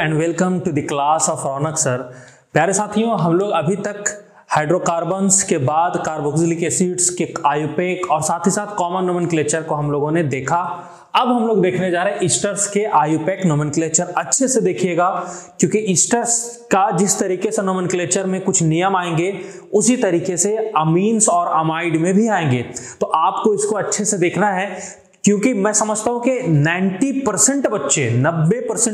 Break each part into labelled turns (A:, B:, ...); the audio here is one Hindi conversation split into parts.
A: And welcome to the class of Raunak sir. प्यारे साथियों, हम लोग अभी तक हाइड्रोकार्बन्स के बाद कार्बोक्सिलिक एसिड्स के आयुपेक और साथ ही साथ कॉमन नोमेनक्लेचर को हम लोगों ने देखा। अब हम लोग देखने जा रहे हैं ईस्टर्स के आयुपेक नोमेनक्लेचर। अच्छे से देखिएगा क्योंकि ईस्टर्स का जिस तरीके से नोमेनक्लेचर में कुछ नियम आएंगे उसी तरीके से अमीन्स और अमाइड में भी आएंगे, तो आपको इसको अच्छे से देखना है क्योंकि मैं समझता हूं कि 90%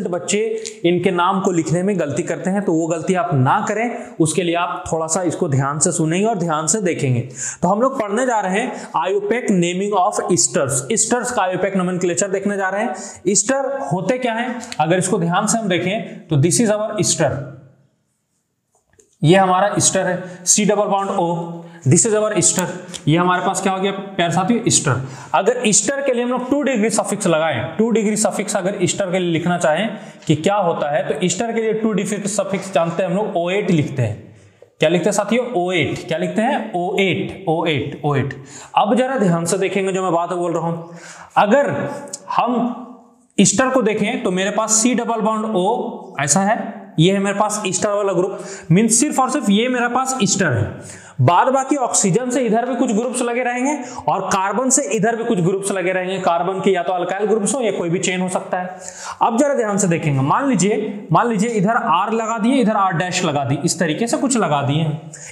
A: बच्चे इनके नाम को लिखने में गलती करते हैं, तो वो गलती आप ना करें, उसके लिए आप थोड़ा सा इसको ध्यान से सुनेंगे और ध्यान से देखेंगे। तो हम लोग पढ़ने जा रहे हैं IUPAC naming of esters. Esters का आयुपेक नोमेनक्लेचर देखने जा रहे हैं। ईस्टर होते क्या है, अगर इसको ध्यान से हम देखें तो दिस इज अवर ईस्टर, ये हमारा ईस्टर है, C double bond O, this is our Easter. ये हमारे पास क्या हो गया प्यारे साथियों, ईस्टर। अगर ईस्टर के लिए हम लोग 2 डिग्री सफिक्स लगाएं, 2 डिग्री सफिक्स अगर ईस्टर के लिए लिखना चाहें कि क्या होता है, तो ईस्टर के लिए 2 डिग्री सफिक्स जानते हैं हम लोग, O8 लिखते हैं। क्या लिखते हैं साथियों, O8। क्या लिखते हैं, O8। अब जरा ध्यान से देखेंगे जो मैं बात बोल रहा हूं। अगर हम ईस्टर को देखें तो मेरे पास C डबल बॉन्ड O ऐसा है, ये है मेरे पास ईस्टर वाला ग्रुप, मींस सिर्फ और सिर्फ ये मेरे पास ईस्टर है। बाद बाकी ऑक्सीजन से इधर भी कुछ ग्रुप्स लगे रहेंगे और कार्बन से इधर भी कुछ ग्रुप्स लगे रहेंगे। कार्बन के या तो अल्काइल ग्रुप्स हो या कोई भी चेन हो सकता है। अब जरा ध्यान से देखेंगे, मान लीजिए इधर R लगा दिए, इधर R डैश लगा दी, इस तरीके से कुछ लगा दिए,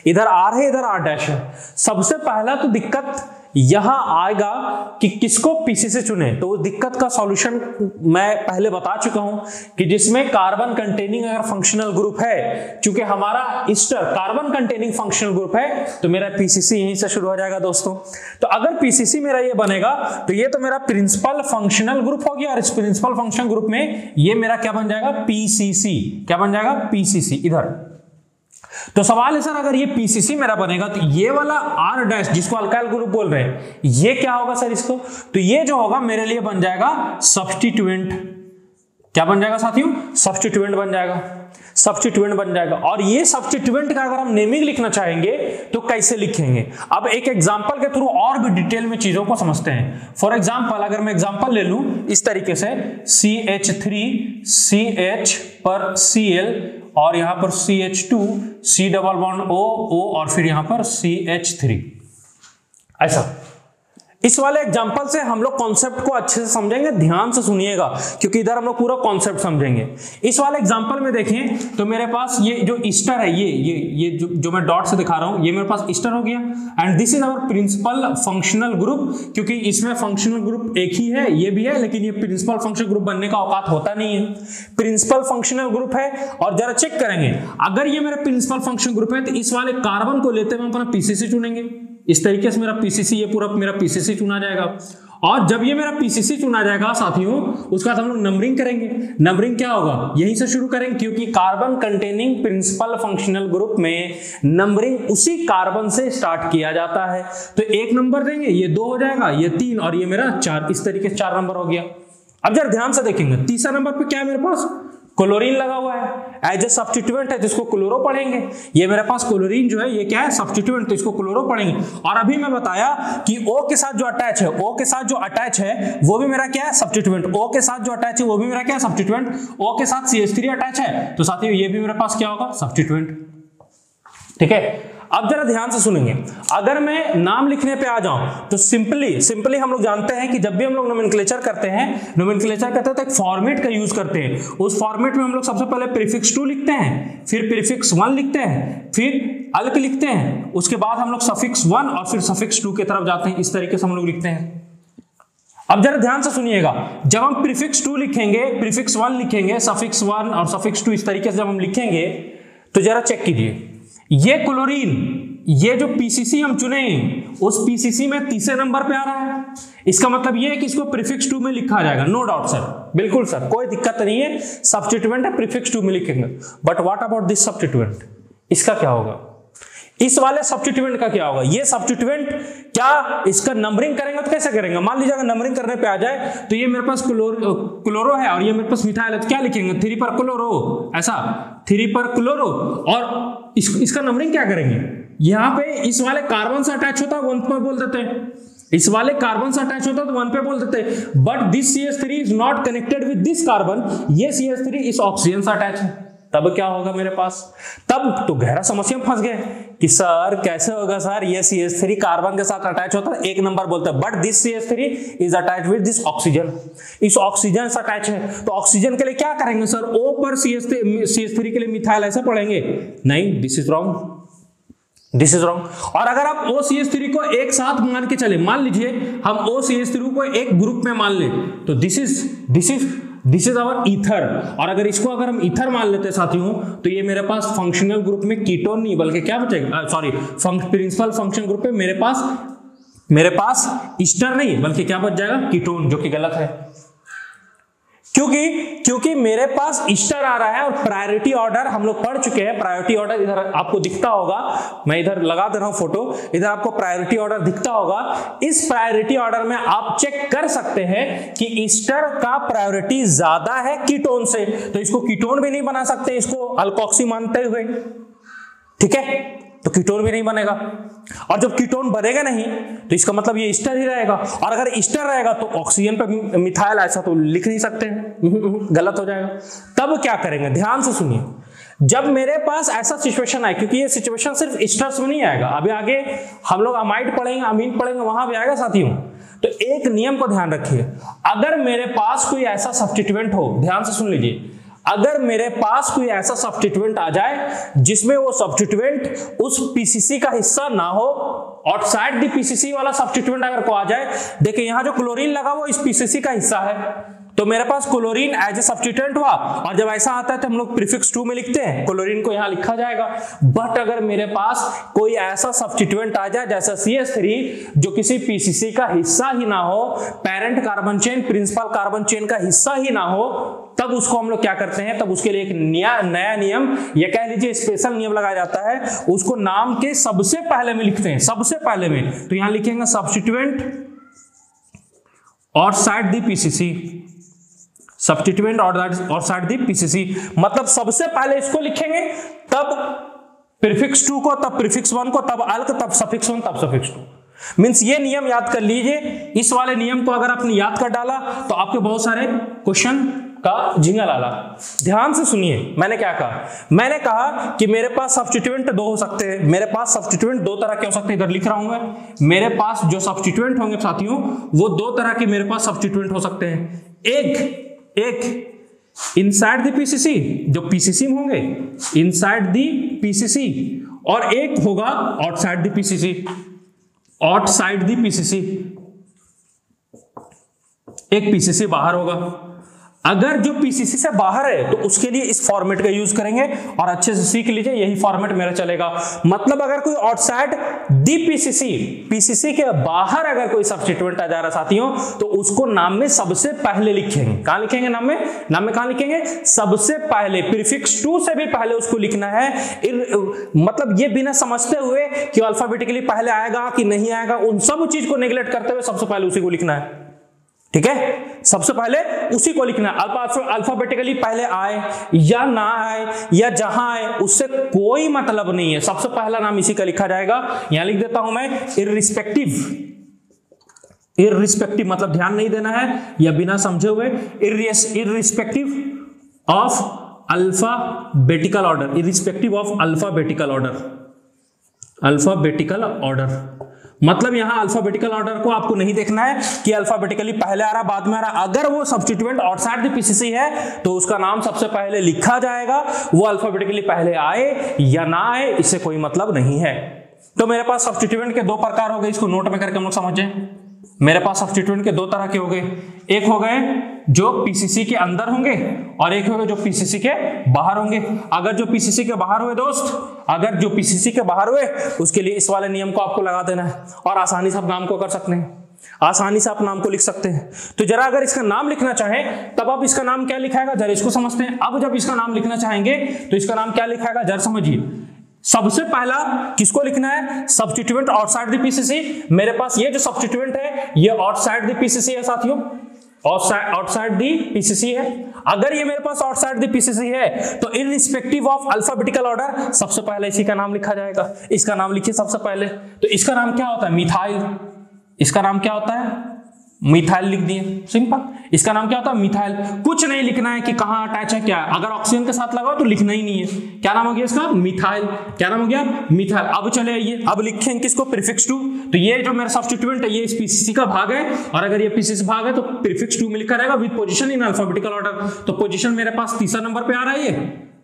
A: इधर R है, इधर R डैश है। सबसे पहला तो दिक्कत यहां आएगा कि किसको पीसीसी चुने, तो उस दिक्कत का सॉल्यूशन मैं पहले बता चुका हूं कि जिसमें कार्बन कंटेनिंग अगर फंक्शनल ग्रुप है, क्योंकि हमारा Easter carbon containing functional group है, तो मेरा पीसीसी यहीं से शुरू हो जाएगा दोस्तों। तो अगर पीसीसी मेरा ये बनेगा तो ये तो मेरा प्रिंसिपल फंक्शनल ग्रुप हो गया, और इस प्रिंसिपल फंक्शनल ग्रुप में ये मेरा क्या बन जाएगा, पीसीसी। क्या बन जाएगा, पीसीसी इधर। तो सवाल है सर, अगर ये पीसीसी मेरा बनेगा तो ये वाला R डैश जिसको अल्काइल ग्रुप बोल रहे हैं, ये क्या होगा सर इसको, तो ये जो होगा मेरे लिए बन जाएगा सब्स्टिट्यूएंट। क्या बन जाएगा साथियों, सब्स्टिट्यूएंट बन जाएगा। और ये सब्स्टिट्यूएंट का अगर हम नेमिंग लिखना चाहेंगे तो कैसे लिखेंगे, अब एक एग्जांपल के थ्रू और भी डिटेल में चीजों को समझते हैं। फॉर एग्जांपल अगर मैं एग्जांपल ले लूं इस तरीके से, CH3CH पर Cl और यहां पर CH2 C double bond O और फिर यहां पर CH3, ऐसा। इस वाले एग्जांपल से हम लोग कॉन्सेप्ट को अच्छे से समझेंगे, ध्यान से सुनिएगा क्योंकि इधर हम लोग पूरा कॉन्सेप्ट समझेंगे। इस वाले एग्जांपल में देखें तो मेरे पास ये जो ईस्टर है, ये जो मैं डॉट से दिखा रहा हूं, ये मेरे पास ईस्टर हो गया। And this is our principal functional group, क्योंकि इसमें फंक्शनल ग्रुप एक ही है, ये भी है, लेकिन ये प्रिंसिपल फंक्शनल ग्रुप बनने का औकात होता नहीं है। प्रिंसिपल फंक्शनल ग्रुप है, और जरा चेक करेंगे अगर ये मेरा प्रिंसिपल फंक्शनल ग्रुप है तो इस वाले कार्बन को लेते हुए अपना पीसीसी चुनेंगे। इस तरीके से मेरा पीसीसी, ये पूरा मेरा पीसीसी चुना जाएगा। और जब ये मेरा पीसीसी चुना जाएगा साथियों, उसके बाद हम लोग नंबरिंग करेंगे। नंबरिंग क्या होगा, यहीं से शुरू करेंगे, क्योंकि carbon containing principal functional group में नंबरिंग उसी कार्बन से स्टार्ट किया जाता है। तो 1 नंबर देंगे, ये 2 हो जाएगा, ये 3 और ये मेरा 4, इस तरीके से 4 नंबर हो गया। अब जरा ध्यान से देखेंगे, तीसरा नंबर पे क्या है मेरे पास, क्लोरीन लगा हुआ है एज ए सब्स्टिट्यूएंट है, जिसको क्लोरो पढ़ेंगे। ये मेरे पास क्लोरीन जो है ये क्या है, सब्स्टिट्यूएंट, तो इसको क्लोरो पढ़ेंगे। और अभी मैं बताया कि O के साथ जो अटैच है, वो भी मेरा क्या है, सब्स्टिट्यूएंट। O के साथ जो अटैच है वो भी मेरा क्या है, सब्स्टिट्यूएंट। O के साथ CH3 अटैच है, तो साथियों ये भी मेरे पास क्या होगा, सब्स्टिट्यूएंट। ठीक है, अब जरा ध्यान से सुनेंगे। अगर मैं नाम लिखने पे आ जाऊं तो सिंपली हम लोग जानते हैं कि जब भी हम लोग नोमेनक्लेचर करते हैं तो एक फॉर्मेट का यूज करते हैं। उस फॉर्मेट में हम लोग सबसे पहले प्रीफिक्स 2 लिखते हैं, फिर प्रीफिक्स 1 लिखते हैं, फिर अल्क लिखते हैं, उसके बाद हम लोग सफिक्स 1 और फिर सफिक्स 2 की तरफ जाते हैं। इस तरीके से हम लोग लिखते हैं। अब जरा ध्यान से सुनिएगा, जब हम प्रीफिक्स 2 लिखेंगे, प्रीफिक्स 1 लिखेंगे, सफिक्स 1 और सफिक्स 2 इस तरीके से जब हम लिखेंगे तो जरा चेक कीजिए, ये क्लोरीन, ये जो पीसीसी हम चुने उस पीसीसी में तीसरे नंबर पे आ रहा है। इसका मतलब ये है कि इसको प्रीफिक्स 2 में लिखा जाएगा। नो डाउट सर, बिल्कुल सर, कोई दिक्कत नहीं है, सब्स्टिट्यूएंट है, प्रीफिक्स 2 में लिखेंगे। But what about this substituent, इसका क्या होगा, इस वाले सब्स्टिट्यूएंट का क्या होगा। ये सब्स्टिट्यूएंट क्या इसका नंबरिंग करेंगे तो कैसे करेंगे, मान लीजिए अगर नंबरिंग करने पे आ जाए तो ये मेरे पास क्लोरो है और ये मेरे पास मिथाइल है, तो क्या लिखेंगे, 3 पर क्लोरो, ऐसा 3 पर क्लोरो। और इसका नंबरिंग क्या करेंगे, यहां पे इस वाले कार्बन से अटैच होता है 1 पर बोल देते हैं, इस वाले कार्बन से अटैच होता तो 1 पे बोल देते, but this CH3 is not connected with this carbon, ये CH3 इस ऑक्सीजन से अटैच है, तब क्या होगा मेरे पास? तब तो गहरा समस्या में फंस गए कि सर कैसे होगा सर, ये CH3 कार्बन के साथ अटैच होता है, एक नंबर बोलते हैं, but this CH3 is attach with this oxygen, इस ऑक्सीजन से अटैच है, तो ऑक्सीजन के लिए क्या करेंगे सर? O पर CH3 के लिए मिथाइल ऐसे पढ़ेंगे? नहीं, this is wrong, this is wrong. और अगर आप OCH3 को एक साथ मान के चले, मान लीजिए हम OCH3 को एक ग्रुप में मान ले, तो दिस इज आवर ईथर, और अगर इसको अगर हम ईथर मान लेते हैं साथियों, तो ये मेरे पास फंक्शनल ग्रुप में कीटोन नहीं बल्कि क्या बचेगा, सॉरी प्रिंसिपल फंक्शन ग्रुप में मेरे पास ईस्टर नहीं बल्कि क्या बच जाएगा? कीटोन, जो कि गलत है, क्योंकि मेरे पास ईस्टर आ रहा है और प्रायोरिटी ऑर्डर हम लोग पढ़ चुके हैं। प्रायोरिटी ऑर्डर इधर आपको दिखता होगा, मैं इधर लगा दे रहा हूं फोटो, इधर आपको प्रायोरिटी ऑर्डर दिखता होगा। इस प्रायोरिटी ऑर्डर में आप चेक कर सकते हैं कि ईस्टर का प्रायोरिटी ज्यादा है कीटोन से, तो इसको कीटोन भी नहीं बना सकते इसको अल्कोक्सी मानते हुए, ठीक है, तो कीटोन भी नहीं बनेगा, और जब कीटोन बनेगा नहीं तो इसका मतलब ये ईस्टर ही रहेगा, और अगर ईस्टर रहेगा तो ऑक्सीजन पे मिथाइल ऐसा तो लिख नहीं सकते हैं, गलत हो जाएगा। तब क्या करेंगे, ध्यान से सुनिए, जब मेरे पास ऐसा सिचुएशन आए, क्योंकि ये सिचुएशन सिर्फ ईस्टर्स में नहीं आएगा, अभी आगे हम लोग अमाइड पढ़ेंगे, अमीन पढ़ेंगे, वहां भी आएगा साथियों। तो एक नियम को ध्यान रखिए, अगर मेरे पास कोई ऐसा सब्स्टिट्यूएंट हो, ध्यान से सुन लीजिए, अगर मेरे पास कोई ऐसा सब्स्टिट्यूएंट आ जाए जिसमें वो सब्स्टिट्यूएंट उस पीसीसी का हिस्सा ना हो, आउटसाइड द पीसीसी वाला सब्स्टिट्यूएंट अगर को आ जाए, देखिए यहां जो क्लोरीन लगा वो इस पीसीसी का हिस्सा है, तो मेरे पास क्लोरीन एज ए सब्स्टिट्यूएंट हुआ, और जब ऐसा आता है तो हम लोग प्रीफिक्स 2 में लिखते हैं, क्लोरीन को यहां लिखा जाएगा। बट अगर मेरे पास कोई ऐसा सब्स्टिट्यूएंट आ जाए जैसा CH3 जो किसी पीसीसी का हिस्सा ही ना हो, parent carbon chain principal carbon chain का हिस्सा ही ना हो, तब उसको हम लोग क्या करते हैं, तब उसके लिए एक नया नियम या कह लीजिए स्पेशल नियम लगाया जाता है, उसको नाम के सबसे पहले में लिखते हैं, सबसे पहले में, तो यहां लिखेंगे substituent outside the PCC, substituent outside the PCC, मतलब सबसे पहले इसको लिखेंगे, तब प्रीफिक्स 2 को, तब प्रीफिक्स 1 को, तब अल्क, तब सफिक्स 1, तब सफिक्स 2। मींस ये नियम याद कर लीजिए, इस वाले नियम को अगर आपने याद कर डाला तो आपके बहुत सारे क्वेश्चन का जिंगल आला। ध्यान से सुनिए, मैंने क्या कहा, मैंने कहा कि मेरे पास सब्स्टिट्यूएंट 2 हो सकते हैं, मेरे पास सब्स्टिट्यूएंट 2 तरह के हो सकते हैं, इधर लिख रहा हूं मैं, मेरे पास जो सब्स्टिट्यूएंट होंगे साथियों वो 2 तरह के मेरे पास सब्स्टिट्यूएंट हो सकते हैं, एक इनसाइड द पीसीसी, जो पीसीसी में होंगे इनसाइड द पीसीसी, और एक होगा outside the PCC, outside the PCC, एक पीसीसी बाहर होगा। अगर जो पीसीसी से बाहर है तो उसके लिए इस फॉर्मेट का यूज करेंगे, और अच्छे से सीख लीजिए यही फॉर्मेट मेरा चलेगा। मतलब अगर कोई आउटसाइड दी पीसीसी के बाहर अगर कोई सब्स्टिट्यूएंट आ जा रहा साथियों, तो उसको नाम में सबसे पहले लिखेंगे। कहां लिखेंगे? नाम में कहां लिखेंगे? सबसे पहले, प्रीफिक्स 2 से भी पहले उसको लिखना है। मतलब ये बिना समझते हुए कि अल्फाबेटिकली पहले आएगा कि नहीं आएगा, उन सब चीज को नेग्लेक्ट करते हुए सबसे पहले उसी को लिखना है, ठीक है, सबसे पहले उसी को लिखना है। अल्फाबेटिकली पहले आए या ना आए या जहां आए उससे कोई मतलब नहीं है, सबसे पहला नाम इसी का लिखा जाएगा। यहां लिख देता हूं मैं इररिस्पेक्टिव, मतलब ध्यान नहीं देना है या बिना समझे हुए, irrespective of alphabetical order, irrespective of alphabetical order. मतलब यहां अल्फाबेटिकल ऑर्डर को आपको नहीं देखना है कि अल्फाबेटिकली पहले आ रहा बाद में आ रहा। अगर वो सब्स्टिट्यूएंट आउटसाइड द पीसीसी है तो उसका नाम सबसे पहले लिखा जाएगा, वो अल्फाबेटिकली पहले आए या ना आए इससे कोई मतलब नहीं है। तो मेरे पास सब्स्टिट्यूएंट के 2 प्रकार हो गए, इसको नोट में करके हम लोग समझें। मेरे पास सब्स्टिट्यूएंट के 2 तरह के हो गए, एक हो गए जो पीसीसी के अंदर होंगे और एक हो गए जो पीसीसी के बाहर होंगे। अगर जो पीसीसी के बाहर हुए दोस्त, अगर जो पीसीसी के बाहर हुए उसके लिए इस वाले नियम को आपको लगा देना है और आसानी से आप नाम को कर सकते हैं, आसानी से आप नाम को लिख सकते हैं। तो जरा अगर इसका नाम लिखना चाहें तब आप इसका नाम क्या लिखाएगा जरा इसको समझते हैं। अब जब इसका नाम लिखना चाहेंगे तो इसका नाम क्या लिखाएगा जरा समझिए। सबसे पहला किसको लिखना है? Substituent outside the PCC. मेरे पास ये जो सब्स्टिट्यूएंट है ये आउटसाइड द पीसीसी है साथियों, आउटसाइड दी पीसीसी है। अगर ये मेरे पास आउटसाइड दी पीसीसी है तो इररिस्पेक्टिव ऑफ अल्फाबेटिकल ऑर्डर सबसे पहले इसी का नाम लिखा जाएगा। इसका नाम लिखिए सबसे पहले। तो इसका नाम क्या होता है? मिथाइल। इसका नाम क्या होता है, मिथाइल लिख दिए, सिंपल। इसका नाम क्या होता है, मिथाइल। कुछ नहीं लिखना है कि कहां अटैच है क्या है, अगर ऑक्सीजन के साथ लगाओ तो लिखना ही नहीं है। क्या नाम हो गया इसका, मिथाइल। क्या नाम हो गया, मिथाइल। अब चले आइए, अब लिखेंगे किसको, प्रीफिक्स टू। तो ये जो मेरा सब्स्टिट्यूएंट है ये पीसीसी का भाग है, और अगर ये पीसीसी भाग है तो प्रीफिक्स टू में लिखा रहेगा with position in alphabetical order. तो पोजीशन मेरे पास तीसरा नंबर पे आ रहा है ये,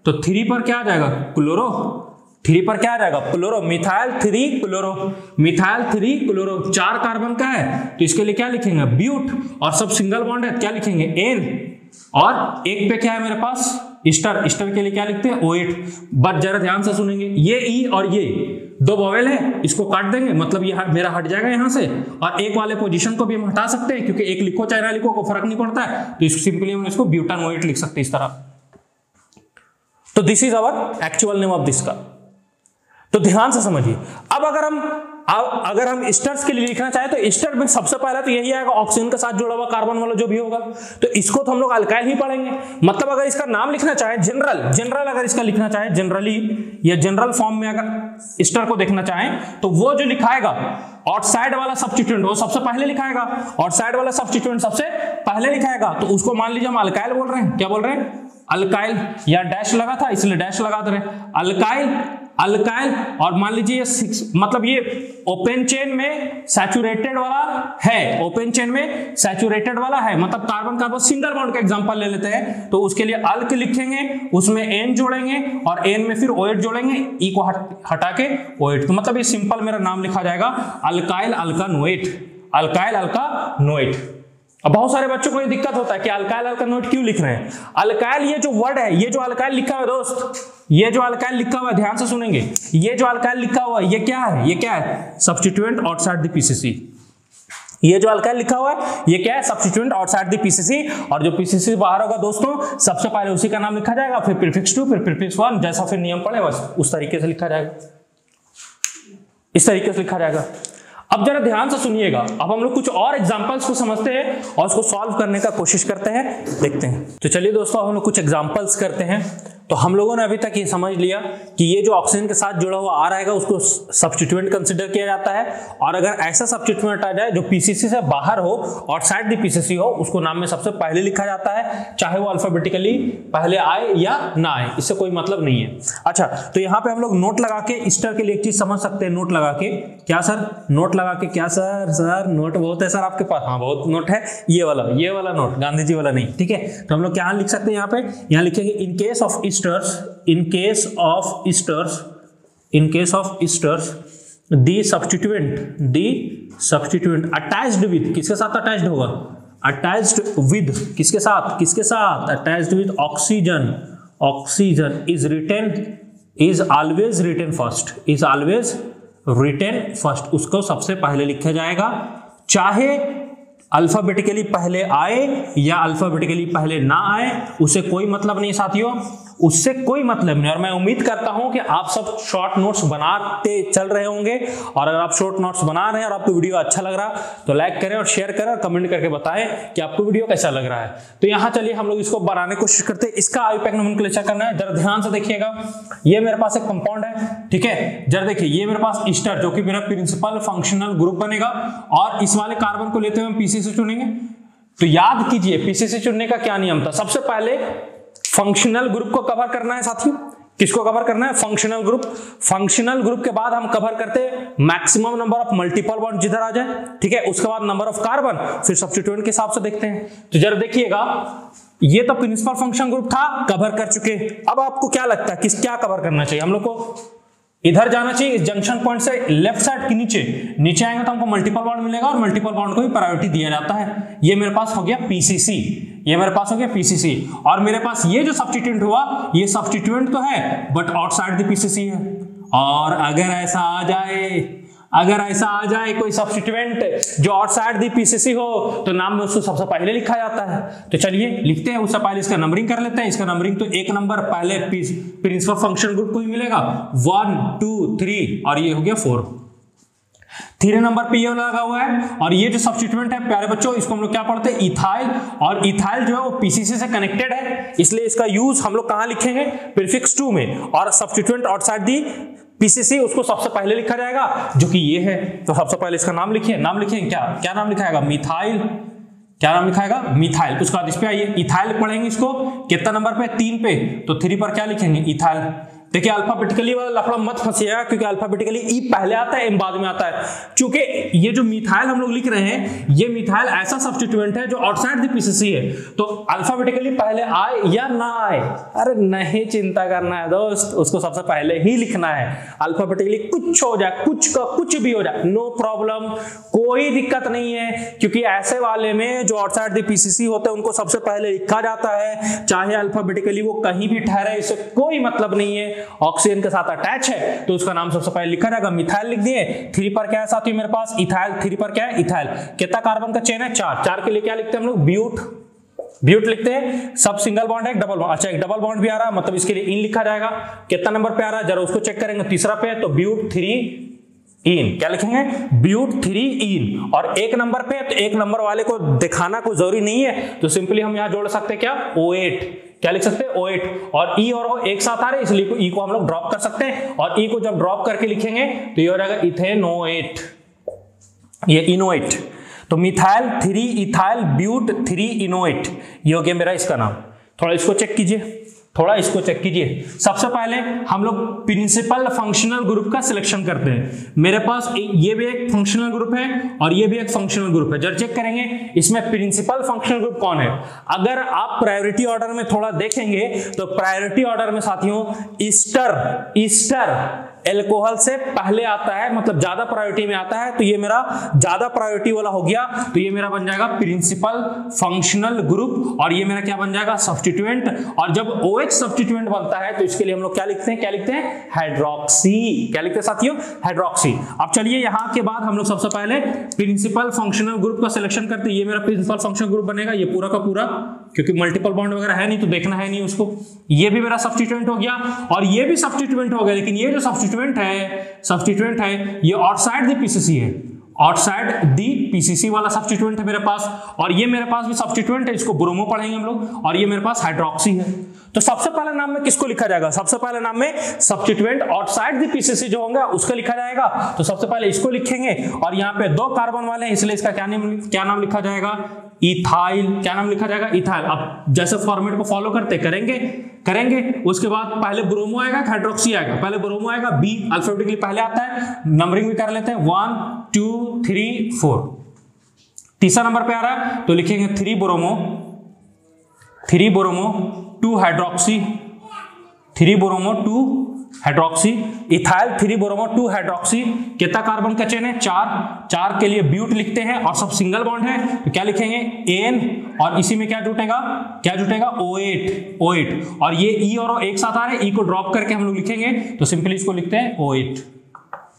A: तो 3 पर क्या आ जाएगा, क्लोरो। 3 पर क्या आ जाएगा, chloro. Methyl 3 chloro, methyl 3 chloro. 4 carbon का है तो इसके लिए क्या लिखेंगे, ब्यूट। और सब सिंगल बॉन्ड है, क्या लिखेंगे, एन। और एक पे क्या है मेरे पास, ईस्टर। ईस्टर के लिए क्या लिखते हैं, OH। बट जरा ध्यान से सुनेंगे, ये ई और ये 2 वोवेल है, इसको काट देंगे, मतलब ये मेरा हट जाएगा यहां से। और एक वाले पोजीशन को भी हम हटा सकते हैं, क्योंकि एक लिखो चाहे ना लिखो को फर्क नहीं पड़ता है। तो इसको सिंपली हम इसको ब्यूटान OH लिख सकते हैं इस तरह। तो this is our actual name of this का। तो ध्यान से समझिए। अब अगर हम ईस्टर्स के लिए लिखना चाहे तो ईस्टर में सबसे पहले तो यही आएगा, ऑक्सीजन के साथ जुड़ा हुआ कार्बन वाला जो भी होगा। तो इसको तो हम लोग अल्काइल ही पढ़ेंगे। मतलब अगर इसका नाम लिखना चाहे जनरल अगर इसका लिखना चाहे जनरली या जनरल फॉर्म में अगर ईस्टर को देखना चाहें तो वो जो लिखाएगा आउटसाइड वाला सब्स्टिट्यूएंट वो सबसे पहले लिखाएगा। आउटसाइड वाला सब्स्टिट्यूएंट सबसे पहले लिखाएगा। तो उसको मान लीजिए हम अल्काइल बोल रहे हैं, क्या बोल रहे हैं, अल्काइल। या डैश लगा था इसलिए डैश लगा दे रहे, अल्काइल अल्काइल। और मान लीजिए ये मतलब ये ओपन चेन में सैचुरेटेड वाला है, ओपन चेन में सैचुरेटेड वाला है, मतलब कार्बन कार्बन सिंगल बॉन्ड का एग्जांपल ले लेते हैं। तो उसके लिए अल्क लिखेंगे, उसमें एन जोड़ेंगे और एन में फिर OH जोड़ेंगे, ई को हटा के OH। तो मतलब ये सिंपल मेरा नाम लिखा जाएगा अल्काइल अल्कानोएट, अल्काइल अल्कानोएट। अब बहुत सारे बच्चों को ये दिक्कत होता है कि अल्काइल अल्कानोएट क्यों लिख रहे हैं। अल्काइल ये जो वर्ड है, ये जो अल्काइल लिखा हुआ है दोस्त, ये जो अल्काइल लिखा हुआ है, ध्यान से सुनेंगे, ये जो अल्काइल लिखा हुआ है ये क्या है, ये क्या है, सब्स्टिट्यूएंट आउटसाइड द पीसीसी। ये जो अल्काइल लिखा हुआ है ये क्या है, सब्स्टिट्यूएंट आउटसाइड द पीसीसी। और जो पीसीसी बाहर होगा दोस्तों सबसे पहले उसी का नाम लिखा जाएगा, फिर प्रीफिक्स 2, फिर प्रीफिक्स 1, जैसा फिर नियम पड़े बस उस तरीके से लिखा जाएगा, इस तरीके से लिखा जाएगा। अब जरा ध्यान से सुनिएगा। अब हम लोग कुछ और एग्जांपल्स को समझते हैं और उसको सॉल्व करने का कोशिश करते हैं, देखते हैं। तो चलिए दोस्तों हम लोग कुछ एग्जांपल्स करते हैं। तो हम लोगों ने अभी तक ये समझ लिया कि ये जो ऑक्सीजन के साथ जुड़ा हुआ आ रहेगा उसको सब्स्टिट्यूएंट कंसीडर किया जाता है। और अगर ऐसा सब्स्टिट्यूएंट आ जाए जो पीसीसी से बाहर हो, आउटसाइड द पीसीसी हो, उसको नाम में सबसे पहले लिखा जाता है, चाहे वो अल्फाबेटिकली पहले आए या ना आए, इससे कोई मतलब नहीं है। अच्छा, तो यहाँ पे हम लोग नोट लगा के ईस्टर के लिए एक चीज समझ सकते हैं। नोट लगा के क्या सर, नोट लगा के क्या सर नोट बहुत है सर आपके पास, हाँ बहुत नोट है, ये वाला नोट, गांधी जी वाला नहीं, ठीक है। तो हम लोग क्या लिख सकते हैं यहाँ पे, यहाँ लिखेंगे in case of in case of esters the substituent attached with, किसके साथ attached होगा, attached with किसके साथ attached with oxygen is always written first, उसको सबसे पहले लिखा जाएगा, चाहे अल्फाबेटिकली पहले आए या अल्फाबेटिकली पहले ना आए, उसे कोई मतलब नहीं साथियों, उससे कोई मतलब नहीं। और मैं उम्मीद करता हूं कि आप सब शॉर्ट नोट्स बनाते चल रहे होंगे, और अगर आप शॉर्ट नोट्स बना रहे हैं और आपको वीडियो अच्छा लग रहा तो लाइक करें और शेयर करें और कमेंट करके बताएं कि आपको वीडियो कैसा लग रहा है। तो यहाँ चलिए हम लोग इसको बनाने की कोशिश करते हैं। इसका आईयूपैक नोमेनक्लेचर करना है, जरा ध्यान से देखिएगा। ये मेरे पास एक कंपाउंड है, ठीक है, जरा देखिए, ये मेरे पास ईस्टर जो कि मेरा प्रिंसिपल फंक्शनल ग्रुप बनेगा, और इस वाले कार्बन को लेते हुए हम पीसीसी चुनेंगे। तो याद कीजिए पीसीसी चुनने का क्या नियम था, सबसे पहले फंक्शनल ग्रुप को कवर करना है साथियों। किसको कवर करना है, फंक्शनल ग्रुप। फंक्शनल ग्रुप के बाद हम कवर करते हैं maximum number of multiple bond जिधर आ जाए, ठीक है, उसके बाद नंबर ऑफ कार्बन, फिर सब्स्टिट्यूएंट के हिसाब से देखते हैं। तो जरा देखिएगा, ये तो प्रिंसिपल फंक्शन ग्रुप था, कवर कर चुके। अब आपको क्या लगता है किस क्या कवर करना चाहिए, हम लोग को इधर जाना चाहिए, इस जंक्शन पॉइंट से लेफ्ट साइड के नीचे आएंगे तो हमको मल्टीपल बॉन्ड मिलेगा, और मल्टीपल बॉन्ड को भी प्रायोरिटी दिया जाता है। ये मेरे पास हो गया पीसीसी, ये मेरे पास हो गया पीसीसी। और मेरे पास ये जो सब्स्टिट्यूएंट हुआ, ये सब्स्टिट्यूएंट तो है बट आउटसाइड द पीसीसी है। और अगर ऐसा आ जाए कोई सब्स्टिट्यूएंट जो आउटसाइड द पीसीसी हो, तो नाम में उसको सबसे पहले लिखा जाता है। तो चलिए लिखते हैं, उससे पहले इसका नंबरिंग कर लेते हैं। इसका नंबरिंग तो एक नंबर पहले प्रिंसिपल फंक्शन ग्रुप को ही मिलेगा, 1 2 3, और ये हो गया 4। 3 नंबर पे ये लगा हुआ है। और ये जो सब्स्टिट्यूएंट है प्यारे बच्चों, इसको हम लोग क्या पढ़ते हैं, इथाइल। और इथाइल जो है वो पीसीसी से कनेक्टेड है, इसलिए इसका यूज हम लोग कहां लिखेंगे, प्रीफिक्स 2 में। और सब्स्टिट्यूएंट आउटसाइड दी पीसीसी उसको सबसे पहले लिखा जाएगा जो कि ये है। तो सबसे पहले इसका नाम लिखिए, नाम लिखिए क्या नाम लिखा जाएगा, मिथाइल। क्या नाम लिखा जाएगा, मिथाइल। उसके बाद इस पे आइए, इथाइल पढ़ेंगे इसको कितना नंबर पे, 3 पे, तो 3 पर क्या लिखेंगे, इथाइल। देखिए अल्फाबेटिकली वाला लफड़ा मत फंसिएगा, क्योंकि अल्फाबेटिकली ई पहले आता है एम बाद में आता है। क्योंकि ये जो मिथाइल हम लोग लिख रहे हैं, ये मिथाइल ऐसा सब्स्टिट्यूएंट है जो आउटसाइड द पीसीसी है, तो अल्फाबेटिकली पहले आए या ना आए, अरे नहीं चिंता करना है दोस्त, उसको सबसे पहले ही लिखना है। अल्फाबेटिकली कुछ हो जाए, कुछ का कुछ भी हो जाए, नो प्रॉब्लम, कोई दिक्कत नहीं है, क्योंकि ऐसे वाले में जो आउटसाइड द पीसीसी होते हैं उनको सबसे पहले लिखा जाता है, चाहे अल्फाबेटिकली वो कहीं भी ठहरे, इससे कोई मतलब नहीं है। ऑक्सीजन के साथ अटैच है तो उसका नाम सबसे पहले लिखा जाएगा, मिथाइल लिख दिए। 3 पर क्या है साथियों मेरे पास, इथाइल। 3 पर क्या है, इथाइल। कितना कार्बन का चेन है, 4। 4 के लिए क्या लिखते हैं हम लोग, ब्यूट लिखते हैं। सब सिंगल बॉन्ड है, डबल बॉन्ड, अच्छा एक डबल बॉन्ड भी आ रहा है, मतलब इसके लिए इन लिखा जाएगा। कितना नंबर पे आ रहा है जरा उसको चेक करेंगे, तीसरा पे है, तो ब्यूट 3 इन, क्या लिखेंगे, ब्यूट 3 इन। और 1 नंबर पे, तो 1 नंबर वाले को दिखाना कोई जरूरी नहीं है, तो सिंपली हम यहां जोड़ सकते हैं क्या, O8। क्या लिख सकते हैं, O8। और ई और O एक साथ आ रहे हैं, इसलिए ई को हम लोग ड्रॉप कर सकते हैं, और ई को जब ड्रॉप करके लिखेंगे तो ये हो जाएगा इथेनोएट, ये इनोएट। तो मिथाइल 3 इथाइल ब्यूट 3 इनोएट, ये हो गया मेरा इसका नाम। थोड़ा इसको चेक कीजिए, सबसे पहले हम लोग प्रिंसिपल फंक्शनल ग्रुप का सिलेक्शन करते हैं। मेरे पास ये भी एक फंक्शनल ग्रुप है और ये भी एक फंक्शनल ग्रुप है। जब चेक करेंगे इसमें प्रिंसिपल फंक्शनल ग्रुप कौन है। अगर आप प्रायोरिटी ऑर्डर में थोड़ा देखेंगे तो प्रायोरिटी ऑर्डर में साथियों ईस्टर एल्कोहल से पहले आता है, मतलब ज्यादा प्रायोरिटी में आता है, तो ये मेरा ज्यादा प्रायोरिटी वाला हो गया, तो ये मेरा बन जाएगा प्रिंसिपल फंक्शनल ग्रुप, और ये मेरा क्या बन जाएगा, सब्स्टिट्यूएंट। और जब OH सब्स्टिट्यूएंट बनता है तो इसके लिए हम लोग क्या लिखते हैं, हाइड्रोक्सी। क्या लिखते हैं साथियों, हाइड्रोक्सी। अब चलिए यहां के बाद हम लोग सबसे पहले प्रिंसिपल फंक्शनल ग्रुप का सिलेक्शन करते हैं। ये मेरा प्रिंसिपल फंक्शनल ग्रुप बनेगा, ये पूरा का पूरा, क्योंकि मल्टीपल बॉन्ड वगैरह है नहीं तो देखना है नहीं उसको। ये भी मेरा सब्स्टिट्यूएंट हो गया और ये भी सब्स्टिट्यूएंट हो गया, लेकिन ये जो सब्स्टिट्यूएंट है ये आउटसाइड द पीसीसी है, आउटसाइड दी पीसीसी वाला सब्स्टिट्यूएंट है मेरे पास। और ये मेरे पास भी सब्स्टिट्यूएंट है, इसको ब्रोमो पढ़ेंगे हम लोग, और ये मेरे पास हाइड्रोक्सी है। तो सबसे पहले नाम में किसको लिखा जाएगा, सबसे पहले नाम में सब्स्टिट्यूएंट आउटसाइड दी पीसीसी जो होगा उसका लिखा जाएगा। तो सबसे पहले इसको लिखेंगे, और यहाँ पे 2 कार्बन वाले हैं इसलिए इसका क्या नाम लिखा जाएगा, इथाइल। क्या नाम लिखा जाएगा, इथाइल। अब जैसे फॉर्मेट को फॉलो करते करेंगे उसके बाद पहले ब्रोमो आएगा, हाइड्रोक्सी आएगा, पहले ब्रोमो आएगा, बी अल्फाबेटिकली पहले आता है, नंबरिंग भी कर लेते हैं 1 2 3 4। तीसरा नंबर पे आ रहा है तो लिखेंगे 3 bromo 2 hydroxy, 3 bromo 2 hydroxy, ethyl 3 bromo 2 hydroxy. कितना कार्बन का चेन है, 4 के लिए ब्यूट लिखते हैं, और सब सिंगल बॉन्ड है तो क्या लिखेंगे, एन, और इसी में क्या जुटेगा O8। और ये ई और O एक साथ आ रहे हैं, ई को ड्रॉप करके हम लोग लिखेंगे तो सिंपली इसको लिखते हैं O8,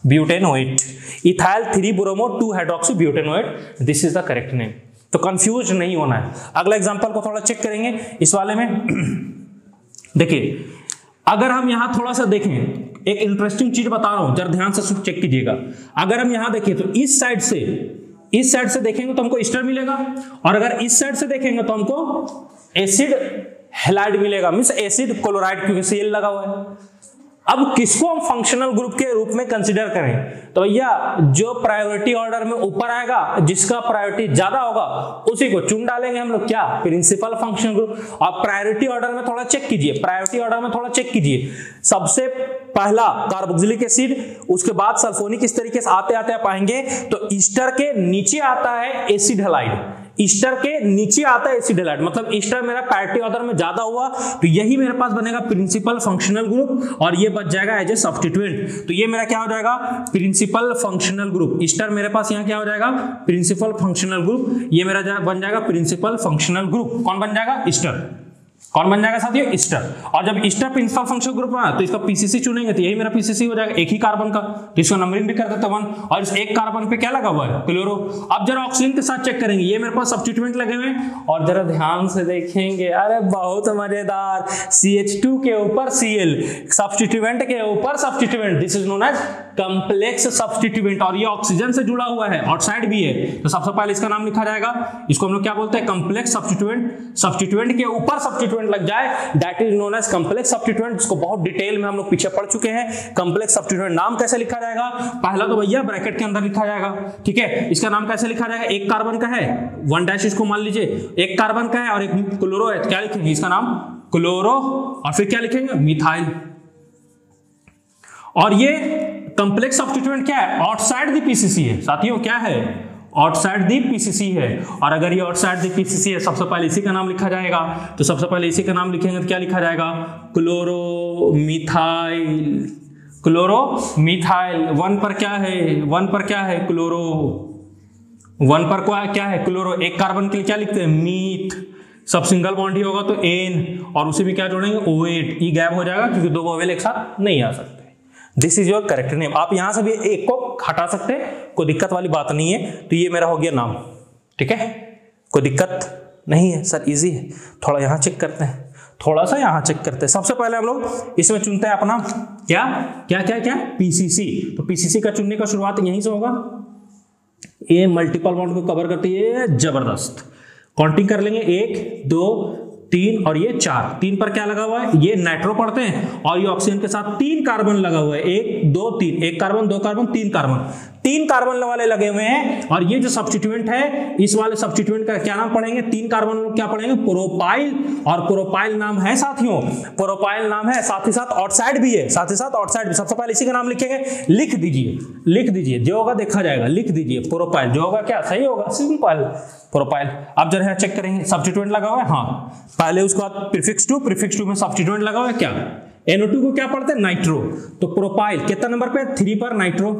A: butanoate. Ethyl 3 bromo 2 hydroxy butanoate, this is the correct name. तो कंफ्यूज नहीं होना है। अगला एग्जांपल को थोड़ा चेक करेंगे इस वाले में। देखिए अगर हम यहां थोड़ा सा देखें, एक इंटरेस्टिंग चीज बता रहा हूं, जरा ध्यान से चेक कीजिएगा। अगर हम यहां देखें तो इस साइड से देखेंगे तो हमको ईस्टर मिलेगा, और अगर इस साइड से देखेंगे तो हमको एसिड हैलाइड मिलेगा, मींस एसिड क्लोराइड, क्योंकि Cl लगा हुआ है। अब किसको हम फंक्शनल ग्रुप के रूप में कंसीडर करें, तो भैया जो प्रायोरिटी ऑर्डर में ऊपर आएगा, जिसका प्रायोरिटी ज्यादा होगा उसी को चुन डालेंगे हम लोग, क्या, प्रिंसिपल फंक्शनल ग्रुप। और प्रायोरिटी ऑर्डर में थोड़ा चेक कीजिए, सबसे पहला कार्बोक्सिलिक एसिड, उसके बाद सल्फोनिक, इस तरीके से आते आते आप आएंगे तो ईस्टर के नीचे आता है एसिड हैलाइड, ईस्टर के नीचे आता है एसिड हैलाइड, मतलब ईस्टर मेरा प्रायोरिटी ऑर्डर में ज्यादा हुआ तो यही मेरे पास बनेगा प्रिंसिपल फंक्शनल ग्रुप, और ये बच जाएगा एज ए सब्स्टिट्यूएंट। तो ये मेरा क्या हो जाएगा, प्रिंसिपल फंक्शनल ग्रुप। ईस्टर मेरे पास यहाँ क्या हो जाएगा, प्रिंसिपल फंक्शनल ग्रुप, ये मेरा बन जाएगा प्रिंसिपल फंक्शनल ग्रुप। कौन बन जाएगा, ईस्टर। कौन बन जाएगा साथियों, ईस्टर। और जब ईस्टर प्रिंसिपल फंक्शनल ग्रुप बना तो इसका पीसीसी चुनेंगे तो यही मेरा पीसीसी हो जाएगा, एक ही कार्बन का, तो इसको नंबरिंग भी कर देते हैं 1, और इस एक कार्बन पे क्या लगा हुआ है, क्लोरो। अब जरा ऑक्सीजन के साथ चेक करेंगे, ये मेरे पास सब्स्टिट्यूएंट लगे हुए हैं, और जरा ध्यान से देखेंगे, अरे बहुत मजेदार, CH2 के ऊपर Cl, सब्स्टिट्यूएंट के ऊपर substituent, this is known as complex substituent, और ये ऑक्सीजन से जुड़ा हुआ है, आउटसाइड भी है, तो सबसे पहले इसका नाम लिखा जाएगा, इसको हम लोग क्या बोलते हैं, कंप्लेक्स सब्स्टिट्यूएंट। सब्स्टिट्यूएंट के ऊपर सब्स्टिट्यूएंट सब्स्टिट्यूएंट लग जाए that is known as complex substituent, जिसको बहुत डिटेल में हम लोग पीछे पढ़ चुके हैं। कॉम्प्लेक्स सब्स्टिट्यूएंट नाम कैसे लिखा जाएगा, पहला तो भैया ब्रैकेट के अंदर लिखा जाएगा, ठीक है। इसका नाम कैसे लिखा जाएगा, एक कार्बन का है 1 इसको मान लीजिए, एक कार्बन का है और एक क्लोरो है, क्या लिखेंगे इसका नाम क्लोरो, और फिर क्या लिखेंगे मिथाइल। और ये कॉम्प्लेक्स सब्स्टिट्यूएंट क्या है, आउटसाइड द पीसीसी है साथियों, क्या है आउटसाइड द पीसीसी है। और अगर ये आउटसाइड द पीसीसी है सबसे पहले इसी का नाम लिखा जाएगा, तो सबसे पहले इसी का नाम लिखेंगे तो क्या लिखा जाएगा क्लोरो मिथाइल, क्लोरो मिथाइल। 1 पर क्या है, 1 पर क्या है क्लोरो, 1 पर क्या है क्लोरो, एक कार्बन के लिए क्या लिखते हैं मीथ, सब सिंगल बॉन्ड ही होगा तो एन, और उसी में क्या जोड़ेंगे OH, ई गैप हो जाएगा क्योंकि 2 वोवेल एक साथ नहीं आ सकते। This is your correct name. आप यहां से भी एक को हटा सकते हैं, कोई दिक्कत वाली बात नहीं है। तो ये मेरा हो गया नाम, ठीक है, कोई दिक्कत नहीं है सर, इजी है। थोड़ा यहां चेक करते हैं, थोड़ा सा यहां चेक करते हैं। सबसे पहले हम लोग इसमें चुनते हैं अपना क्या क्या क्या क्या पीसीसी। तो पीसीसी का चुनने का शुरुआत यहीं से होगा, ये मल्टीपल बॉन्ड को कवर करती है जबरदस्त। काउंटिंग कर लेंगे 1 2 3 और ये 4, 3 पर क्या लगा हुआ है, ये नाइट्रो पढ़ते हैं और ये ऑक्सीजन के साथ 3 कार्बन लगा हुआ है, 1 2 3, 1 कार्बन 2 कार्बन 3 कार्बन, 3 कार्बन वाले लगे हुए हैं। और ये जो सब्स्टिट्यूएंट है, इस वाले सब्स्टिट्यूएंट का क्या नाम पढ़ेंगे, 3 कार्बन क्या पढ़ेंगे प्रोपाइल, और प्रोपाइल नाम है साथियों, प्रोपाइल नाम है, साथ ही साथ आउटसाइड भी है, साथ ही साथ आउटसाइड भी। सबसे पहले इसी का नाम लिखेंगे, लिख दीजिए, लिख दीजिए, जो होगा देखा जाएगा, लिख दीजिए प्रोपाइल, जो होगा क्या सही होगा सिंपल प्रोपाइल। अब जरा चेक करेंगे सब्स्टिट्यूएंट लगा हुआ है, हाँ पहले उसके बाद प्रीफिक्स टू में सब्स्टिट्यूएंट लगा हुआ है क्या, NO2 को क्या पढ़ते हैं नाइट्रो, तो प्रोपाइल कितना नंबर पे, 3 पर नाइट्रो,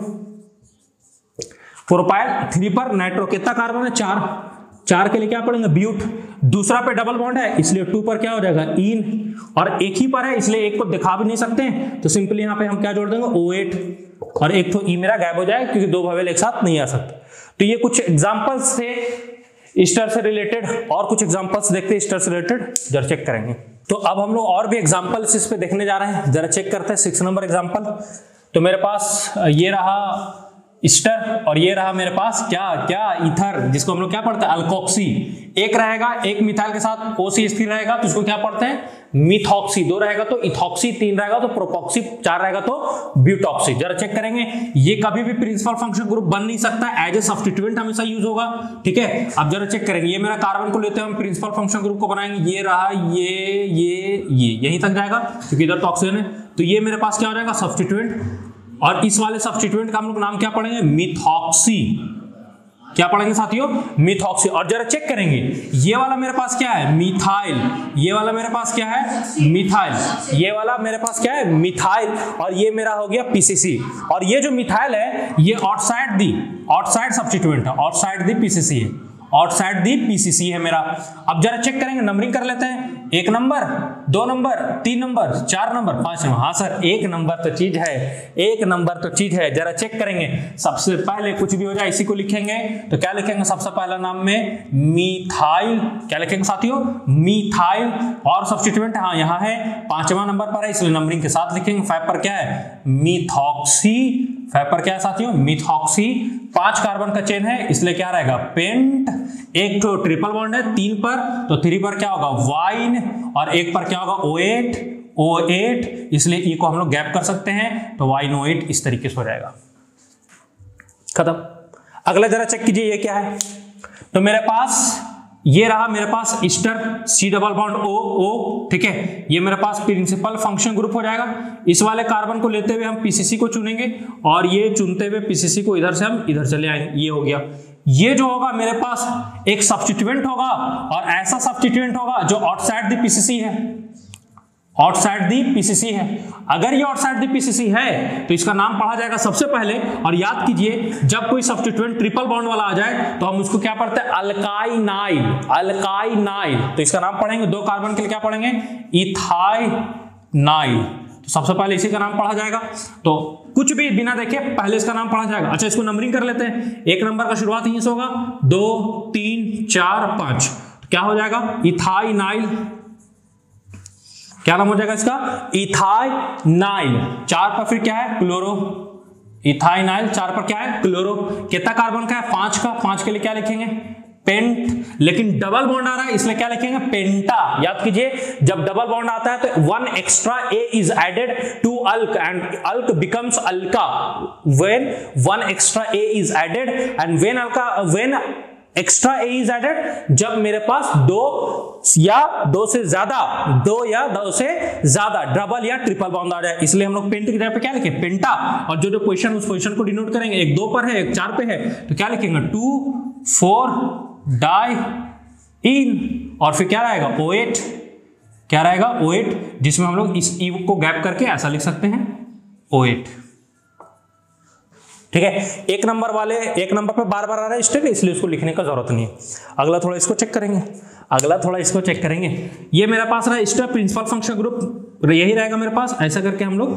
A: प्रोपाइल 3 पर नाइट्रो, कितना कार्बन है 4, 4 के लिए क्या पढ़ेंगे ब्यूट, दूसरा पे डबल बॉन्ड है इसलिए 2 पर क्या हो जाएगा इन, और एक ही पर है इसलिए एक को दिखा भी नहीं सकते तो सिंपली यहाँ पे हम क्या जोड़ देंगे O8, और एक तो ई मेरा गायब हो जाए क्योंकि 2 वोवेल एक साथ नहीं आ सकते। तो ये कुछ एग्जांपल्स थे ईस्टर से रिलेटेड, और कुछ एग्जांपल्स देखते हैं ईस्टर से रिलेटेड, जरा चेक करेंगे। तो अब हम लोग और भी एग्जांपल्स इस पे देखने जा रहे हैं, जरा चेक करते हैं 6 नंबर एग्जांपल। तो मेरे पास ये रहा ईस्टर और ये रहा मेरे पास क्या क्या ईथर, जिसको हम लोग क्या पढ़ते हैं अल्कोक्सी, एक रहेगा, एक मिथाइल के साथ OC स्थिर रहेगा तो उसको क्या पढ़ते हैं मिथॉक्सी, 2 रहेगा तो इथॉक्सी, 3 रहेगा तो प्रोपॉक्सी, 4 रहेगा तो ब्यूटॉक्सी। जरा चेक करेंगे, ये कभी भी प्रिंसिपल फंक्शन ग्रुप बन नहीं सकता, एज ए सब्स्टिट्यूएंट हमेशा यूज होगा, ठीक है। अब जरा चेक करेंगे, ये मेरा कार्बन को लेते हैं हम प्रिंसिपल फंक्शन ग्रुप को बनाएंगे, ये रहा ये यहीं तक जाएगा क्योंकि इधर तो ऑक्सीजन है, तो ये मेरे पास क्या हो जाएगा सब्स्टिट्यूएंट, और इस वाले सब्स्टिट्यूएंट का हम लोग नाम क्या पढ़ेंगे मिथॉक्सी, क्या पढ़ेंगे साथियों मिथॉक्सी। और जरा चेक करेंगे, ये वाला मेरे पास क्या है मिथाइल, ये वाला मेरे पास क्या है मिथाइल, ये वाला मेरे पास क्या है मिथाइल, और ये मेरा हो गया पीसीसी। और ये जो मिथाइल है ये आउटसाइड सब्स्टिट्यूएंट है, आउटसाइड दी पीसीसी है, आउटसाइड दी पीसीसी है मेरा। अब जरा चेक करेंगे, नंबरिंग कर लेते हैं, 1 number 2 number 3 number 4 number 5 number, हाँ सर 1 नंबर तो चीज है, 1 नंबर तो चीज है। जरा चेक करेंगे, सबसे पहले कुछ भी हो जाए इसी को लिखेंगे, तो क्या लिखेंगे सबसे पहला नाम में मिथाइल, क्या लिखेंगे साथियों मिथाइल, और सब्स्टिट्यूएंट हाँ यहाँ है 5वां नंबर पर है इसलिए नंबरिंग के साथ लिखेंगे। 5 पर क्या है मिथॉक्सी, 5 पर क्या है साथियों मिथॉक्सी, 5 कार्बन का चेन है इसलिए क्या रहेगा पेंट, एक तो ट्रिपल बॉन्ड है 3 पर तो 3 पर क्या होगा वाइन, और 1 पर क्या होगा O8 इसलिए ई को हम लोग गैप कर सकते हैं तो वाइन O8 इस तरीके से हो जाएगा, खत्म। अगला जरा चेक कीजिए ये क्या है, तो मेरे पास ये रहा मेरे पास ester C double bond O, ठीक है, ये मेरे पास प्रिंसिपल फंक्शन ग्रुप हो जाएगा। इस वाले कार्बन को लेते हुए हम पीसीसी को चुनेंगे और ये चुनते हुए पीसीसी को इधर से हम इधर चले आएंगे, ये हो गया। ये जो होगा मेरे पास एक सब्स्टिट्यूएंट होगा और ऐसा सब्स्टिट्यूएंट होगा जो आउटसाइड द पीसीसी है, आउटसाइड दी पीसीसी है। अगर ये आउटसाइड दी पीसीसी है तो इसका नाम पढ़ा जाएगा सबसे पहले, और याद कीजिए जब कोई सब्स्टिट्यूएंट ट्रिपल बॉन्ड वाला आ जाए तो हम उसको क्या पढ़ते हैं अल्काइनाइल, अल्काइनाइल। तो इसका नाम पढ़ेंगे 2 कार्बन के लिए क्या पढ़ेंगे इथाइनाइल, तो सबसे पहले इसी का नाम पढ़ा जाएगा। तो कुछ भी बिना देखे पहले इसका नाम पढ़ा जाएगा। अच्छा इसको नंबरिंग कर लेते हैं, 1 नंबर का शुरुआत यहीं से होगा, 2 3 4 5, तो क्या हो जाएगा इथाइनाइल, क्या नाम हो जाएगा इसका इथाइनाइल। 4 पर फिर क्या है क्लोरो, इथाइनाइल 4 पर क्या है क्लोरो, कितना कार्बन का है 5 का, 5 के लिए क्या लिखेंगे पेंट, लेकिन डबल बॉन्ड आ रहा है इसलिए क्या लिखेंगे, पेंटा। याद कीजिए, जब डबल बॉन्ड आता है तो one extra A is added to alk and alk becomes alka when one extra A is added and when extra A is added, जब मेरे पास दो या दो से ज्यादा डबल या ट्रिपल बॉन्ड आ जाए, इसलिए हम लोग पेंट की जगह पे क्या लिखे, पेंटा। और जो पोजीशन, उस पोजीशन को डिनोट करेंगे, एक 2 पर है एक 4 पे है, तो क्या लिखेंगे 2,4 डाई इन, और फिर क्या रहेगा OH, क्या रहेगा OH, जिसमें हम लोग इस ई को गैप करके ऐसा लिख सकते हैं OH। ठीक है, एक नंबर पे बार बार आ रहा है स्टेप, इसलिए उसको लिखने का जरूरत नहीं है। अगला थोड़ा इसको चेक करेंगे, ये मेरे पास रहा स्टेप प्रिंसिपल फंक्शन ग्रुप, यही रहेगा मेरे पास। ऐसा करके हम लोग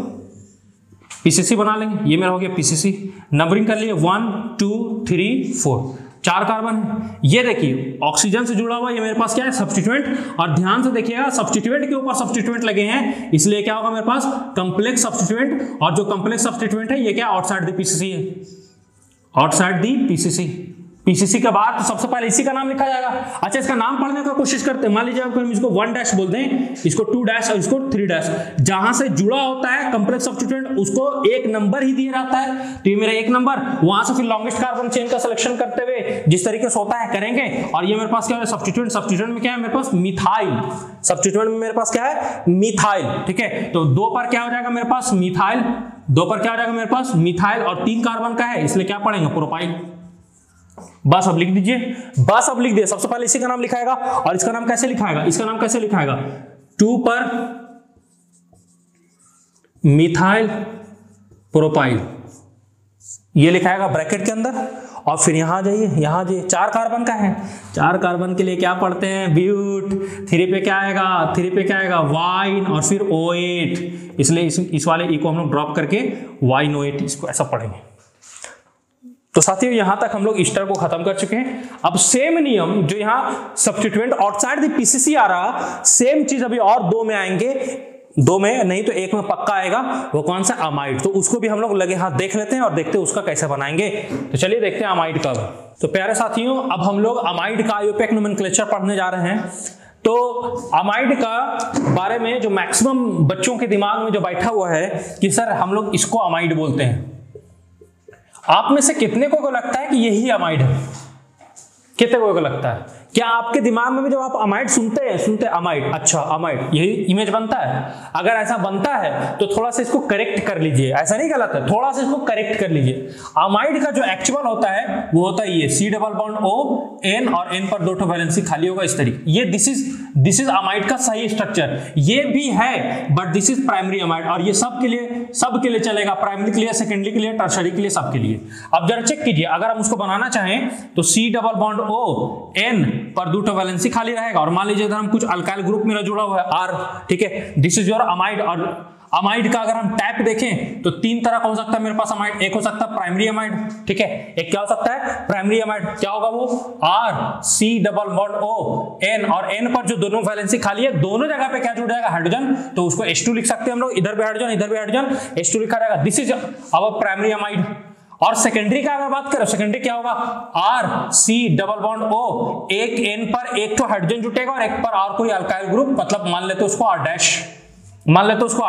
A: पीसीसी बना लेंगे। ये मेरा हो गया पीसीसी, नंबरिंग कर लिए 1 2 3 4, 4 कार्बन है। ये देखिए ऑक्सीजन से जुड़ा हुआ, ये मेरे पास क्या है, सब्स्टिट्यूएंट। और ध्यान से देखिएगा, सब्स्टिट्यूएंट के ऊपर सब्स्टिट्यूएंट लगे हैं, इसलिए क्या होगा मेरे पास, कॉम्प्लेक्स सब्स्टिट्यूएंट। और जो कॉम्प्लेक्स सब्स्टिट्यूएंट है ये क्या, आउटसाइड द पीसीसी है, आउटसाइड द पीसीसी के बाद तो सबसे पहले इसी का नाम लिखा जाएगा। अच्छा, इसका नाम पढ़ने का कोशिश करते हैं। मान लीजिए हम इसको 1 डैश बोल दें, इसको 2 डैश और इसको 3 डैश। जहां से जुड़ा होता है कॉम्प्लेक्स सब्स्टिट्यूएंट, उसको एक नंबर ही दिया जाता है, तो ये मेरा 1 नंबर। वहां से फिर लॉन्गेस्ट कार्बन चेन का सिलेक्शन करते हुए जिस तरीके से होता है करेंगे। और ये मेरे पास क्या है, सब्स्टिट्यूएंट में क्या है मेरे पास, मिथाइल। सब्स्टिट्यूएंट में मेरे पास क्या है, मिथाइल। ठीक है, तो 2 पर क्या हो जाएगा मेरे पास, मिथाइल। 2 पर क्या हो जाएगा मेरे पास, मिथाइल, और 3 कार्बन का है, इसलिए क्या पढ़ेंगे, प्रोपाइल। बस अब लिख दीजिए, सबसे पहले इसी का नाम लिखाएगा। और इसका नाम कैसे लिखाएगा, 2 पर मिथाइल प्रोपाइल, ये लिखाएगा ब्रैकेट के अंदर। और फिर यहां जाइए 4 कार्बन का है, 4 कार्बन के लिए क्या पढ़ते हैं, ब्यूट। 3 पे क्या आएगा, वाइन, और फिर OH, इसलिए इस वाले ई को हम लोग ड्रॉप करके वाइन OH, इसको ऐसा पढ़ेंगे। तो साथियों यहां तक हम लोग ईस्टर को खत्म कर चुके हैं। अब सेम नियम जो यहां सब्स्टिट्यूएंट आउटसाइड द पीसीसी आ रहा, सेम चीज अभी और 2 में आएंगे, 2 में नहीं तो 1 में पक्का आएगा। वो कौन सा, अमाइड। तो उसको भी हम लोग लगे हाथ देख लेते हैं और देखते हैं उसका कैसे बनाएंगे। तो चलिए देखते हैं अमाइड का। तो प्यारे साथियों, अब हम लोग अमाइड का आईयूपैक नोमेनक्लेचर पढ़ने जा रहे हैं। तो अमाइड का बारे में जो मैक्सिमम बच्चों के दिमाग में जो बैठा हुआ है कि सर हम लोग इसको अमाइड बोलते हैं। आप में से कितने को लगता है कि यही अमाइड है? कितने को लगता है? क्या आपके दिमाग में भी जब आप अमाइड सुनते अमाइड, अच्छा अमाइड यही इमेज बनता है? अगर ऐसा बनता है तो थोड़ा सा इसको करेक्ट कर लीजिए, ऐसा नहीं गलत है, थोड़ा सा इसको करेक्ट कर लीजिए। अमाइड का जो एक्चुअल होता है वो होता है ये C double bond O N और N पर 2 वैलेंसी खाली होगा इस तरीके। ये दिस इज अमाइड का सही स्ट्रक्चर। ये भी है but this is primary amide, और ये सब के लिए चलेगा, प्राइमरी के लिए, सेकेंडरी के लिए, टर्शरी के लिए, सबके लिए। अब जरा चेक कीजिए, अगर हम उसको बनाना चाहें तो C double bond O N पर 2 वैलेंसी खाली रहेगा। और मान लीजिए अगर हम कुछ अल्काइल ग्रुप मेरा जुड़ा हुआ है R, ठीक है, दिस इज योर अमाइड। और अमाइड का अगर हम टाइप देखें तो 3 तरह का हो सकता है मेरे पास अमाइड। एक हो सकता है प्राइमरी अमाइड, ठीक है, एक क्या हो सकता है, प्राइमरी अमाइड। क्या होगा वो, R C double bond O N, और N पर जो दोनों वैलेंसी खाली है, दोनों जगह पे क्या जुड़ जाएगा, हाइड्रोजन। तो उसको H2 लिख सकते हैं हम लोग, इधर भी हाइड्रोजन, इधर भी हाइड्रोजन, H2 लिखा जाएगा। This is our primary amide. और सेकेंडरी का अगर बात करें, सेकेंडरी क्या होगा, R C double bond O, एक N पर एक तो हाइड्रोजन जुटेगा और एक पर और कोई अल्काइल ग्रुप, मतलब मान लेते उसको R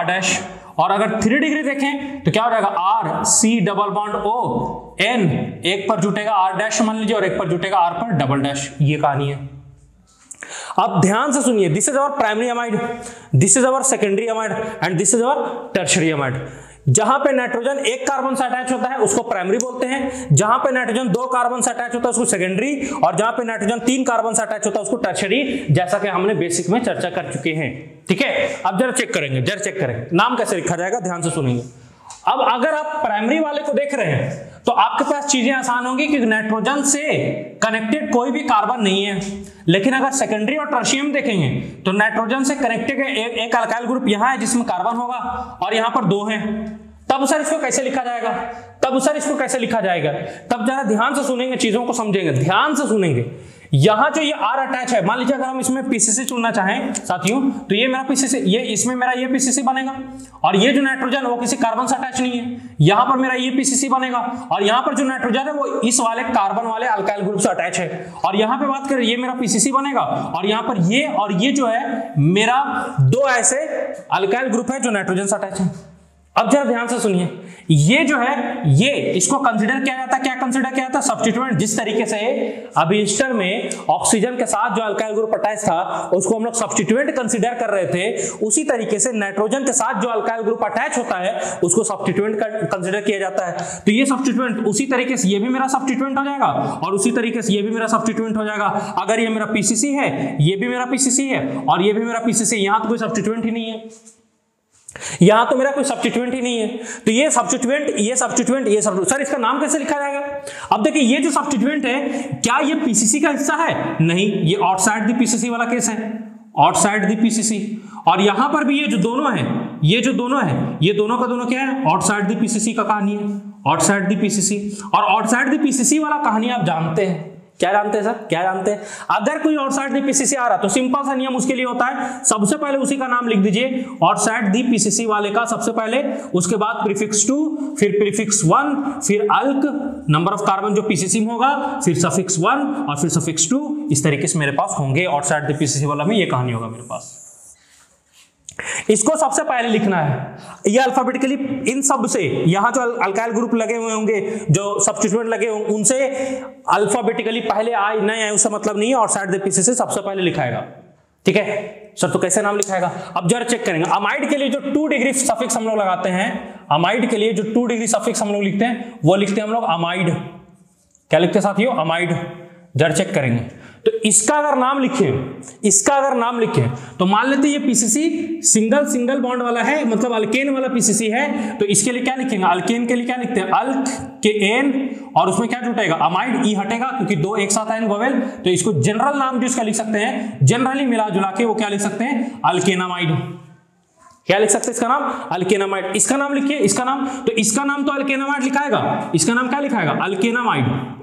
A: डैश, और अगर 3 डिग्री देखें तो क्या हो जाएगा, R C double bond O N, एक पर जुटेगा R डैश मान लीजिए और एक पर जुटेगा R पर डबल डैश। ये कहानी है। अब ध्यान से सुनिए, this is our primary amide, this is our secondary amide and this is our tertiary amide. जहां पे नाइट्रोजन 1 कार्बन से अटैच होता है उसको प्राइमरी बोलते हैं, जहां पे नाइट्रोजन 2 कार्बन से अटैच होता है उसको सेकेंडरी, और जहां पे नाइट्रोजन 3 कार्बन से अटैच होता है उसको टर्शरी, जैसा कि हमने बेसिक में चर्चा कर चुके हैं। ठीक है, अब जरा चेक करेंगे, नाम कैसे लिखा जाएगा, ध्यान से सुनेंगे। अब अगर आप प्राइमरी वाले को देख रहे हैं तो आपके पास चीजें आसान होंगी कि नाइट्रोजन से कनेक्टेड कोई भी कार्बन नहीं है। लेकिन अगर सेकेंडरी और टर्शियम देखेंगे तो नाइट्रोजन से कनेक्टेड एक अल्काइल ग्रुप यहां है जिसमें कार्बन होगा और यहां पर 2 हैं। तब सर इसको कैसे लिखा जाएगा, तब जरा ध्यान से सुनेंगे, चीजों को समझेंगे, ध्यान से सुनेंगे। यहां जो ये R अटैच है, मान लीजिए अगर हम इसमें पीसीसी चुनना चाहें साथियों, तो ये मेरा पीसीसी, ये इसमें मेरा ये पीसीसी बनेगा, और ये जो नाइट्रोजन वो किसी कार्बन से अटैच नहीं है, यहां पर मेरा ये पीसीसी बनेगा, और यहां पर जो नाइट्रोजन है वो इस वाले कार्बन वाले अल्काइल ग्रुप से अटैच है, और यहां पे बात करें ये मेरा पीसीसी बनेगा, और यहां पर ये और ये जो है मेरा दो ऐसे अल्काइल ग्रुप है जो नाइट्रोजन से अटैच है। अब जरा ध्यान से सुनिए, ये जो है ये इसको कंसीडर किया जाता है, क्या कंसीडर किया जाता है? सब्स्टिट्यूएंट। जिस तरीके से अभी ईस्टर में ऑक्सीजन के साथ जो अल्काइल ग्रुप अटैच था उसको हम लोग सब्स्टिट्यूएंट कंसीडर कर रहे थे, उसी तरीके से नाइट्रोजन के साथ जो अल्काइल ग्रुप अटैच होता है उसको सब्स्टिट्यूएंट कंसीडर किया जाता है। तो ये सब्स्टिट्यूएंट, उसी तरीके से ये भी मेरा सब्स्टिट्यूएंट हो जाएगा, और उसी तरीके से ये भी मेरा सब्स्टिट्यूएंट हो जाएगा। अगर ये मेरा पीसीसी है, ये भी मेरा पीसीसी है, और ये भी मेरा पीसीसी, यहां तो कोई सब्स्टिट्यूएंट ही नहीं है, यहां तो मेरा कोई सब्स्टिट्यूएंट ही नहीं है। तो ये सब्स्टिट्यूएंट, ये सब्स्टिट्यूएंट, ये सब्स्टिट्यूएंट, सर इसका नाम कैसे लिखा जाएगा? अब देखिए ये जो सब्स्टिट्यूएंट है, क्या ये पीसीसी का हिस्सा है? नहीं, ये आउटसाइड द पीसीसी वाला केस है, आउटसाइड द पीसीसी। और यहां पर भी ये जो दोनों है, ये जो दोनों है, ये दोनों का दोनों क्या है? आउटसाइड द पीसीसी का कहानी है, आउटसाइड द पीसीसी। और आउटसाइड द पीसीसी वाला कहानी आप जानते हैं, क्या जानते हैं सर? क्या जानते हैं? अगर कोई आउटसाइड द पीसीसी आ रहा तो सिंपल सा नियम उसके लिए होता है, सबसे पहले उसी का नाम लिख दीजिए, आउटसाइड द पीसीसी वाले का सबसे पहले, उसके बाद प्रीफिक्स 2, फिर प्रीफिक्स 1, फिर अल्क, नंबर ऑफ कार्बन जो पीसीसी में होगा, फिर सफिक्स 1 और फिर सफिक्स 2, इस तरीके से मेरे पास होंगे। आउटसाइड द पीसीसी वाला में ये कहानी होगा मेरे पास। इसको सबसे पहले लिखना है, ये अल्फाबेटिकली इन सब से, यहां जो अल्काइल ग्रुप लगे हुए होंगे, जो सब्स्टिट्यूएंट लगे होंगे, उनसे अल्फाबेटिकली पहले आए नहीं आए उससे मतलब नहीं है, और साइड द पीसीसी सबसे पहले लिखाएगा। ठीक है सर, तो कैसे नाम लिखाएगा? अब जरा चेक करेंगे। अमाइड के लिए जो 2 डिग्री सफिक्स हम लोग लगाते हैं, अमाइड के लिए जो 2 डिग्री सफिक्स हम लोग लिखते हैं, वो लिखते हैं हम लोग अमाइड। क्या लिखते हैं साथियों? अमाइड। जरा चेक करेंगे, तो इसका अगर नाम लिखें, इसका अगर नाम लिखें तो मान लेते हैं ये पीसीसी सिंगल बॉन्ड वाला है, मतलब अल्केन वाला पीसीसी है, तो इसके लिए क्या लिखेंगे? अल्केन के लिए क्या लिखते हैं? अल्क के एन, और उसमें क्या जुटेगा? अमाइड, ई हटेगा क्योंकि दो एक साथ आए वोवेल, तो इसको जनरल नाम जो इसका लिख सकते हैं, जनरली मिला जुला के वो क्या लिख सकते हैं? अल्केनामाइड। क्या लिख सकते हैं इसका नाम? अल्केनामाइड। इसका नाम लिखिए, इसका नाम, तो इसका नाम तो अल्केनामाइड लिखाएगा, इसका नाम क्या लिखाएगा? अल्केनामाइड,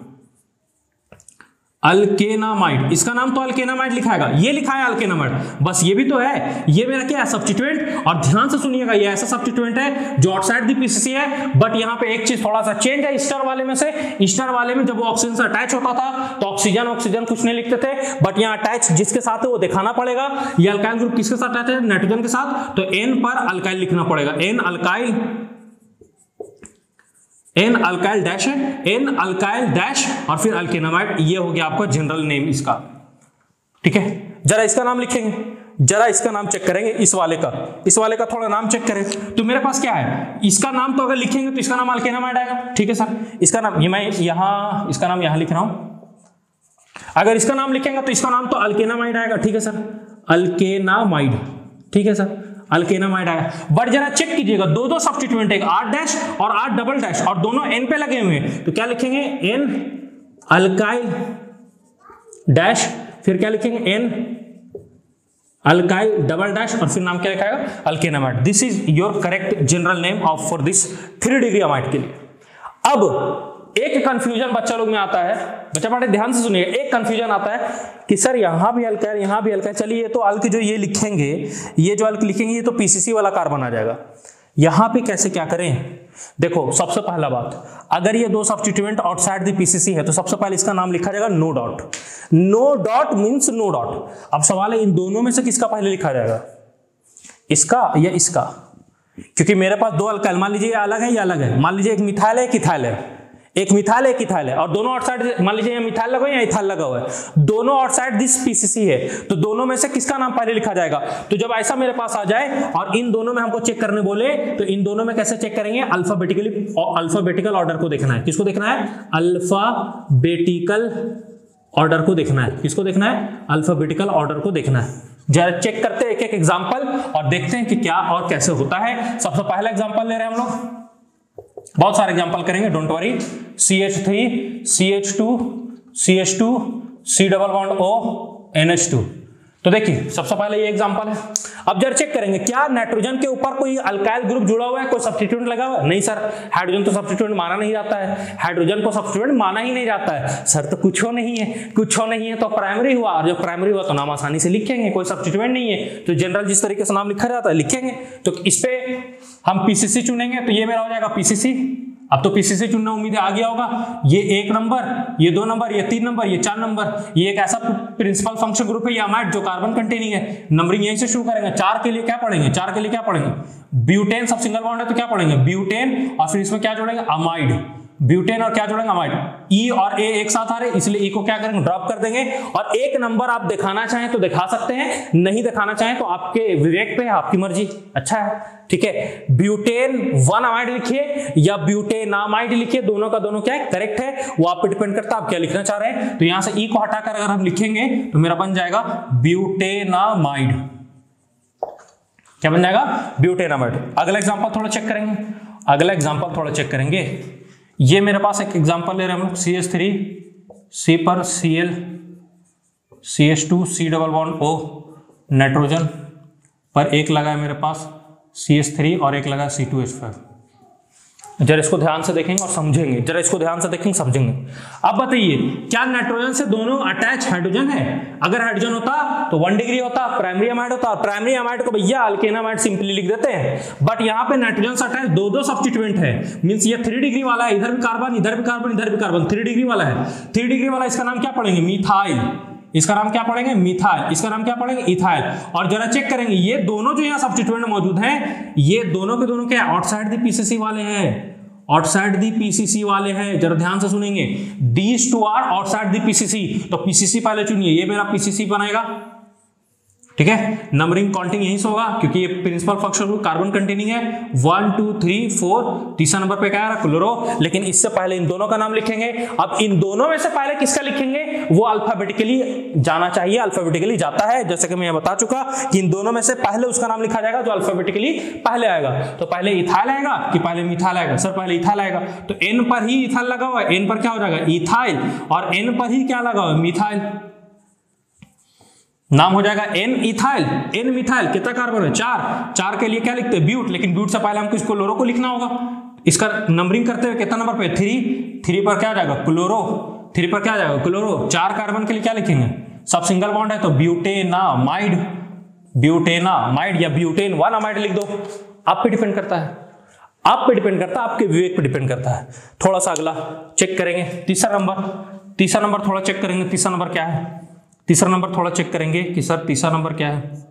A: अल्केनामाइड, इसका नाम तो अल्केनामाइड लिखाएगा, ये लिखा है अल्केनामाइड, बस ये भी तो है, ये मेरा क्या है? सब्स्टिट्यूएंट। और ध्यान से सुनिएगा, ये ऐसा सब्स्टिट्यूएंट है जो आउटसाइड द पीसीसी है, बट यहाँ पे एक चीज थोड़ा सा चेंज है ईस्टर वाले में से। ईस्टर वाले में जब वो ऑक्सीजन से अटैच होता था तो ऑक्सीजन कुछ नहीं लिखते थे, बट यहाँ अटैच जिसके साथ है वो दिखाना पड़ेगा। ये अल्काइल ग्रुप किसके साथ अटैच है? नाइट्रोजन के साथ, तो एन पर अल्काइल लिखना पड़ेगा, N alkyl, N alkyl dash है, एन अल्काइल डैश और फिर अल्केनामाइड, ये हो गया आपका जनरल नेम इसका। ठीक है, जरा इसका नाम लिखेंगे, जरा इसका नाम चेक करेंगे, इस वाले का थोड़ा नाम चेक करें। तो मेरे पास क्या है? इसका नाम तो अगर लिखेंगे तो इसका नाम अल्केनामाइड आएगा। ठीक है सर, इसका नाम ये मैं यहां, इसका नाम यहां लिख रहा हूं। अगर इसका नाम लिखेंगे तो इसका नाम तो अल्केनामाइड आएगा। ठीक है सर, अल्केनामाइड। ठीक है सर, अल्केनामाइड आया। बट जरा चेक कीजिएगा, दो सब्स्टिट्यूएंट है, R डैश और R डबल डैश, और दोनों N पे लगे हुए हैं, तो क्या लिखेंगे? N अल्काइल डैश, फिर क्या लिखेंगे? N अल्काइल डबल डैश, और फिर नाम क्या लिखाएगा? Alkanamide. This is your correct general name of for this 3 degree amide के लिए। अब एक कंफ्यूजन बच्चा लोग में आता है, बच्चा बड़े ध्यान से सुनिए, एक कंफ्यूजन आता है कि सर यहां भी अल्काइल, यहां भी अल्काइल, चलिए ये तो अल्क जो ये लिखेंगे, ये जो अल्क लिखेंगे ये तो पीसीसी वाला कार्बन आ जाएगा, यहां पे कैसे क्या करें? देखो सबसे पहला बात, अगर ये दो सब्स्टिट्यूएंट आउटसाइड द पीसीसी है तो सबसे पहले इसका नाम लिखा जाएगा no dot. No dot means no dot. अब सवाल है इन दोनों में से किसका पहले लिखा जाएगा? इसका या इसका? क्योंकि मेरे पास दो अल्काइल, मान लीजिए ये अलग है, ये अलग है, मान लीजिए एक मिथाइल है, एक इथाइल है, एक मिथाइल है, एक इथाइल है, और दोनों आउटसाइड, मान लीजिए मिथाइल लगा हुआ है या इथाइल लगा हुआ है, दोनों आउटसाइड दिस पीसीसी है, तो दोनों में से किसका नाम पहले लिखा जाएगा? तो जब ऐसा मेरे पास आ जाए और इन दोनों में हमको चेक करने बोले, तो इन दोनों में कैसे चेक करेंगे? अल्फाबेटिकली, अल्फाबेटिकल ऑर्डर को देखना है। किसको देखना है? अल्फाबेटिकल ऑर्डर को देखना है। किसको देखना है? अल्फाबेटिकल ऑर्डर को देखना है। जरा चेक करते हैं एक एक एग्जाम्पल और देखते हैं कि क्या और कैसे होता है। सबसे पहला एग्जाम्पल ले रहे हैं हम लोग, बहुत सारे एग्जांपल करेंगे, don't worry. CH3 CH2 CH2 C double bond O NH2, तो देखिए सबसे पहले ये एग्जांपल है। अब जरा चेक करेंगे क्या नाइट्रोजन के ऊपर कोई अल्काइल ग्रुप जुड़ा हुआ है, कोई सब्स्टिट्यूएंट लगा हुआ है? नहीं सर, हाइड्रोजन तो सब्स्टिट्यूएंट माना नहीं जाता है, हाइड्रोजन को सब्स्टिट्यूएंट माना ही नहीं जाता है। सर तो कुछ नहीं है, कुछ नहीं है तो प्राइमरी हुआ, और जब प्राइमरी हुआ तो नाम आसानी से लिखेंगे, कोई सब्स्टिट्यूएंट नहीं है तो जनरल जिस तरीके से नाम लिखा जाता है लिखेंगे। तो इस पे हम पीसीसी चुनेंगे, तो ये मेरा हो जाएगा पीसीसी। अब तो पीसीसी चुनना उम्मीद है आ गया होगा। ये 1 नंबर, ये 2 नंबर, ये 3 नंबर, ये 4 नंबर, ये एक ऐसा प्रिंसिपल फंक्शन ग्रुप है ये अमाइड जो कार्बन कंटेनिंग है। नंबरिंग यहीं से शुरू करेंगे। 4 के लिए क्या पढ़ेंगे? 4 के लिए क्या पढ़ेंगे? ब्यूटेन, सब सिंगल बॉन्ड है तो क्या पढ़ेंगे? ब्यूटेन, और फिर इसमें क्या जोड़ेंगे? अमाइड। ब्यूटेन और क्या जोड़ेंगे? अमाइड। ई और ए एक साथ आ रहे, इसलिए ई को क्या करेंगे? ड्रॉप कर देंगे। और एक नंबर आप दिखाना चाहें तो दिखा सकते हैं, नहीं दिखाना चाहें तो आपके विवेक पे है, आपकी मर्जी। अच्छा है, ठीक है। ब्यूटेन 1 अमाइड लिखिए या ब्यूटेनामाइड लिखिए, दोनों का दोनों क्या है? करेक्ट है, वो आप पे डिपेंड करता है आप क्या लिखना चाह रहे हैं। तो यहां से ई को हटाकर अगर हम लिखेंगे तो मेरा बन जाएगा ब्यूटेनामाइड। क्या बन जाएगा? ब्यूटेनामाइड। अगला एग्जांपल थोड़ा चेक करेंगे, अगला एग्जांपल थोड़ा चेक करेंगे। ये मेरे पास एक एग्जांपल ले रहे हैं हम लोग, CH3 C पर Cl CH2 C double bond O, nitrogen पर एक लगा है मेरे पास CH3 और एक लगा C2H5। जरा इसको ध्यान से देखेंगे और समझेंगे, जरा इसको ध्यान से देखेंगे समझेंगे। अब बताइए क्या नाइट्रोजन से दोनों अटैच हाइड्रोजन है? अगर हाइड्रोजन होता तो 1 डिग्री होता, प्राइमरी अमाइड होता, और प्राइमरी अमाइड को भैया अल्केन अमाइड सिंपली लिख देते हैं। बट यहाँ पे नाइट्रोजन से अटैच दो सब्स्टिट्यूएंट है, मींस ये 3 डिग्री वाला है, इधर भी कार्बन, इधर भी कार्बन, इधर भी कार्बन, 3 डिग्री वाला है। 3 डिग्री वाला इसका नाम क्या पढ़ेंगे? मिथाइल। इसका नाम क्या पढ़ेंगे? मिथाइल। इसका नाम क्या पढ़ेंगे? इथाइल। और जरा चेक करेंगे ये दोनों जो यहाँ सब्स्टिट्यूएंट मौजूद हैं, ये दोनों के दोनों क्या आउटसाइड द पीसीसी वाले हैं, आउटसाइड दी पीसीसी वाले हैं। जरा ध्यान से सुनेंगे, these two are outside the PCC. तो पीसीसी पहले चुनिए, ये मेरा पीसीसी बनेगा, ठीक है। नंबरिंग काउंटिंग यहीं से होगा क्योंकि ये principal function group carbon containing है। 1 2 3 4, तीसरा नंबर पे क्या आ रहा है? क्लोरो। लेकिन इससे पहले इन दोनों का नाम लिखेंगे। अब इन दोनों में से पहले किसका लिखेंगे? वो अल्फाबेटिकली जाना चाहिए, अल्फाबेटिकली जाता है, जैसे कि मैं बता चुका कि इन दोनों में से पहले उसका नाम लिखा जाएगा जो अल्फाबेटिकली पहले आएगा। तो पहले इथाइल आएगा कि पहले मिथाइल आएगा? सर पहले इथाइल आएगा। तो एन पर ही इथाइल लगा हुआ है, एन पर क्या हो जाएगा? इथाइल, और एन पर ही क्या लगा हुआ है? मिथाइल। नाम हो जाएगा एन इथाइल, एन मिथाइल। कितना कार्बन है? 4। 4 के लिए क्या लिखते हैं? ब्यूट। लेकिन ब्यूट से पहले हमको इसको क्लोरो को लिखना होगा। इसका नंबरिंग करते हुए कितना नंबर पे? 3 पर क्या आ जाएगा? क्लोरो। 3 पर क्या आ जाएगा? क्लोरो। 4 कार्बन के लिए क्या लिखेंगे? सब सिंगल बॉन्ड है तो ब्यूटेनामाइड, ब्यूटेनामाइड या ब्यूटेन 1 अमाइड लिख दो। आप पे डिपेंड करता है, आप पे डिपेंड करता है, आपके विवेक पे डिपेंड करता है। थोड़ा सा अगला चेक करेंगे, तीसरा नंबर थोड़ा चेक करेंगे। तीसरा नंबर क्या है? तीसरा नंबर थोड़ा चेक करेंगे कि सर तीसरा नंबर क्या है।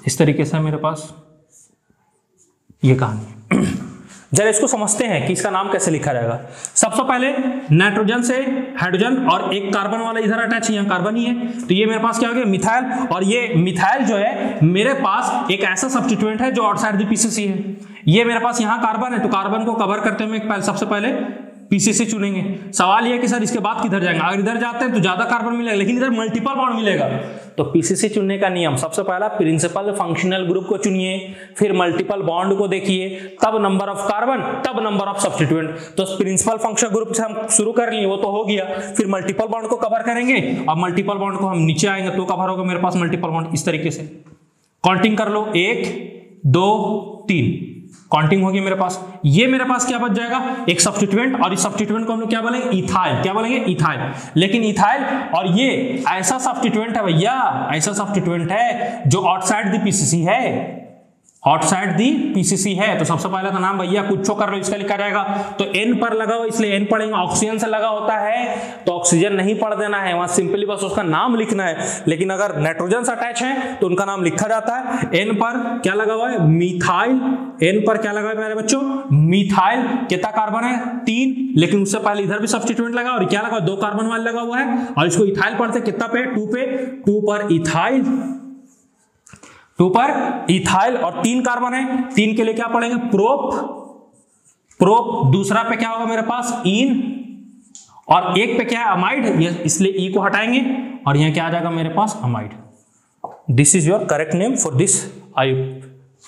A: इस तरीके से मेरे पास ये कहानी जरा इसको समझते हैं कि इसका नाम कैसे लिखा जाएगा। सबसे पहले नाइट्रोजन से हाइड्रोजन और एक कार्बन वाला इधर अटैच है, यहाँ कार्बन ही है, तो ये मेरे पास क्या हो गया? मिथाइल। और ये मिथाइल जो है मेरे पास एक ऐसा सब्स्टिट्यूएंट है जो आउटसाइड द पीसीसी है। ये मेरे पास यहाँ कार्बन है, तो कार्बन को कवर करते हुए सबसे पहले पीसीसी चुनेंगे। सवाल यह कि सर इसके बाद किधर जाएंगे? अगर इधर जाते हैं तो ज्यादा कार्बन मिलेगा, लेकिन इधर मल्टीपल बॉन्ड मिलेगा। तो पीसीसी चुनने का नियम, सबसे पहला प्रिंसिपल फंक्शनल ग्रुप को चुनिए, फिर मल्टीपल बॉन्ड को देखिए, तब नंबर ऑफ कार्बन, तब नंबर ऑफ सब्स्टिट्यूएंट। तो प्रिंसिपल फंक्शनल ग्रुप से हम शुरू कर लिए, वो तो हो गया। फिर मल्टीपल बॉन्ड को कवर करेंगे, अब मल्टीपल बॉन्ड को हम नीचे आएंगे तो कवर होगा मेरे पास मल्टीपल बॉन्ड। इस तरीके से काउंटिंग कर लो, 1 2 3 काउंटिंग होगी मेरे पास। ये मेरे पास क्या बच जाएगा? एक सब्स्टिट्यूएंट, और इस सब्स्टिट्यूएंट को हम लोग क्या बोलेंगे? इथाइल। क्या बोलेंगे? इथाइल। लेकिन इथाइल और ये ऐसा सब्स्टिट्यूएंट है भैया, ऐसा सब्स्टिट्यूएंट है जो आउटसाइड द पीसीसी है, आउटसाइड दी पीसीसी है। तो सबसे पहले तो नाम भैया कुछ कर लो, इसका लिखा जाएगा। तो एन पर लगा हो इसलिए एन पढ़ेंगे। ऑक्सीजन से लगा होता है तो ऑक्सीजन नहीं पढ़ देना है, वहां सिंपली बस उसका नाम लिखना है। लेकिन अगर नाइट्रोजन से अटैच है तो उनका नाम लिखा जाता है। एन पर क्या लगा हुआ है? मिथाइल। एन पर क्या लगा है मेरे बच्चों? मिथाइल। कितना कार्बन है? 3। लेकिन उससे पहले इधर भी सब्स्टिट्यूएंट लगा और क्या लगा? 2 कार्बन वाला लगा हुआ है, और इसको इथाइल पढ़ते कितना पे? 2 पे। 2 पर इथाइल, 2 पर इथाइल, और 3 कार्बन है, 3 के लिए क्या पढ़ेंगे? प्रोप। प्रोप। दूसरा पे क्या होगा मेरे पास? इन, और एक पे क्या है? अमाइड, इसलिए ई को हटाएंगे और यहां क्या आ जाएगा मेरे पास? Amide. This is your correct name for this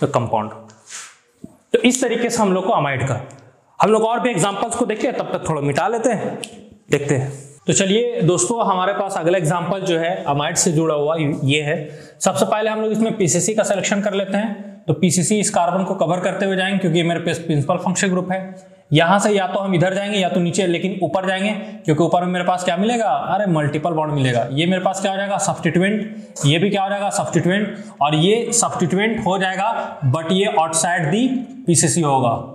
A: compound. तो इस तरीके से हम लोग को अमाइड का, हम लोग और भी एग्जांपल्स को देखते हैं, तब तक थोड़ा मिटा लेते हैं, देखते हैं। तो चलिए दोस्तों, हमारे पास अगला एग्जांपल जो है अमाइड से जुड़ा हुआ ये है। सबसे पहले हम लोग इसमें पीसीसी का सिलेक्शन कर लेते हैं। तो पीसीसी इस कार्बन को कवर करते हुए जाएंगे क्योंकि मेरे पास प्रिंसिपल फंक्शनल ग्रुप है। यहां से या तो हम इधर जाएंगे या तो नीचे, लेकिन ऊपर जाएंगे क्योंकि ऊपर में मेरे पास क्या मिलेगा, अरे मल्टीपल बॉन्ड मिलेगा। ये मेरे पास क्या हो जाएगा, सब्स्टिट्यूएंट, ये भी क्या हो जाएगा, सब्स्टिट्यूएंट, और ये सब्स्टिट्यूएंट हो जाएगा बट ये आउटसाइड दी पीसीसी होगा,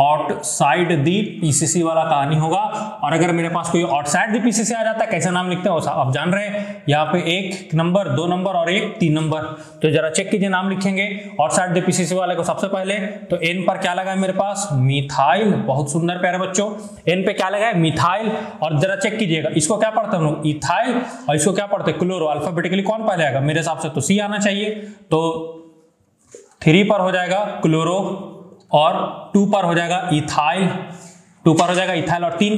A: आउटसाइड दी पीसीसी वाला कहानी होगा। और अगर मेरे पास कोई आउटसाइड दी पीसीसी आ जाता है, कैसे नाम लिखते हैं आप जान रहे हैं, यहाँ पे 1 नंबर, 2 नंबर और 1 3 नंबर। तो जरा चेक कीजिए, नाम लिखेंगे आउटसाइड दी पीसीसी वाले को। सबसे पहले तो एन पर क्या लगा है मेरे पास, मिथाइल, बहुत सुंदर प्यारे बच्चों, एन पे क्या लगा है, मिथाइल। और जरा चेक कीजिएगा, इसको क्या पढ़ते हैं हम लोग, इथाइल, और इसको क्या पढ़ते हैं, क्लोरो। अल्फाबेटिकली कौन पहले आएगा, मेरे हिसाब से तो सी आना चाहिए। तो 3 पर हो जाएगा क्लोरो और 2 पर हो जाएगा इथाइल, 2 पर हो जाएगा इथाइल, और 3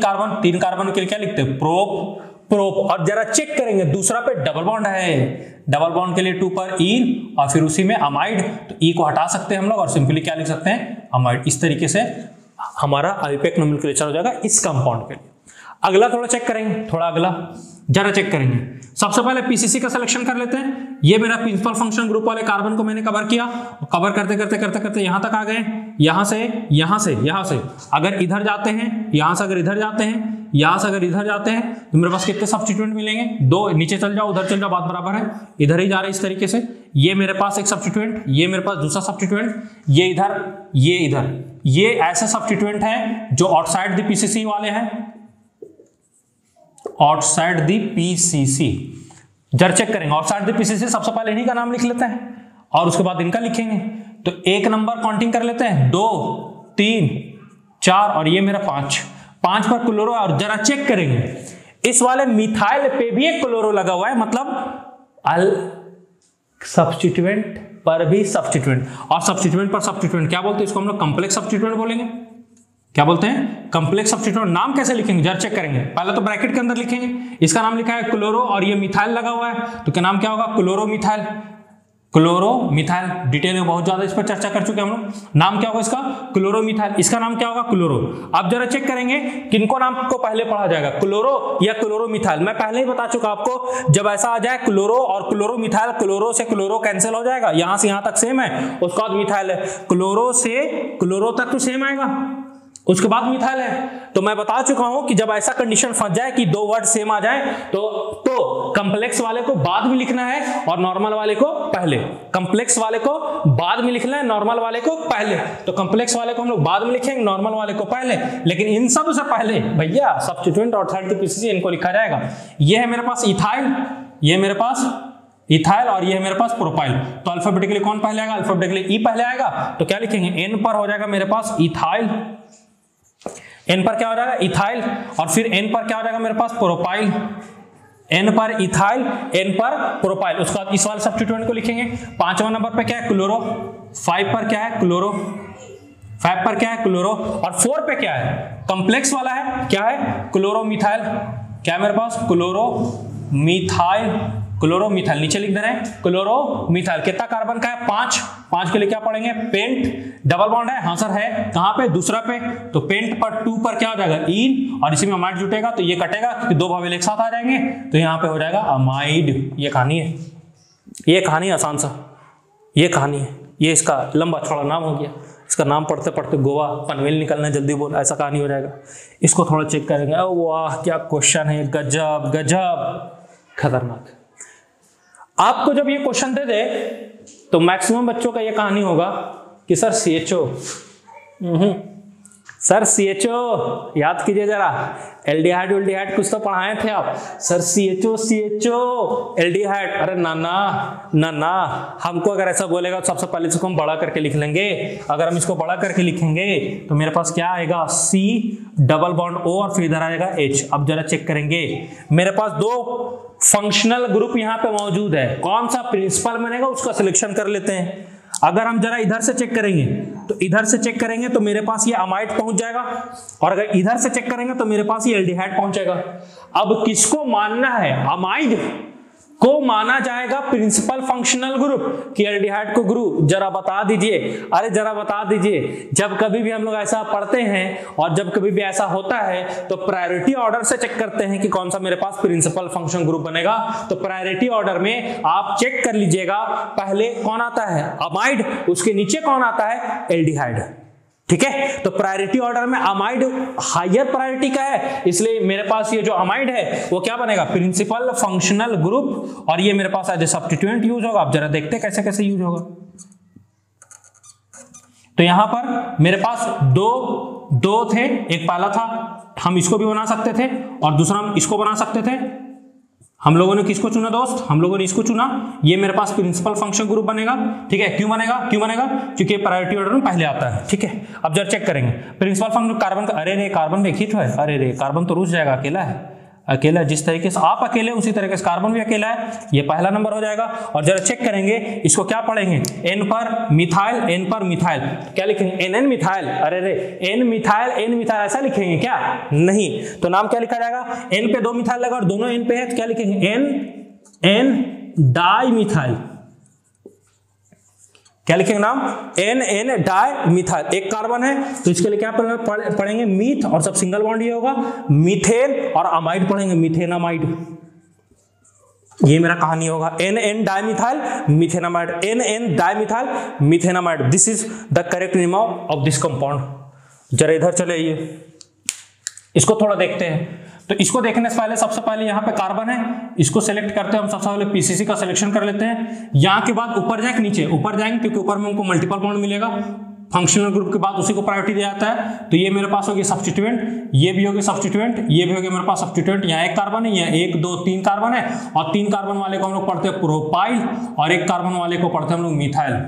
A: कार्बन के लिए क्या लिखते हैं, प्रोप, प्रोप। और जरा चेक करेंगे दूसरा पे डबल बॉन्ड है, डबल बॉन्ड के लिए 2 पर ईन और फिर उसी में अमाइड, तो ई को हटा सकते हैं हम लोग और सिंपली क्या लिख सकते हैं, अमाइड। इस तरीके से हमारा आईयूपैक नोमेनक्लेचर हो जाएगा इस कंपाउंड के लिए। अगला थोड़ा चेक करेंगे, थोड़ा अगला जरा चेक करेंगे। सबसे पहले पीसीसी का सिलेक्शन कर लेते हैं। ये मेरा प्रिंसिपल फंक्शन ग्रुप वाले कार्बन को मैंने कवर किया, कवर करते करते करते करते यहां तक आ गए। यहां से अगर इधर जाते हैं, यहां से अगर इधर जाते हैं, यहां से अगर इधर जाते हैं तो मेरे पास कितने सब्स्टिट्यूएंट मिलेंगे, 2। नीचे चल जाओ, उधर चल जाओ, बात बराबर है, इधर ही जा रहे हैं इस तरीके से। ये मेरे पास एक सब्स्टिट्यूएंट, ये मेरे पास दूसरा सब्स्टिट्यूएंट, ये इधर, ये इधर, ये ऐसे सब्स्टिट्यूएंट हैं जो आउटसाइड द पीसीसी वाले हैं, आउटसाइड द पीसीसी। जर चेक करेंगे आउटसाइड द पीसीसी, सबसे पहले इन्हीं का नाम लिख लेते हैं और उसके बाद इनका लिखेंगे। तो 1 नंबर काउंटिंग कर लेते हैं, 2 3 4 और ये मेरा 5 पर क्लोरो। और जरा चेक करेंगे इस वाले मिथाइल पे भी एक क्लोरो लगा हुआ है, मतलब अल सब्स्टिट्यूएंट पर भी सब्स्टिट्यूएंट, और सब्स्टिट्यूएंट पर सब्स्टिट्यूएंट क्या बोलते हैं, इसको हम लोग कॉम्प्लेक्स सब्स्टिट्यूएंट बोलेंगे। क्या बोलते हैं, कॉम्प्लेक्स सब्स्टिट्यूएंट। नाम कैसे लिखेंगे, जरा चेक करेंगे। पहले तो ब्रैकेट के अंदर लिखेंगे, इसका नाम लिखा है क्लोरो और ये मिथाइल लगा हुआ है, तो क्या नाम क्या होगा, chloro methyl, chloro methyl. Detail में बहुत ज्यादा इस पर चर्चा कर चुके हैं हम लोग। नाम क्या होगा इसका, क्लोरो मिथाइल, इसका नाम क्या होगा, क्लोरो। अब जरा चेक करेंगे किनको नाम को पहले पढ़ा जाएगा, क्लोरो या क्लोरो मिथाइल। मैं पहले ही बता चुका आपको, जब ऐसा आ जाए क्लोरो और क्लोरो मिथाइल, क्लोरो से क्लोरो कैंसिल हो जाएगा, यहां से यहां तक सेम है, उसके बाद मिथाइल है, क्लोरो से क्लोरो तक तो सेम आएगा, उसके बाद मिथाइल है। तो मैं बता चुका हूं कि जब ऐसा कंडीशन फंस जाए कि 2 वर्ड सेम आ जाए तो कॉम्प्लेक्स वाले को बाद में लिखना है और नॉर्मल वाले को पहले। कॉम्प्लेक्स वाले को बाद में लिखना है, नॉर्मल वाले को पहले। तो कॉम्प्लेक्स वाले को हम लोग बाद में लिखेंगे, नॉर्मल वाले को पहले, लेकिन इन सब से पहले भैया सब्स्टिट्यूएंट और थर्ड पीसीसी इनको लिखा जाएगा। ये है मेरे पास इथाइल, ये मेरे पास इथाइल और ये है मेरे पास प्रोपाइल। तो अल्फाबेटिकली कौन पहले आएगा, अल्फाबेटिकली ई पहले आएगा। तो क्या लिखेंगे, एन पर हो जाएगा मेरे पास इथाइल, एन पर क्या हो जाएगा इथाइल, और फिर एन पर क्या हो जाएगा मेरे पास प्रोपाइल, एन पर इथाइल, एन पर प्रोपाइल। उसके बाद इस वाले सब्स्टिट्यूएंट को लिखेंगे। 5वां नंबर पे क्या है, क्लोरो, 5 पर क्या है, क्लोरो, 5 पर क्या है, क्लोरो, और 4 पे क्या है, कॉम्प्लेक्स वाला है, क्या है, क्लोरो मिथाइल। क्या है मेरे पास, क्लोरो मिथाइल, क्लोरो मिथाइल, नीचे लिख दे रहे हैं क्लोरो मिथाइल। कितना कार्बन का है, 5 के लिए क्या पढ़ेंगे, पेंट, डबल बॉन्ड है, हाँ सर है, कहां पे, दूसरा पे। तो पेंट पर 2 पर क्या हो जाएगा, ईन, और इसी में अमाइड जुटेगा तो ये कटेगा क्योंकि 2 भावेल एक साथ आ जाएंगे, तो यहाँ पे हो जाएगा अमाइड। ये कहानी है, ये कहानी आसान सा, ये कहानी है, ये इसका लंबा चौड़ा नाम हो गया। इसका नाम पढ़ते पढ़ते गोवा पनवेल निकलना जल्दी बोल, ऐसा कहानी हो जाएगा। इसको थोड़ा चेक करेंगे। वाह क्या क्वेश्चन है, गजब गजब खतरनाक। आपको जब ये क्वेश्चन दे दे तो मैक्सिमम बच्चों का ये कहानी होगा कि सर CHO, सर CHO याद कीजिए जरा, एल्डिहाइड उल्डिहाइड कुछ तो पढ़ाए थे आप, सर CHO एल्डिहाइड। अरे ना, हमको अगर ऐसा बोलेगा तो सबसे पहले इसको हम बड़ा करके लिख लेंगे। अगर हम इसको बड़ा करके लिखेंगे तो मेरे पास क्या आएगा, C डबल बॉन्ड O और फिर इधर आएगा H। अब जरा चेक करेंगे, मेरे पास 2 फंक्शनल ग्रुप यहाँ पे मौजूद है, कौन सा प्रिंसिपल बनेगा उसका सिलेक्शन कर लेते हैं। अगर हम जरा इधर से चेक करेंगे तो इधर से चेक करेंगे तो मेरे पास ये अमाइड पहुंच जाएगा, और अगर इधर से चेक करेंगे तो मेरे पास ये एल्डिहाइड पहुंचेगा। अब किसको मानना है, अमाइड को माना जाएगा प्रिंसिपल फंक्शनल ग्रुप कि एल्डिहाइड को ग्रुप जरा बता दीजिए। अरे जरा बता दीजिए, जब कभी भी हम लोग ऐसा पढ़ते हैं और जब कभी भी ऐसा होता है तो प्रायोरिटी ऑर्डर से चेक करते हैं कि कौन सा मेरे पास प्रिंसिपल फंक्शन ग्रुप बनेगा। तो प्रायोरिटी ऑर्डर में आप चेक कर लीजिएगा, पहले कौन आता है अमाइड, उसके नीचे कौन आता है एल्डिहाइड। ठीक है, तो प्रायोरिटी ऑर्डर में अमाइड हायर प्रायोरिटी का है, इसलिए मेरे पास ये जो अमाइड है वो क्या बनेगा प्रिंसिपल फंक्शनल ग्रुप, और ये मेरे पास एज ए सब्स्टिट्यूएंट यूज होगा। आप जरा देखते हैं कैसे कैसे यूज होगा। तो यहां पर मेरे पास दो थे, एक पहला था हम इसको भी बना सकते थे और दूसरा हम इसको बना सकते थे। हम लोगों ने किसको चुना दोस्त, हम लोगों ने इसको चुना। ये मेरे पास प्रिंसिपल फंक्शन ग्रुप बनेगा। ठीक है, क्यों बनेगा क्योंकि प्रायोरिटी ऑर्डर में पहले आता है। ठीक है, अब जरा चेक करेंगे प्रिंसिपल फंक्शन कार्बन का। अरे रे कार्बन में एक ही तो है, अरे रे कार्बन तो रुस जाएगा, अकेला है, अकेला। जिस तरीके से आप अकेले उसी तरीके से कार्बन भी अकेला है, ये पहला नंबर हो जाएगा। और जरा चेक करेंगे इसको, क्या पढ़ेंगे एन पर मिथाइल, एन पर मिथाइल, क्या लिखेंगे एन मिथाइल। अरे रे एन मिथाइल ऐसा लिखेंगे क्या, नहीं। तो नाम क्या लिखा जाएगा, एन पे 2 मिथाइल लगा और दोनों एन पे है तो क्या लिखेंगे एन डाई मिथाइल। क्या लिखेंगे नाम एन डाई मिथाइल। एक कार्बन है तो इसके लिए क्या पढ़ेंगे मीथ, और सब सिंगल बॉन्ड ये होगा मीथेन, और अमाइड पढ़ेंगे मीथेनामाइड। ये मेरा कहानी होगा N dimethyl methanamide, N dimethyl methanamide. This is the correct name of this compound. जरा इधर चले आइए, इसको थोड़ा देखते हैं। तो इसको देखने से पहले सबसे पहले यहाँ पे कार्बन है, इसको सेलेक्ट करते हैं हम। सबसे पहले पीसीसी का सिलेक्शन कर लेते हैं। यहाँ के बाद ऊपर जाए नीचे, ऊपर जाएंगे क्योंकि ऊपर में हमको मल्टीपल बॉन्ड मिलेगा। फंक्शनल ग्रुप के बाद उसी को प्रायोरिटी दिया जाता है। तो ये मेरे पास हो गया सब्स्टिट्यूएंट, ये भी हो गया सब्स्टिट्यूएंट, ये भी हो गया मेरे पास सब्स्टिट्यूएंट। यहाँ एक कार्बन है, यहाँ 1 2 3 कार्बन है, और 3 कार्बन वाले को हम लोग पढ़ते हैं प्रोपाइल, और 1 कार्बन वाले को पढ़ते हैं हम लोग मिथाइल।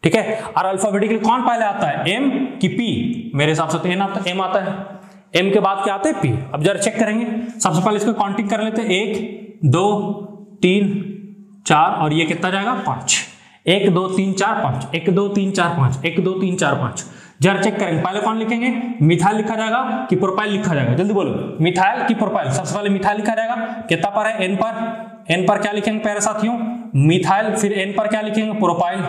A: ठीक है, और अल्फाबेटिकली कौन पहले आता है, एम की पी। मेरे हिसाब से तो एम आता है, एम के बाद क्या आता है पी। अब जरा चेक करेंगे, सबसे पहले इसको काउंटिंग कर लेते हैं, 1 2 3 4, और ये कितना जाएगा 5। 1 2 3 4 5, 1 2 3 4 5, 1 2 3 4 5। जरा चेक करेंगे, पहले कौन लिखेंगे, मिथाइल लिखा जाएगा कि प्रोपाइल लिखा जाएगा, जल्दी बोलो, मिथाइल की प्रोपाइल। सबसे पहले मिथाइल लिखा जाएगा, कितना पर है एन पर, एन पर क्या लिखेंगे प्यारे साथियों मिथाइल, फिर एन पर क्या लिखेंगे प्रोपाइल,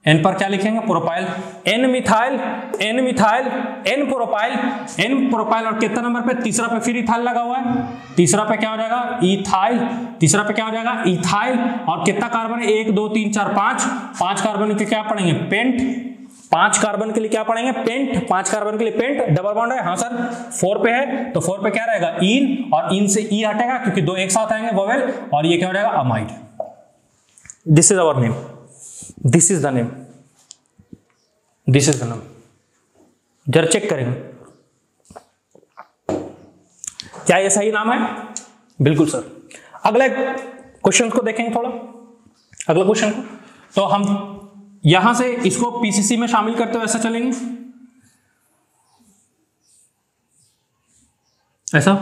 A: एन पर क्या लिखेंगे propyl, N methyl N methyl N propyl, N propyl, और कितना नंबर पे, तीसरा पे फिर इथाइल लगा हुआ है, तीसरा पे क्या हो जाएगा इथाइल, तीसरा पे क्या हो जाएगा इथाइल। और कितना कार्बन है, 1 2 3 4 5, 5 कार्बन के क्या पढ़ेंगे पेंट, 5 कार्बन के लिए क्या पढ़ेंगे पेंट, 5 कार्बन के लिए पेंट। डबल बॉन्ड है, हाँ सर 4 पे है, तो 4 पे क्या रहेगा इन, और इन से ई हटेगा क्योंकि 2 एक साथ आएंगे वोवेल, और ये क्या हो जाएगा amide. This is our name, this is the name, this is the name. जरा चेक करेंगे क्या ये सही नाम है, बिल्कुल सर। अगले क्वेश्चन को देखेंगे थोड़ा, अगला क्वेश्चन को। तो हम यहां से इसको पीसीसी में शामिल करते हुए ऐसा चलेंगे, ऐसा,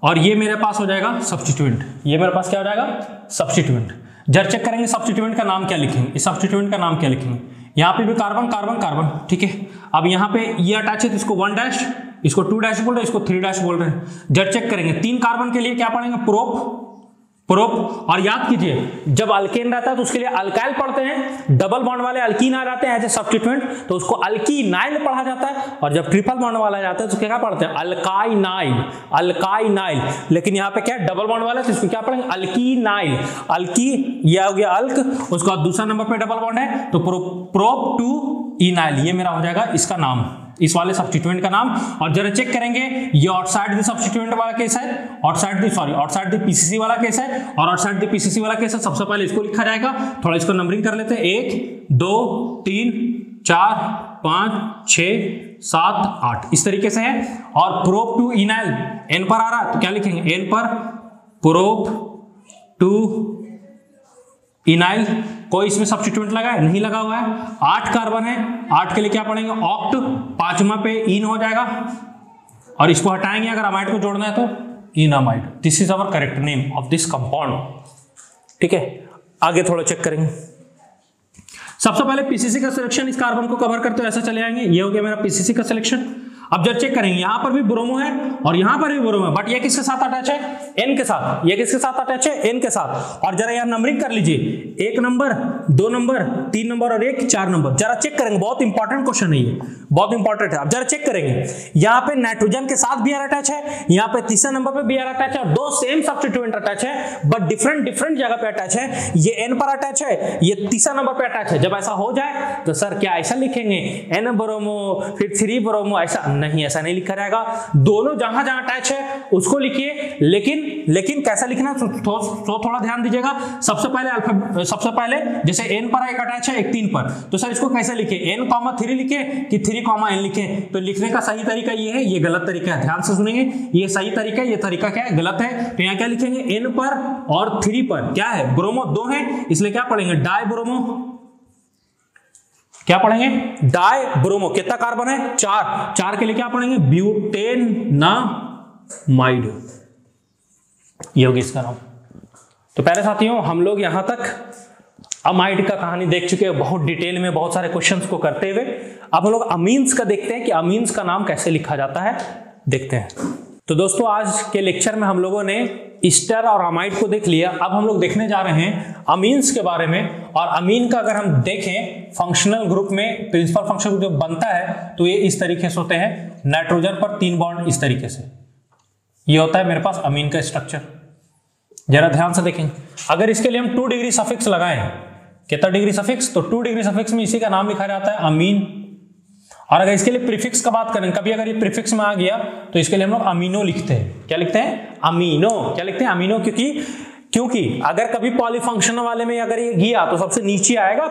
A: और ये मेरे पास हो जाएगा सब्स्टिट्यूएंट, ये मेरे पास क्या हो जाएगा सब्स्टिट्यूएंट। जरा चेक करेंगे सब्स्टिट्यूएंट का नाम क्या लिखेंगे, इस सब्स्टिट्यूएंट का नाम क्या लिखेंगे। यहाँ पे भी कार्बन कार्बन कार्बन, ठीक है। अब यहाँ पे ये अटैच है तो इसको 1 डैश, इसको 2 डैश बोल रहे हैं, इसको 3 डैश बोल रहे हैं। जब चेक करेंगे 3 कार्बन के लिए क्या पढ़ेंगे प्रोप, प्रोप। और याद कीजिए जब अल्केन रहता है तो उसके लिए अल्काइल पढ़ते हैं, डबल बॉन्ड वाले अल्कीन आ जाते हैं एज ए सब्स्टिट्यूएंट तो उसको अल्कीनाइल पढ़ा जाता है, और जब ट्रिपल बॉन्ड वाला जाता है तो क्या पढ़ते हैं अल्काइनाइल, अल्काइनाइल। लेकिन यहाँ पे क्या डबल बॉन्ड वाला है तो इसको क्या पढ़ेंगे अल्कीनाइल, अल्की, ये हो गया अल्क, उसके बाद दूसरा नंबर पे डबल बॉन्ड है तो प्रोप टू इनाइल, ये मेरा हो जाएगा इसका नाम, इस वाले सब्स्टिट्यूएंट का नाम। और जरा चेक करेंगे ये आउटसाइड द सब्स्टिट्यूएंट वाला केस है, आउटसाइड द पीसीसी वाला केस है, और आउटसाइड द पीसीसी वाला केस है। सबसे पहले इसको लिखा जाएगा, थोड़ा इसको नंबरिंग कर लेते हैं, 1 2 3 4 5 6 7 8 इस तरीके से है। और प्रोप टू इनाइल एन पर आ रहा है तो क्या लिखेंगे एन पर प्रोप टू इनाइल। कोई इसमें सब्स्टिट्यूएंट लगा है, नहीं लगा हुआ है। 8 कार्बन है, 8 के लिए क्या पढ़ेंगे ऑक्ट, 5वां पे इन हो जाएगा, और इसको हटाएंगे अगर अमाइड को जोड़ना है तो enamide. This is our correct name of this compound, ठीक है। आगे थोड़ा चेक करेंगे, सबसे पहले पीसीसी का सिलेक्शन, इस कार्बन को कवर करते हुए ऐसा चले आएंगे, ये हो गया मेरा पीसीसी का सिलेक्शन। अब जब चेक करेंगे यहाँ पर भी ब्रोमो है और यहाँ पर भी ब्रोमो है, बट ये किसके साथ अटैच है? एन के साथ। ये किसके साथ अटैच है? एन के साथ। और जरा यहाँ नंबरिंग कर लीजिए, 1 नंबर, 2 नंबर, 3 नंबर और 1 4 नंबर। जरा चेक करेंगे, बहुत इंपॉर्टेंट क्वेश्चन है ये, बहुत इंपॉर्टेंट है। अब जरा चेक करेंगे, यहाँ पे नाइट्रोजन के साथ Br अटैच है, यहाँ पे तीसरे नंबर पे Br अटैच है, दो सेम सब्स्टिट्यूएंट अटैच है बट डिफरेंट जगह पे अटैच है। ये N पर अटैच है, ये तीसरा नंबर पे अटैच है। जब ऐसा हो जाए तो सर क्या ऐसा लिखेंगे N ब्रोमो फिर 3 ब्रोमो? ऐसा नहीं, ऐसा नहीं लिखा जाएगा। दोनों जहां जहां अटैच है उसको लिखिए, लेकिन कैसा लिखना तो थोड़ा ध्यान दीजिएगा। सबसे पहले जैसे N पर एक अटैच है, एक 3 पर, तो सर इसको कैसे लिखे? N, 3 लिखे कि 3, N लिखे? तो लिखने का सही तरीका ये है, ये गलत तरीका है। ध्यान से सुनेंगे, ये सही तरीका है, ये तरीका क्या है? गलत है। तो यहाँ क्या लिखेंगे? N पर और 3 पर क्या है? ब्रोमो 2 है, इसलिए क्या पढ़ेंगे? Die bromo. क्या पढ़ेंगे? Die bromo. कितना कार्बन है? 4 के लिए क्या पढ़ेंगे? ब्यूटेनामाइड। ये होगी इसका नाम। तो प्यारे साथियों, हम लोग यहां तक अमाइड का कहानी देख चुके हैं, बहुत डिटेल में, बहुत सारे क्वेश्चंस को करते हुए। अब हम लोग अमीन्स का देखते हैं कि अमीन्स का नाम कैसे लिखा जाता है, देखते हैं। तो दोस्तों, आज के लेक्चर में हम लोगों ने ईस्टर और अमाइड को देख लिया। अब हम लोग देखने जा रहे हैं अमीन्स के बारे में। और अमीन का अगर हम देखें फंक्शनल ग्रुप में, प्रिंसिपल फंक्शनल ग्रुप जो बनता है तो ये इस तरीके से होते हैं। नाइट्रोजन पर 3 बॉन्ड इस तरीके से, ये होता है मेरे पास अमीन का स्ट्रक्चर। जरा ध्यान से देखें, अगर इसके लिए हम 2 डिग्री सफिक्स लगाएं, कितना डिग्री सफिक्स? तो 2 डिग्री सफिक्स में इसी का नाम लिखा जाता है अमीन। और अगर इसके लिए प्रीफिक्स का बात करें, कभी अगर ये प्रीफिक्स में आ गया तो इसके लिए हम लोग अमीनो लिखते हैं। क्या लिखते हैं? अमीनो। क्या लिखते हैं? अमीनो। क्योंकि अगर कभी पॉलीफंक्शनल वाले में अगर ये गया तो सबसे नीचे आएगा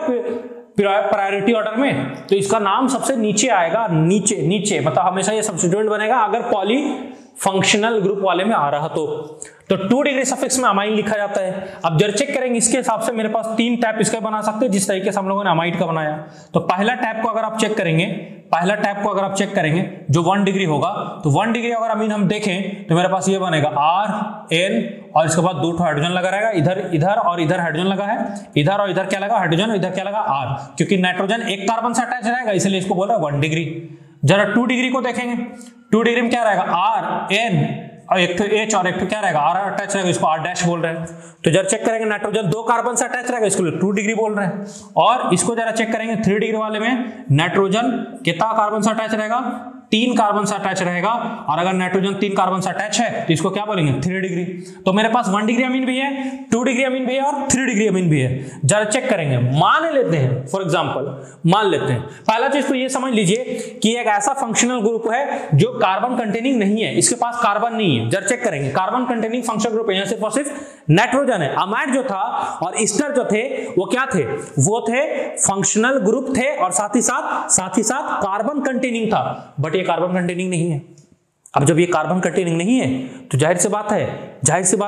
A: प्रायोरिटी ऑर्डर में, तो इसका नाम सबसे नीचे आएगा। नीचे मतलब हमेशा ये सब्स्टिट्यूएंट बनेगा अगर पॉली फंक्शनल ग्रुप वाले में आ रहा तो 2 डिग्री सफिक्स में अमाइन लिखा जाता है। अब जब चेक करेंगे इसके हिसाब से मेरे पास 3 टैप इसके बना सकते हैं, जिस तरीके से हम लोगों ने अमाइड का बनाया। तो पहला टैप को अगर आप चेक करेंगे जो 1 डिग्री होगा, तो 1 डिग्री अगर अमीन हम देखें तो मेरे पास ये बनेगा RN और इसके बाद 2 हाइड्रोजन लगा रहेगा, इधर और इधर हाइड्रोजन लगा है, इधर और इधर क्या लगा? हाइड्रोजन, और इधर क्या लगा? R। क्योंकि नाइट्रोजन एक कार्बन से अटैच रहेगा इसलिए इसको बोल रहा है 1 डिग्री। जरा 2 डिग्री को देखेंगे, 2 डिग्री में क्या रहेगा? RN और एक तो H और एक तो क्या रहेगा? R अटैच रहेगा, इसको R डैश बोल रहे हैं। तो जरा चेक करेंगे नाइट्रोजन 2 कार्बन से अटैच रहेगा, इसको 2 डिग्री बोल रहे हैं। और इसको जरा चेक करेंगे 3 डिग्री वाले में नाइट्रोजन कितना कार्बन से अटैच रहेगा? 3 कार्बन से अटैच रहेगा। और अगर नाइट्रोजन 3 कार्बन से अटैच है तो इसको क्या बोलेंगे? 3 डिग्री। तो मेरे पास 1 डिग्री अमीन भी है, 2 डिग्री अमीन भी है और 3 डिग्री अमीन भी है। जरा चेक करेंगे, मान लेते हैं फॉर एग्जांपल, मान लेते हैं पहला चीज तो ये समझ लीजिए कि एक ऐसा फंक्शनल ग्रुप है जो कार्बन कंटेनिंग नहीं है, इसके पास कार्बन नहीं है। जरा चेक करेंगे, कार्बन कंटेनिंग फंक्शनल ग्रुप है, यहाँ सिर्फ और सिर्फ नाइट्रोजन है। अमाइड जो था और ईस्टर जो थे वो क्या थे? वो थे फंक्शनल ग्रुप थे और साथ ही साथ कार्बन कंटेनिंग था, बट ये कार्बन कंटेनिंग नहीं है। अब जब ये कार्बन कंटेनिंग नहीं है तो जाहिर सी बात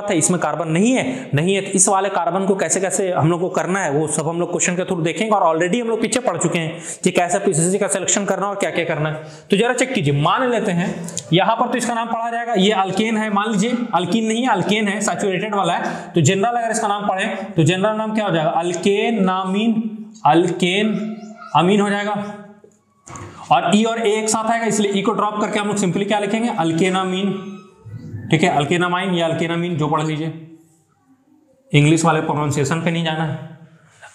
A: है इसमें कार्बन नहीं है तो इस वाले कार्बन को कैसे हम लोग को करना है वो सब हम लोग क्वेश्चन के थ्रू देखेंगे। और ऑलरेडी हम लोग पीछे पढ़ चुके हैं कि कैसे पीसीसी का सिलेक्शन करना और क्या क्या करना है। तो जरा चेक कीजिए, मान लेते हैं यहां पर तो इसका नाम पढ़ा जाएगा, ये अल्केन है, मान लीजिए अल्कीन नहीं है, अल्केन है, सैचुरेटेड वाला है। तो जनरल अगर इसका नाम पढ़े तो जनरल नाम क्या हो जाएगा? अल्केन अमीन हो जाएगा। और ई और ए एक साथ आएगा इसलिए ई को ड्रॉप करके हम लोग सिंपली क्या लिखेंगे? अल्केनामीन। ठीक है, अल्केनामाइन या अल्केनामीन जो पढ़ लीजिए, इंग्लिश वाले प्रोनाउंसिएशन पे नहीं जाना है।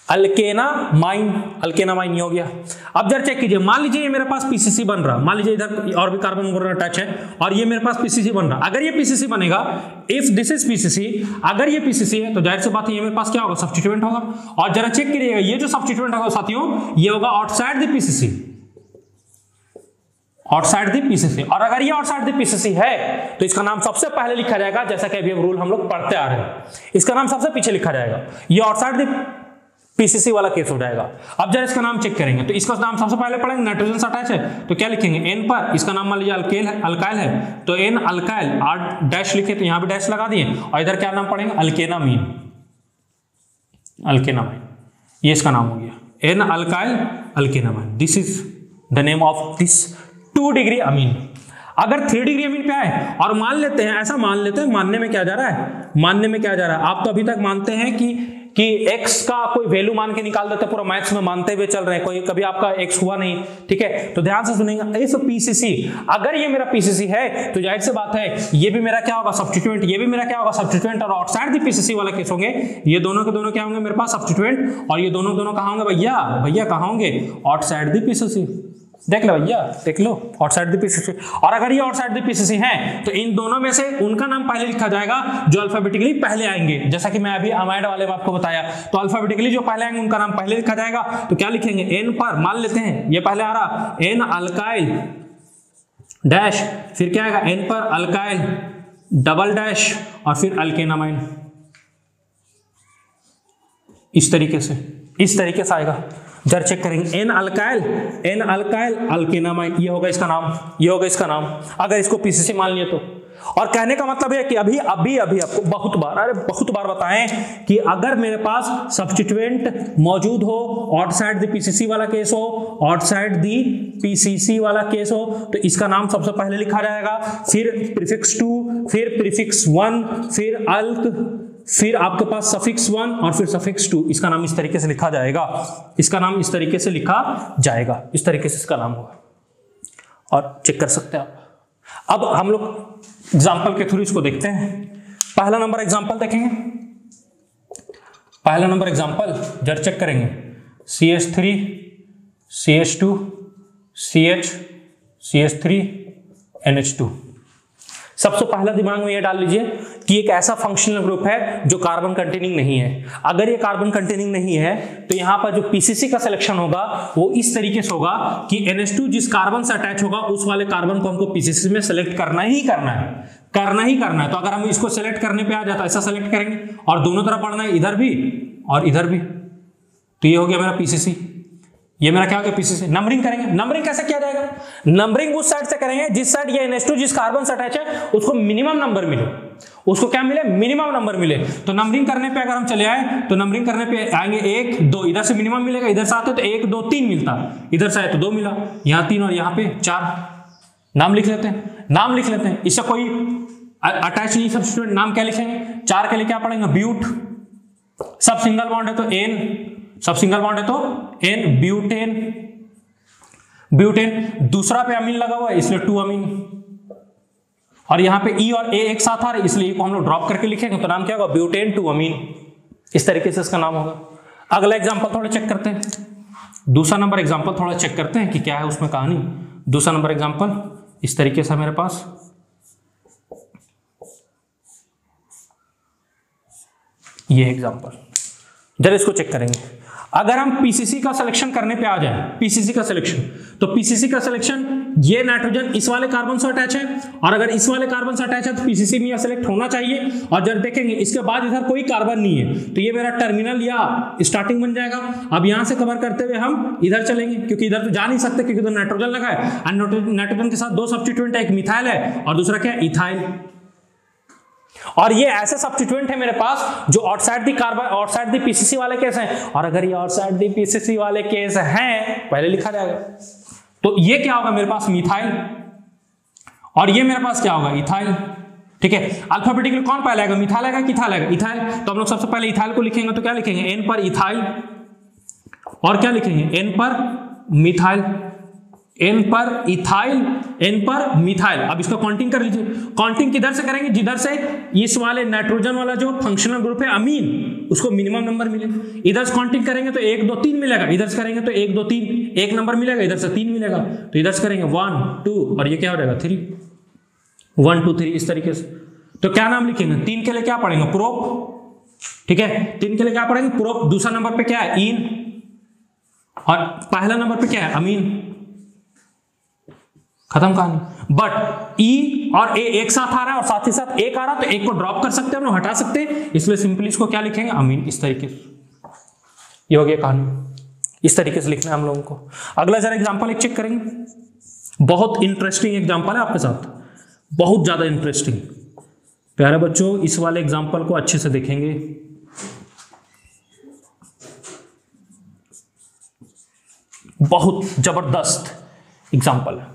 A: अल्केनामाइन ये हो गया। अब जरा चेक कीजिए, मान लीजिए ये मेरे पास पीसीसी बन रहा, मान लीजिए इधर और भी कार्बन टच है और ये मेरे पास पीसीसी बन रहा। अगर ये पीसीसी बनेगा, इफ दिस इज पीसीसी, अगर ये पीसीसी है तो जाहिर सी बात है ये मेरे पास क्या होगा? सब्स्टिट्यूएंट होगा। और जरा चेक करिएगा, ये जो सब्स्टिट्यूएंट होगा साथियों, ये होगा outside the PCC, outside the PCC. और अगर ये आउटसाइड द पीसीसी है तो इसका नाम सबसे पहले लिखा जाएगा, जैसा कि अभी रूल हम लोग पढ़ते आ रहे हैं, इसका नाम सबसे पीछे लिखा जाएगा। ये आउटसाइड द पीसीसी वाला केस हो जाएगा। अब जरा इसका नाम चेक करेंगे तो इसका नाम सबसे पहले पढ़ेंगे, नाइट्रोजन से अटैच है तो क्या लिखेंगे? एन पर इसका नाम मान लीजिए अल्काइल है तो एन अल्काइल, आर डैश लिखे तो यहां भी डैश लगा दिए। और इधर क्या नाम पढ़ेंगे? अल्केनामीन, ये इसका नाम हो गया, N alkyl alkanamine. This is the name of this 2 degree amine. अगर 3 डिग्री अमीन पे आए और मान लेते हैं, ऐसा मान लेते हैं, मानने में क्या जा रहा है? आप तो अभी तक मानते हैं कि कि x का कोई वैल्यू मान के निकाल देते, पूरा मैथ्स में मानते हुए चल रहे हैं, कोई कभी आपका x हुआ नहीं, ठीक है। तो ध्यान से सुनेंगे, इफ पीसीसी, अगर ये मेरा पीसीसी है तो जाहिर सी बात है ये भी मेरा क्या होगा सब्स्टिट्यूएंट, ये भी मेरा क्या होगा सब्स्टिट्यूएंट, और आउटसाइड द पीसीसी वाला केस होंगे ये दोनों के दोनों क्या होंगे मेरे पास सब्स्टिट्यूएंट, और ये दोनों दोनों कहां होंगे भैया, भैया कहां होंगे आउटसाइड द पीसीसी। देख लो भैया, देख लो आउटसाइड द पीसीसी। और अगर ये आउटसाइड द पीसीसी हैं तो इन दोनों में से उनका नाम पहले लिखा जाएगा जो अल्फाबेटिकली पहले आएंगे, जैसा कि मैं अभी अमाइड वाले में आपको बताया। तो अल्फाबेटिकली जो पहले आएंगे उनका नाम पहले लिखा जाएगा। तो क्या लिखेंगे, एन पर मान लेते हैं ये पहले आ रहा एन अल्काइल डैश, फिर क्या आएगा एन पर अल्काइल डबल डैश और फिर अल्केनामाइन। इस तरीके से आएगा। जरा चेक करेंगे, एन अल्काइल अल्केनामाइन, ये होगा इसका नाम, ये होगा इसका नाम, अगर इसको पीसीसी मान लिए तो। और कहने का मतलब है कि अभी आपको बहुत बार बताएं कि अगर मेरे पास सब्स्टिट्यूएंट मौजूद हो, आउटसाइड द पीसीसी वाला केस हो, आउटसाइड द पीसीसी वाला केस हो, तो इसका नाम सबसे पहले लिखा जाएगा, फिर प्रीफिक्स 2, फिर प्रीफिक्स 1, फिर अल्क, फिर आपके पास सफिक्स 1 और फिर सफिक्स 2। इसका नाम इस तरीके से लिखा जाएगा, इसका नाम इस तरीके से लिखा जाएगा, इस तरीके से इसका नाम होगा। और चेक कर सकते हैं आप। अब हम लोग एग्जाम्पल के थ्रू इसको देखते हैं। पहला नंबर एग्जाम्पल देखेंगे, पहला नंबर एग्जाम्पल जरा चेक करेंगे, CH3 CH2 CH CH3 NH2। सबसे पहला दिमाग में ये डाल लीजिए कि एक ऐसा फंक्शनल ग्रुप है जो कार्बन कंटेनिंग नहीं है। अगर ये कार्बन कंटेनिंग नहीं है तो यहां पर जो पीसीसी का सिलेक्शन होगा वो इस तरीके से होगा कि NH2 जिस कार्बन से अटैच होगा उस वाले कार्बन को हमको पीसीसी में सेलेक्ट करना ही करना है। तो अगर हम इसको सेलेक्ट करने पे आ जाता ऐसा सेलेक्ट करेंगे और दोनों तरफ पढ़ना है, इधर भी और इधर भी, तो ये हो गया मेरा पीसीसी। ये मेरा क्या हो गया पीसीसी। नंबरिंग करेंगे, नंबरिंग कैसे किया जाएगा, नंबरिंग उस साइड से करेंगे जिस साइड ये NH2 जिस कार्बन से अटैच है उसको मिनिमम नंबर मिले, उसको क्या मिले मिनिमम नंबर मिले। तो नंबरिंग करने पे अगर हम चले आए तो नंबरिंग करने पे आएंगे 1 2, इधर से मिनिमम मिलेगा, इधर से आते तो 1 2 3 मिलता, इधर से आए तो 2 मिला, यहाँ 3 और यहाँ पे 4। नाम लिख लेते हैं, इससे कोई अटैच नहीं सब्स्टिट्यूएंट, नाम क्या लिखेंगे, 4 के लिए क्या पढ़ेंगे ब्यूट, सब सिंगल बॉन्ड है तो N, सब सिंगल बॉन्ड है तो N, ब्यूटेन। दूसरा पे अमीन लगा हुआ है इसलिए 2 अमीन, और यहां पे E और A एक साथ आ रहे इसलिए को हम लोग ड्रॉप करके लिखेंगे तो नाम क्या होगा ब्यूटेन 2 अमीन। इस तरीके से इसका नाम होगा। अगला एग्जांपल थोड़ा चेक करते हैं, दूसरा नंबर एग्जांपल थोड़ा चेक करते हैं कि क्या है उसमें कहानी। दूसरा नंबर एग्जांपल इस तरीके से मेरे पास, ये एग्जांपल जरा इसको चेक करेंगे। अगर हम पीसीसी का सिलेक्शन करने पे आ जाए, पीसीसी का सिलेक्शन, तो पीसीसी का सिलेक्शन ये नाइट्रोजन इस वाले कार्बन से अटैच है, और अगर इस वाले कार्बन से अटैच है तो पीसीसी में यह सिलेक्ट होना चाहिए। और जब देखेंगे इसके बाद इधर कोई कार्बन नहीं है तो ये मेरा टर्मिनल या स्टार्टिंग बन जाएगा। अब यहां से कवर करते हुए हम इधर चलेंगे क्योंकि इधर तो जा नहीं सकते क्योंकि इधर नाइट्रोजन लगा है। नाइट्रोजन के साथ 2 सब्स्टिट्यूएंट है, एक मिथाइल है और दूसरा क्या है इथाइल। और ये ऐसे सब्स्टिट्यूएंट है मेरे पास जो outside the carbon, outside the PCC वाले केस हैं। और अगर ये आउटसाइड द पीसीसी वाले केस हैं पहले लिखा जाएगा, तो ये क्या होगा मेरे पास मिथाइल, और ये मेरे पास क्या होगा इथाइल। ठीक है, अल्फाबेटिकली कौन पहले आएगा, मिथाइल आएगा कि इथाइल आएगा, इथाइल। तो हम लोग सबसे पहले इथाइल को लिखेंगे तो क्या लिखेंगे N पर इथाइल, और क्या लिखेंगे N पर मिथाइल, N पर इथाइल, N पर मिथाइल। अब इसका काउंटिंग कर लीजिए, काउंटिंग किधर से करेंगे, जिधर से इस वाले नाइट्रोजन वाला जो फंक्शनल ग्रुप है अमीन उसको मिनिमम नंबर मिले। इधर से काउंटिंग करेंगे तो 1 2 3 मिलेगा, इधर से करेंगे तो 1 2 3 एक नंबर मिलेगा, इधर से 3 मिलेगा, तो इधर से करेंगे 1 2 और ये क्या हो जाएगा 3, 1 2 3 इस तरीके से। तो क्या नाम लिखेंगे, 3 के लिए क्या पढ़ेंगे प्रोप। ठीक है, 3 के लिए क्या पढ़ेंगे प्रोप। दूसरा नंबर पे क्या है इन, और पहला नंबर पे क्या है अमीन। खत्म कहानी। बट ई और ए एक साथ आ रहा है और साथ ही साथ एक आ रहा है तो एक को ड्रॉप कर सकते हैं, हम लोग हटा सकते हैं, इसलिए सिंपली इसको क्या लिखेंगे अमीन। इस तरीके से ये हो गया कहानी, इस तरीके से लिखना है हम लोगों को। अगला जरा एग्जांपल एक चेक करेंगे, बहुत इंटरेस्टिंग एग्जांपल है आपके साथ, बहुत ज्यादा इंटरेस्टिंग। प्यारे बच्चों इस वाले एग्जांपल को अच्छे से देखेंगे। बहुत जबरदस्त एग्जांपल है।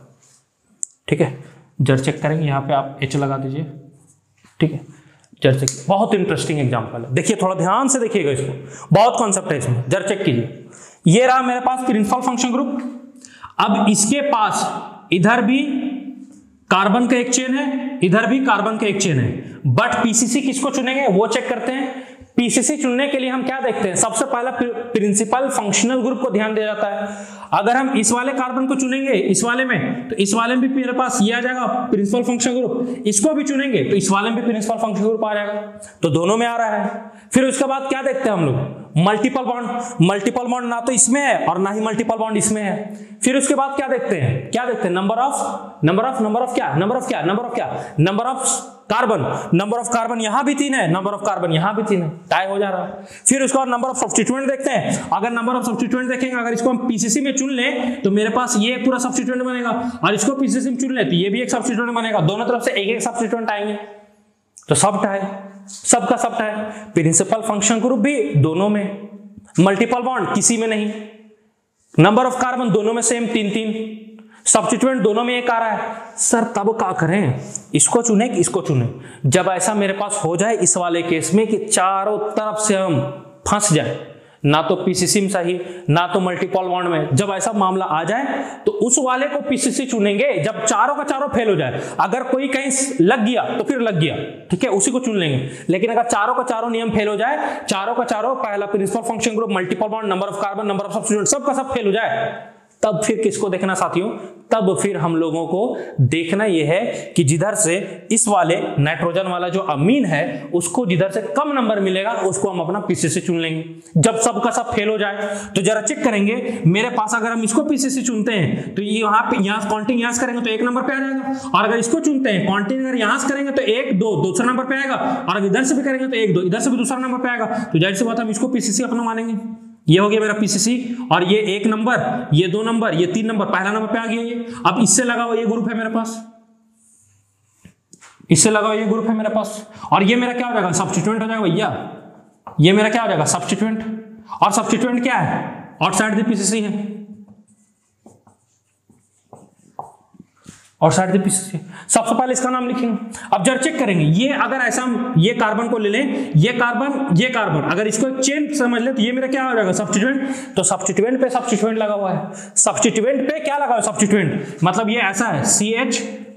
A: ठीक है, जरा चेक करेंगे, यहाँ पे आप H लगा दीजिए। ठीक है, जर्चेक बहुत इंटरेस्टिंग एग्जांपल है, देखिए थोड़ा ध्यान से देखिएगा इसको, बहुत कॉन्सेप्ट है इसमें। जर्चेक कीजिए, ये रहा मेरे पास प्रिंसिपल फंक्शन ग्रुप। अब इसके पास इधर भी कार्बन का एक चेन है, इधर भी कार्बन का एक चेन है, बट पीसीसी किसको चुनेंगे वो चेक करते हैं। पीसीसी चुनने के लिए हम क्या देखते हैं, सबसे पहला प्रिंसिपल फंक्शनल ग्रुप को ध्यान दिया जाता है। अगर हम इस वाले कार्बन को चुनेंगे इस वाले में, तो इस वाले में भी मेरे पास ये आ जाएगा प्रिंसिपल फंक्शनल ग्रुप। इसको भी चुनेंगे तो इस वाले में भी प्रिंसिपल फंक्शनल ग्रुप आ जाएगा, तो दोनों में आ रहा है। फिर उसके बाद क्या देखते हैं हम लोग, मल्टीपल बॉन्ड। मल्टीपल बॉन्ड ना तो इसमें है और ना ही मल्टीपल बॉन्ड इसमें है। फिर उसके बाद क्या देखते हैं, क्या देखते हैं, number of carbon. Number of carbon यहां भी 3 है, नंबर ऑफ कार्बन यहां भी 3 है, टाई हो जा रहा है। फिर उसके बाद नंबर ऑफ सब्स्टिट्यूएंट देखते हैं। अगर नंबर ऑफ सब्स्टिट्यूएंट देखेंगे, अगर इसको हम पीसीसी में चुन लें तो मेरे पास ये पूरा सब्स्टिट्यूएंट बनेगा, और इसको पीसीसी में चुन ले तो ये भी एक सब्स्टिट्यूएंट बनेगा, दोनों तरफ से एक एक सब्स्टिट्यूएंट आएंगे, तो सब टाई, सबका सब टाई। प्रिंसिपल फंक्शन ग्रुप भी दोनों में, मल्टीपल बॉन्ड किसी में नहीं, नंबर ऑफ कार्बन दोनों में सेम 3-3, सब्स्टिट्यूएंट दोनों में एक आ रहा है। सर तब क्या करें, इसको चुने कि इसको चुने? जब ऐसा मेरे पास हो जाए इस वाले केस में कि चारों तरफ से हम फंस जाए, ना तो पीसीसी में सही ना तो मल्टीपल बॉन्ड में, जब ऐसा मामला आ जाए तो उस वाले को पीसीसी चुनेंगे जब चारों का चारों फेल हो जाए। अगर कोई कहीं लग गया तो फिर लग गया, ठीक है, उसी को चुन लेंगे। लेकिन अगर चारों का चारों नियम फेल हो जाए, चारों का चारों पहला principal function group, multiple bond, number of carbon, number of substituent, सबका सब फेल हो जाए, तब फिर किसको देखना साथियों, तब फिर हम लोगों को देखना यह है कि जिधर से इस वाले नाइट्रोजन वाला जो अमीन है उसको जिधर से कम नंबर मिलेगा उसको हम अपना पीसीसी चुन लेंगे। जब सबका सब फेल हो जाए तो जरा चेक करेंगे, मेरे पास अगर हम इसको पीसीसी चुनते हैं तो ये यहाँ पे यहाँ काउंटिंग यहाँ से करेंगे तो 1 नंबर पे आ जाएगा, और अगर इसको चुनते हैं काउंटिंग अगर यहाँ से करेंगे तो 1 2 दूसरा नंबर पे आएगा, और अगर इधर से भी करेंगे तो 1 2 इधर से भी दूसरा नंबर पे आएगा। तो जाहिर सी बात हम इसको पीसीसी अपना मानेंगे। ये हो गया मेरा पीसीसी, और ये 1 नंबर, ये 2 नंबर, ये 3 नंबर, पहला नंबर पे आ गया ये। अब इससे लगा हुआ ये ग्रुप है मेरे पास, इससे लगा हुआ ये ग्रुप है मेरे पास, और ये मेरा क्या हो जाएगा, सब्स्टिट्यूएंट हो जाएगा भैया। ये मेरा क्या हो जाएगा, सब्स्टिट्यूएंट, और सब्स्टिट्यूएंट क्या है, आउटसाइड द पीसीसी है, और साइड पीसीसी। सबसे पहले इसका नाम लिखेंगे। अब जरा चेक करेंगे, ये अगर ऐसा हम ये कार्बन को ले लें, ये कार्बन अगर इसको एक चेन समझ ले तो ये मेरा क्या हो जाएगा, सब्स्टिट्यूएंट। तो सब्स्टिट्यूएंट पे सब्स्टिट्यूएंट लगा हुआ है, सब्स्टिट्यूएंट पे क्या लगा हुआ है, सब्स्टिट्यूएंट, मतलब ये ऐसा है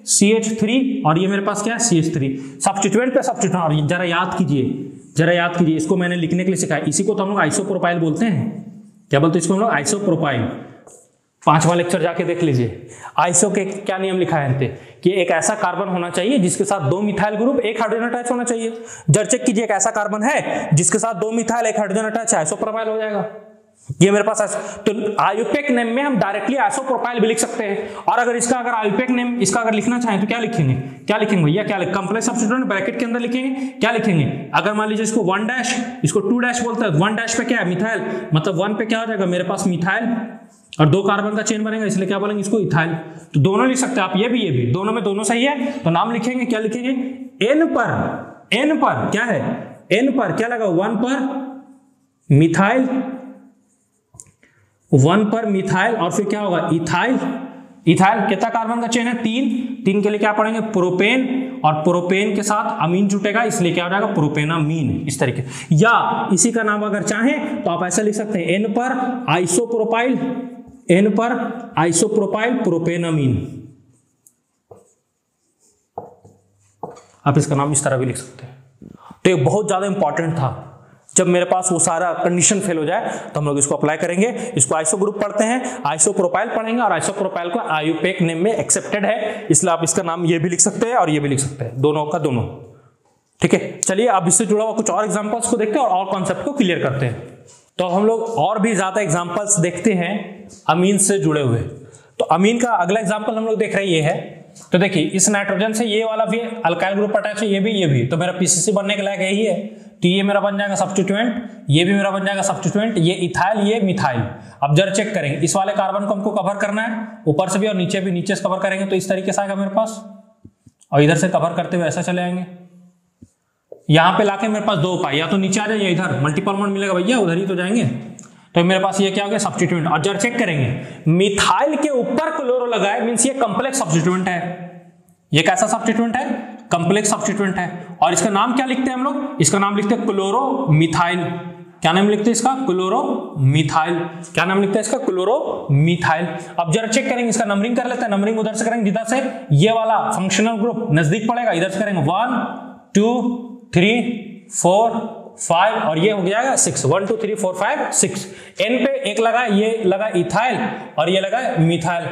A: CH3 और ये मेरे पास क्या है CH3, सब्स्टिट्यूएंट पे सब्स्टिट्यूएंट। और जरा याद कीजिए, इसको मैंने लिखने के लिए सिखाया, इसी को तो हम लोग आइसोप्रोपाइल बोलते हैं। क्या बोलते हैं इसको हम लोग, आइसोप्रोपाइल। 5वां लेक्चर जाके देख लीजिए, आइसो के क्या नियम लिखा है कि एक ऐसा कार्बन होना चाहिए जिसके साथ 2 मिथाइल ग्रुप, 1 हाइड्रोजन अटैच होना चाहिए। जरा चेक कीजिए, एक ऐसा कार्बन है जिसके साथ 2 मिथाइल 1 हाइड्रोजन अटैच है, आइसोप्रोपाइल हो जाएगा। ये मेरे पास तो आयुपेक नेम में हम डायरेक्टली आइसोप्रोपाइल भी लिख सकते हैं। और अगर इसका अगर आयुपेक नेम इसका अगर लिखना चाहें तो क्या लिखेंगे भैया, क्या कंप्लेक्स सब्स्टिट्यूएंट ब्रैकेट के अंदर लिखेंगे, क्या लिखेंगे। अगर मान लीजिए इसको 1 डैश, इसको 2 डैश बोलते हैं, 1 डैश पे क्या है, मिथाइल, मतलब 1 पे क्या हो जाएगा मेरे पास मिथाइल, और 2 कार्बन का चेन बनेगा, इसलिए क्या बोलेंगे इसको इथाइल। तो दोनों लिख सकते हैं आप, ये भी दोनों में दोनों सही है, तो नाम लिखेंगे, क्या लिखेंगे, N पर क्या है, N पर क्या लगा, 1 पर मिथाइल, 1 पर मिथाइल, और फिर क्या होगा इथाइल। कितना कार्बन का चेन है, 3 के लिए क्या पढ़ेंगे, प्रोपेन, और प्रोपेन के साथ अमीन जुटेगा, इसलिए क्या हो जाएगा, प्रोपेनामीन। इस तरीके, या इसी का नाम अगर चाहें तो आप ऐसा लिख सकते हैं, N पर आइसोप्रोपाइल प्रोपेनामीन। आप इसका नाम इस तरह भी लिख सकते हैं। तो ये बहुत ज्यादा इंपॉर्टेंट था। जब मेरे पास वो सारा कंडीशन फेल हो जाए तो हम लोग इसको अप्लाई करेंगे। इसको आइसो ग्रुप पढ़ते हैं, आइसोप्रोपाइल पढ़ेंगे, और आइसोप्रोपाइल को आयुपेक नेम में एक्सेप्टेड है, इसलिए आप इसका नाम ये भी लिख सकते हैं और ये भी लिख सकते हैं, दोनों का दोनों। ठीक है, चलिए अब इससे जुड़ा हुआ कुछ और एग्जांपल्स को देखते हैं और कॉन्सेप्ट को क्लियर करते हैं। तो हम लोग और भी ज्यादा एग्जांपल्स देखते हैं अमीन से जुड़े हुए। तो अमीन का अगला एग्जांपल हम लोग देख रहे हैं, ये है। तो देखिए, इस नाइट्रोजन से ये वाला भी अल्काइल ग्रुप अटैच है, ये भी, तो मेरा पीसीसी बनने के लायक यही है। तो ये मेरा बन जाएगा सब्स्टिट्यूएंट, ये भी मेरा बन जाएगा सब्स्टिट्यूएंट, ये इथाइल, ये मिथाइल। अब जरा चेक करेंगे, इस वाले कार्बन को हमको कवर करना है, ऊपर से भी और नीचे भी, नीचे से कवर करेंगे तो इस तरीके से आएगा मेरे पास, और इधर से कवर करते हुए ऐसा चले आएंगे। यहाँ पे लाके मेरे पास 2 उपाय, या तो नीचे आ जाए या इधर मल्टीपल बॉन्ड मिलेगा भैया, उधर ही तो जाएंगे। तो मेरे पास ये क्या हो गया, सब्स्टिट्यूएंट। और जरा चेक करेंगे, मिथाइल के ऊपर क्लोरो लगाए, मींस ये कॉम्प्लेक्स सब्स्टिट्यूएंट है। ये कैसा सब्स्टिट्यूएंट है, कंप्लेक्स सब्स्टिट्यूएंट है। और इसका नाम क्या लिखते हैं हम लोग, इसका नाम लिखते हैं क्लोरोमिथाइल। क्या नाम लिखते हैं इसका, क्लोरोमिथाइल। क्या नाम लिखते हैं इसका, क्लोरोमिथाइल। अब जरा चेक करेंगे, इसका नंबरिंग कर लेते हैं। नंबरिंग उधर से करेंगे जिधर से ये वाला फंक्शनल ग्रुप नजदीक पड़ेगा, इधर से करेंगे 1 2 3 4 5 और ये हो जाएगा 6। 1 2 3 4 5 6। एन पे एक लगा, ये लगा इथाइल और ये लगा मिथाइल।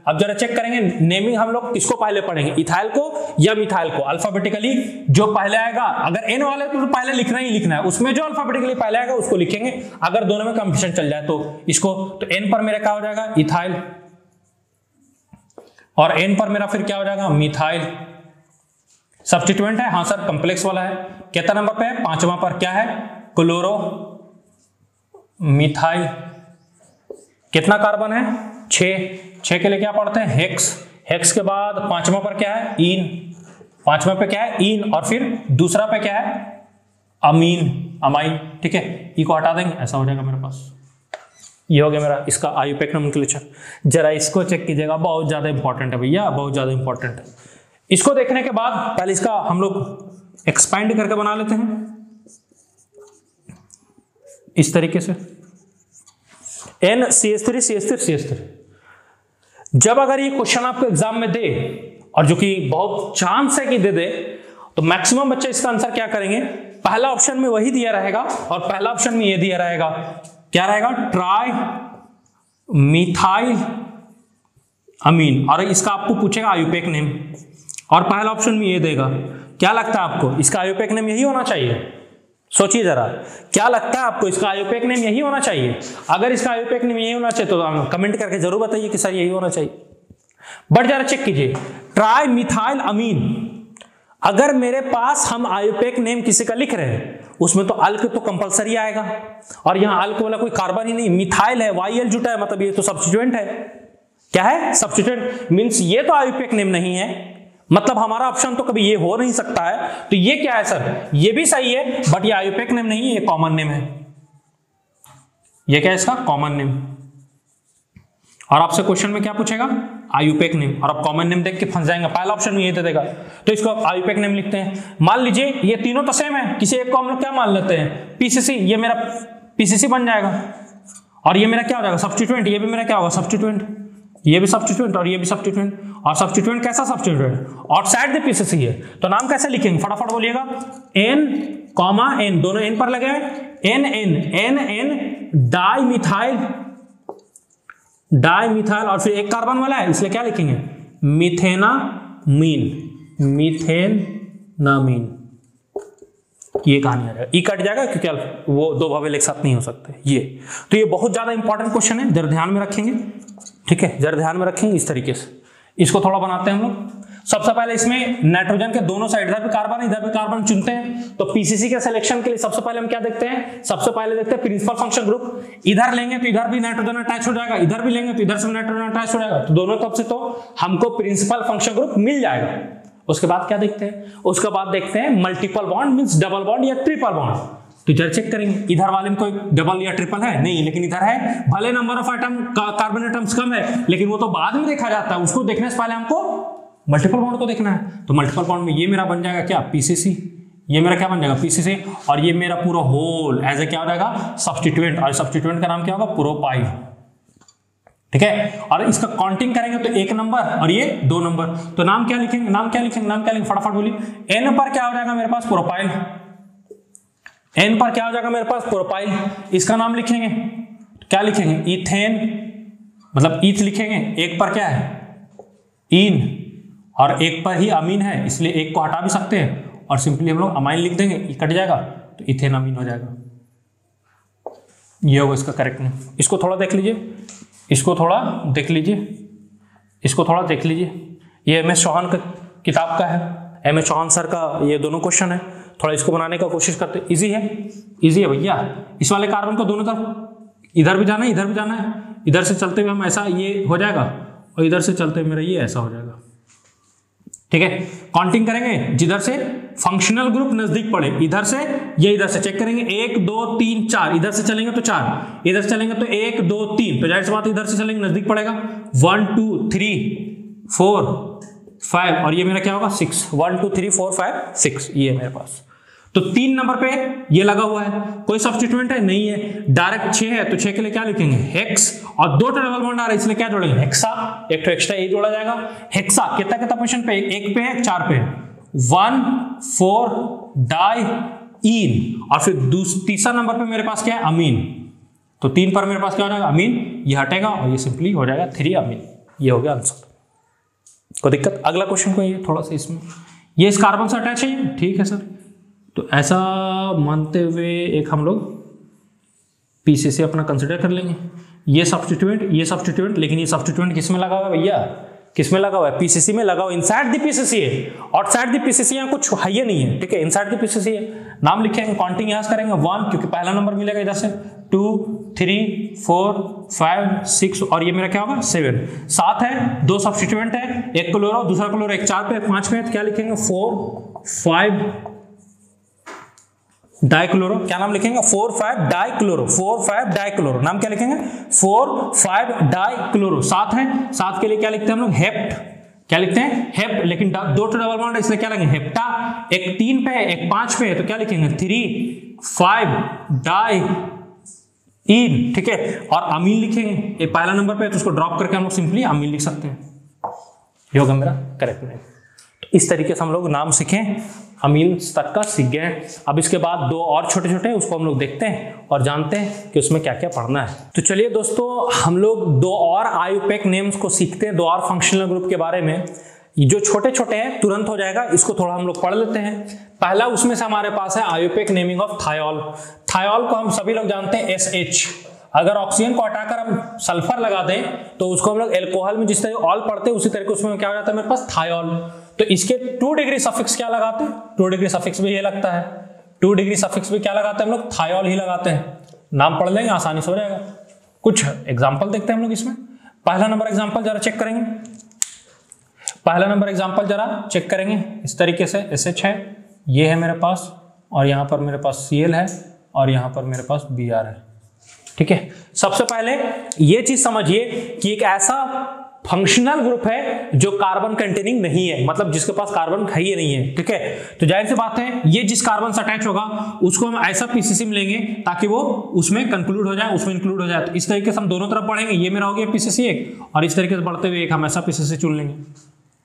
A: अब जरा चेक करेंगे नेमिंग हम लोग किसको पहले पढ़ेंगे, इथाइल को या मिथाइल को। अल्फाबेटिकली जो पहले आएगा, अगर एन वाले तो पहले लिखना ही लिखना है, उसमें जो अल्फाबेटिकली पहले आएगा उसको लिखेंगे। अगर दोनों में कंफ्यूजन चल जाए तो इसको, तो एन पर मेरा क्या हो जाएगा, इथाइल, और एन पर मेरा फिर क्या हो जाएगा, मिथाइल। सब्स्टिट्यूएंट है, हाँ सर कंप्लेक्स वाला है। कितना नंबर पे है, 5वां पर क्या है, क्लोरो मिथाइल। कितना कार्बन है, 6 के लिए क्या पढ़ते हैं, हेक्स। हेक्स के बाद 5वां पर क्या है, इन। 5वां पे क्या है, इन, और फिर दूसरा पे क्या है, अमीन, अमाइन। ठीक है, ई को हटा देंगे, ऐसा हो जाएगा मेरे पास। ये हो गया मेरा इसका आयुपेक नोमेनक्लेचर। जरा इसको चेक कीजिएगा, बहुत ज्यादा इंपॉर्टेंट है भैया, बहुत ज्यादा इंपॉर्टेंट है। इसको देखने के बाद पहले इसका हम लोग एक्सपेंड करके बना लेते हैं इस तरीके से, NCH3CH3CH3। जब अगर ये क्वेश्चन आपको एग्जाम में दे, और जो कि बहुत चांस है कि दे दे, तो मैक्सिमम बच्चे इसका आंसर क्या करेंगे, पहला ऑप्शन में वही दिया रहेगा और पहला ऑप्शन में ये दिया रहेगा, क्या रहेगा, ट्राई मिथाइल अमीन, और इसका आपको पूछेगा आयुपेक नेम, और पहला ऑप्शन में ये देगा। क्या लगता है आपको, इसका आयुपेक नेम यही होना चाहिए? सोचिए जरा, क्या लगता है आपको, इसका आयुपेक नेम यही होना चाहिए? अगर इसका आयुपेक नेम यही होना चाहिए तो कमेंट करके जरूर बताइए कि सर यही होना चाहिए। बट जरा चेक कीजिए, ट्राई मिथाइल अमीन, अगर मेरे पास हम आयुपेक नेम किसी का लिख रहे हैं, उसमें तो अल्क तो कंपलसरी आएगा, और यहां अल्क वाला कोई कार्बन ही नहीं, मिथाइल है, YL जुटा है, मतलब ये तो सब्स्टिट्यूएंट है। क्या है, सब्स्टिट्यूएंट। मींस ये तो आयुपेक नेम नहीं है, मतलब हमारा ऑप्शन तो कभी ये हो नहीं सकता है। तो ये क्या है सर, ये भी सही है, बट ये आयुपेक नेम नहीं है, ये कॉमन नेम है। ये क्या है इसका, कॉमन नेम। और आपसे क्वेश्चन में क्या पूछेगा, आयुपेक नेम, और आप कॉमन नेम देख के फंस जाएंगे, पहला ऑप्शन में ये दे देगा, तो इसको आयुपेक नेम लिखते हैं। मान लीजिए ये तीनों तो सेम है, किसी एक को हम लोग क्या मान लेते हैं, PCC, ये मेरा PCC बन जाएगा, और ये मेरा क्या हो जाएगा, सब्स्टिट्यूएंट, ये भी मेरा क्या होगा, सब्स्टिट्यूएंट, ये भी सब्स्टिट्यूएंट और ये भी सब्स्टिट्यूएंट। और सब्स्टिट्यूएंट कैसा सब्स्टिट्यूएंट, आउटसाइड द PCC है, तो नाम कैसे लिखेंगे, फटाफट बोलिएगा, N, N, दोनों N पर लगे हैं, NN डाइमिथाइल, और फिर एक कार्बन वाला है, इसलिए क्या लिखेंगे, मिथेनामीन, ये कहानी आ जाएगा, ई कट जाएगा क्योंकि वो दो भावेल एक साथ नहीं हो सकते। ये तो ये बहुत ज्यादा इंपॉर्टेंट क्वेश्चन है, जरा ध्यान में रखेंगे। ठीक है, जरा ध्यान में रखेंगे इस तरीके से। इसको थोड़ा बनाते हैं हम लोग। सबसे पहले इसमें नाइट्रोजन के दोनों साइड, इधर भी कार्बन चुनते हैं। तो पीसीसी के सिलेक्शन के लिए सबसे पहले हम क्या देखते हैं, सबसे पहले देखते हैं प्रिंसिपल फंक्शन ग्रुप। इधर लेंगे तो इधर भी नाइट्रोजन अटैच हो जाएगा, इधर भी लेंगे तो इधर से नाइट्रोजन अटैच हो जाएगा, तो दोनों तरफ से तो हमको प्रिंसिपल फंक्शन ग्रुप मिल जाएगा। उसके बाद क्या देखते हैं, उसके बाद देखते हैं multiple bond, means double bond या ट्रिपल बॉन्ड। तो इधर चेक करेंगे, इधर वाले में कोई डबल या ट्रिपल है नहीं, लेकिन इधर है। भले number of item carbon atoms कम है, लेकिन वो तो बाद में देखा जाता है, उसको देखने से पहले हमको मल्टीपल बॉन्ड को देखना है। तो मल्टीपल बॉन्ड में ये मेरा बन जाएगा क्या, पीसीसी, ये मेरा क्या बन जाएगा, पीसीसी, और ये मेरा पूरा होल एज ए क्या हो जाएगा, सब्स्टिट्यूएंट, और सब्स्टिट्यूएंट का नाम क्या होगा, प्रोपाइल। ठीक है, और इसका काउंटिंग करेंगे तो 1 नंबर और ये 2 नंबर। तो नाम क्या लिखेंगे, फटाफट बोलिए। एन पर क्या हो जाएगा मेरे पास, प्रोपाइल। एन पर क्या हो जाएगा मेरे पास, प्रोपाइल। इसका नाम लिखेंगे, क्या लिखेंगे, इथेन, मतलब ईथ लिखेंगे। एक पर क्या है, इन, और एक पर ही अमीन है, इसलिए एक को हटा भी सकते हैं और सिंपली हम लोग अमाइन लिख देंगे, कट जाएगा तो इथेन अमीन हो जाएगा। ये होगा इसका करेक्ट नेम। इसको थोड़ा देख लीजिए, इसको थोड़ा देख लीजिए, इसको थोड़ा देख लीजिए। ये MS चौहान का किताब का है, MS चौहान सर का ये दोनों क्वेश्चन है। थोड़ा इसको बनाने का कोशिश करते, इजी है, इजी है भैया। इस वाले कार्बन को दोनों तरफ, इधर भी जाना है, इधर भी जाना है, इधर से चलते हुए हम ऐसा ये हो जाएगा, और इधर से चलते हुए मेरा ये ऐसा हो जाएगा। ठीक है, काउंटिंग करेंगे जिधर से फंक्शनल ग्रुप नजदीक पड़े, इधर से ये इधर से चेक करेंगे, 1 2 3 4, इधर से चलेंगे तो 4, इधर से चलेंगे तो 1 2 3, तो जाहिर सी बात इधर से चलेंगे नजदीक पड़ेगा। 1 2 3 4 5 और ये मेरा क्या होगा 6, 1 2 3 4 5 6 ये है मेरे पास। तो 3 नंबर पे ये लगा हुआ है, कोई सब्स्टिट्यूएंट है नहीं है, डायरेक्ट 6 है तो 6 के लिए क्या लिखेंगे हेक्स, और 2 डबल बॉन्ड आ रहा है इसलिए क्या जोड़ेंगे हेक्सा, एक तो एक्स्ट्रा ए जोड़ा जाएगा। हेक्सा कितना कितना पोजीशन पे, 1 पे है 4 पे है, 1 4 डाई इन, और फिर तीसरा नंबर पे मेरे पास क्या है अमीन, तो 3 पर मेरे पास क्या हो जाएगा अमीन, ये हटेगा और ये सिंपली हो जाएगा 3 अमीन। ये हो गया आंसर। कोई दिक्कत? अगला क्वेश्चन को ये थोड़ा सा इसमें ये इस कार्बन से अटैच है, ठीक है सर। तो ऐसा मानते हुए एक हम लोग पीसीसी अपना कंसिडर कर लेंगे। ये सब्स्टिट्यूएंट, लेकिन ये सब्स्टिट्यूएंट किस में लगा हुआ है भैया, किस में लगा हुआ है पीसीसी में लगा हुआ, इनसाइड द पीसीसी है, आउटसाइड द पीसीसी यहाँ कुछ है ही नहीं है, ठीक है इनसाइड द पीसीसी है। नाम लिखेंगे, काउंटिंग यहाँ से करेंगे 1 क्योंकि पहला नंबर मिलेगा इधर से, 2 3 4 5 6 और ये मेरा क्या होगा 7, 7 है, 2 सब्स्टिट्यूएंट है, एक क्लोरो दूसरा क्लोरो, एक 4 पे एक 5 पे, तो क्या लिखेंगे 4 5 डाइक्लोरो, क्या नाम लिखेंगे 4 5 डाइक्लोरो, 4 5 डाइक्लोरो, नाम क्या लिखेंगे 4 5 डाइक्लोरो। 7 है, 7 के लिए क्या लिखते हैं हम लोग हेप्ट, क्या लिखते हैं हेप्ट, लेकिन 2 तो डबल बॉन्ड है इसलिए क्या लिखेंगे हेप्टा, एक 3 पे है एक 5 पे है तो क्या लिखेंगे 3 5 डाई इन, ठीक है। और अमीन लिखेंगे, ये पहला नंबर पे है तो उसको ड्रॉप करके हम लोग सिंपली अमीन लिख सकते हैं। ये होगा मेरा करेक्ट नेम। तो इस तरीके से हम लोग नाम सीखें, अमीन तक का सीख गए। अब इसके बाद 2 और छोटे छोटे उसको हम लोग देखते हैं और जानते हैं कि उसमें क्या क्या पढ़ना है। तो चलिए दोस्तों हम लोग 2 और आयुपेक नेम्स को सीखते हैं, 2 और फंक्शनल ग्रुप के बारे में। जो छोटे छोटे हैं तुरंत हो जाएगा, इसको थोड़ा हम लोग पढ़ लेते हैं। पहला उसमें से हमारे पास है IUPAC naming of thiol. Thiol को हम सभी लोग जानते हैं SH, अगर ऑक्सीजन को हटाकर हम सल्फर लगा दें तो उसको हम लोग एल्कोहल में जिस तरह ऑल पढ़ते हैं उसी तरीके उसमें क्या हो जाता है मेरे पास थायोल। तो इसके 2 डिग्री सफिक्स क्या लगाते हैं, 2 डिग्री सफिक्स भी ये लगता है, 2 डिग्री सफिक्स भी क्या लगाते हैं हम लोग थायोल ही लगाते हैं। नाम पढ़ लेंगे आसानी से हो जाएगा। कुछ एग्जाम्पल देखते हैं हम लोग इसमें। पहला नंबर एग्जाम्पल जरा चेक करेंगे, पहला नंबर एग्जाम्पल जरा चेक करेंगे। इस तरीके से SH है, ये है मेरे पास, और यहाँ पर मेरे पास Cl है और यहाँ पर मेरे पास Br है, ठीक है। सबसे पहले ये चीज समझिए कि एक ऐसा फंक्शनल ग्रुप है जो कार्बन कंटेनिंग नहीं है, मतलब जिसके पास कार्बन है ही नहीं है, ठीक है। तो जाहिर सी बात है ये जिस कार्बन से अटैच होगा उसको हम ऐसा पीसीसी में लेंगे ताकि वो उसमें कंक्लूड हो जाए, उसमें इंक्लूड हो जाए। तो इस तरीके से हम दोनों तरफ पढ़ेंगे, ये मेरा हो गया पीसीसी एक, और इस तरीके से बढ़ते हुए एक हम ऐसा पीसीसी चुन लेंगे,